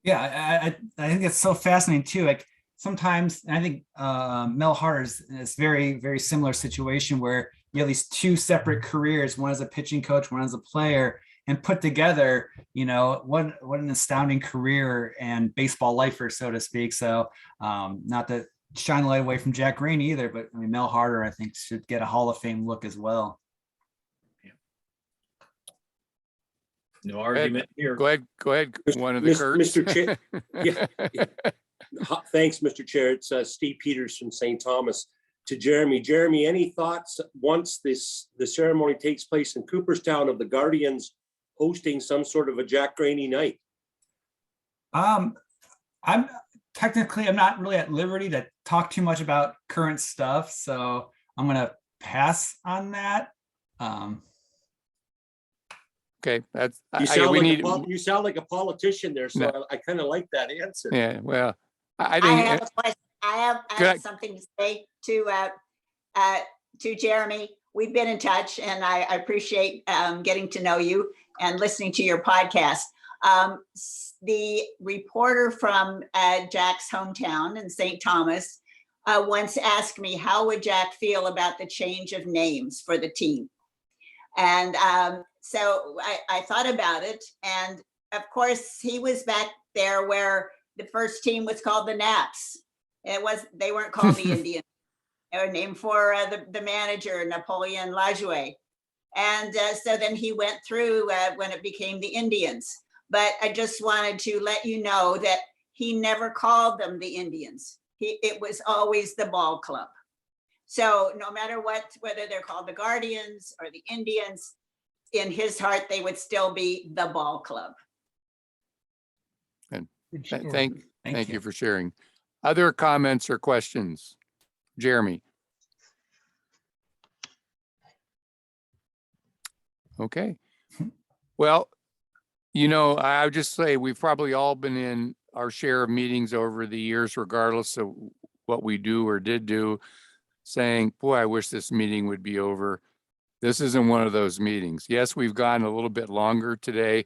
Yeah, I think it's so fascinating too. Like sometimes, and I think Mel Harder's in this very, very similar situation where you have these two separate careers, one as a pitching coach, one as a player, and put together, you know, what an astounding career and baseball lifer, so to speak. So not to shine the light away from Jack Graney either, but I mean, Mel Harder, I think, should get a Hall of Fame look as well. No argument here. Go ahead. One of the Curts. Mr. Chair. Yeah. Thanks, Mr. Chair. It's Steve Peters from St. Thomas. To Jeremy. Jeremy, any thoughts once the ceremony takes place in Cooperstown of the Guardians hosting some sort of a Jack Graney night? I'm not really at liberty to talk too much about current stuff, so I'm gonna pass on that. Okay, that's, You sound, we like need, you sound like a politician there, so No. I kind of like that answer. yeah, well, I I think, have a question. I Good. have something to say to Jeremy. We've been in touch and I appreciate getting to know you and listening to your podcast. The reporter from Jack's hometown in St. Thomas once asked me, how would Jack feel about the change of names for the team? And so I thought about it. And of course, he was back there where the first team was called the Naps. They weren't called the Indians. They were named for the manager, Napoleon Lajoie. And so then he went through when it became the Indians. But I just wanted to let you know that he never called them the Indians. It was always the ball club. So no matter what, whether they're called the Guardians or the Indians, in his heart, they would still be the ball club. and thank you for sharing. Other comments or questions? Jeremy? Okay. Well, I would just say we've probably all been in our share of meetings over the years, regardless of what we do or did do, saying, boy, I wish this meeting would be over. This isn't one of those meetings. Yes, we've gone a little bit longer today,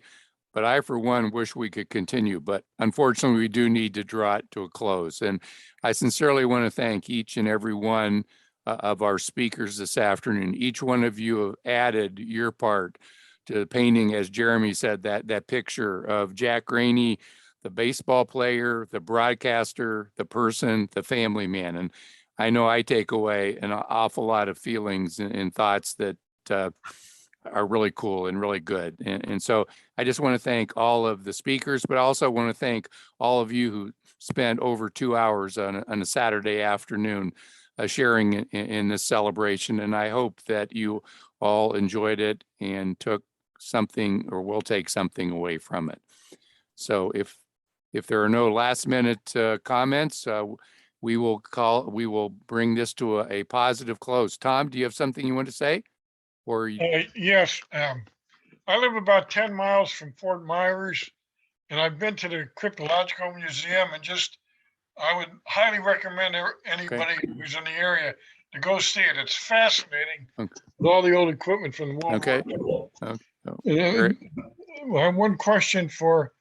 but I, for one, wish we could continue. But unfortunately, we do need to draw it to a close. And I sincerely want to thank each and every one of our speakers this afternoon. Each one of you have added your part to painting, as Jeremy said, that picture of Jack Graney, the baseball player, the broadcaster, the person, the family man. And I know I take away an awful lot of feelings and thoughts that are really cool and really good. And so I just want to thank all of the speakers, but I also want to thank all of you who spent over 2 hours on a Saturday afternoon sharing in this celebration. And I hope that you all enjoyed it and took something or will take something away from it. So if there are no last minute comments, we will bring this to a positive close. Tom, do you have something you want to say? Or Yes, I live about 10 miles from Fort Myers, and I've been to the Cryptological Museum, and I would highly recommend anybody who's in the area to go see it. It's fascinating with all the old equipment from the World War II. And I have one question for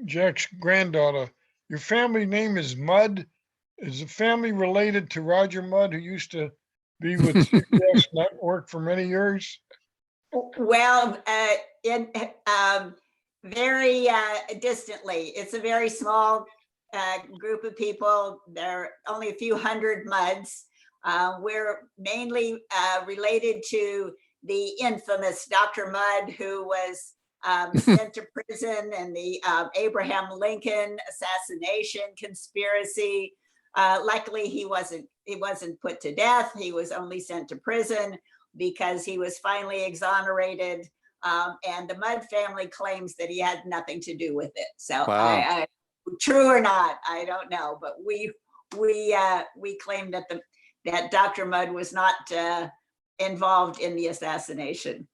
Jack's granddaughter. Your family name is Mudd. Is the family related to Roger Mudd, who used to be with CBS Network for many years? Well, very distantly. It's a very small group of people. There are only a few hundred Mudds. We're mainly related to the infamous Dr. Mudd, who was sent to prison in the Abraham Lincoln assassination conspiracy. Luckily, he wasn't put to death. He was only sent to prison because he was finally exonerated. And the Mudd family claims that he had nothing to do with it. So, wow. True or not, I don't know. But we claim that Dr. Mudd was not involved in the assassination.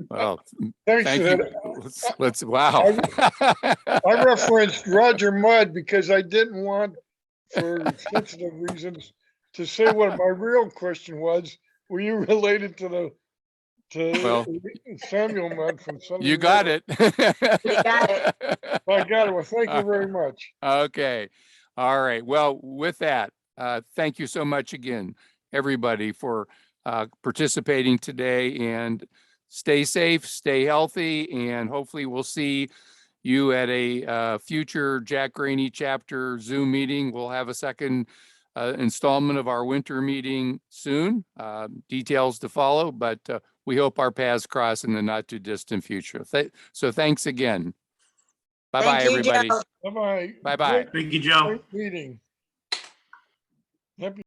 Well, Thanks thank for you. that. Let's wow. I referenced Roger Mudd because I didn't want, for sensitive reasons, to say what my real question was. Were you related to Samuel Mudd from Sunday? You got it. You got it. I got it. Well, thank you very much. Okay. All right. Well, with that, thank you so much again, everybody, for participating today, and stay safe, stay healthy, and hopefully we'll see you at a future Jack Graney chapter Zoom meeting. We'll have a second installment of our winter meeting soon. Details to follow, but we hope our paths cross in the not too distant future. So thanks again. Bye-bye, everybody. Bye-bye. Bye-bye. Thank you, Joe. Great meeting. Happy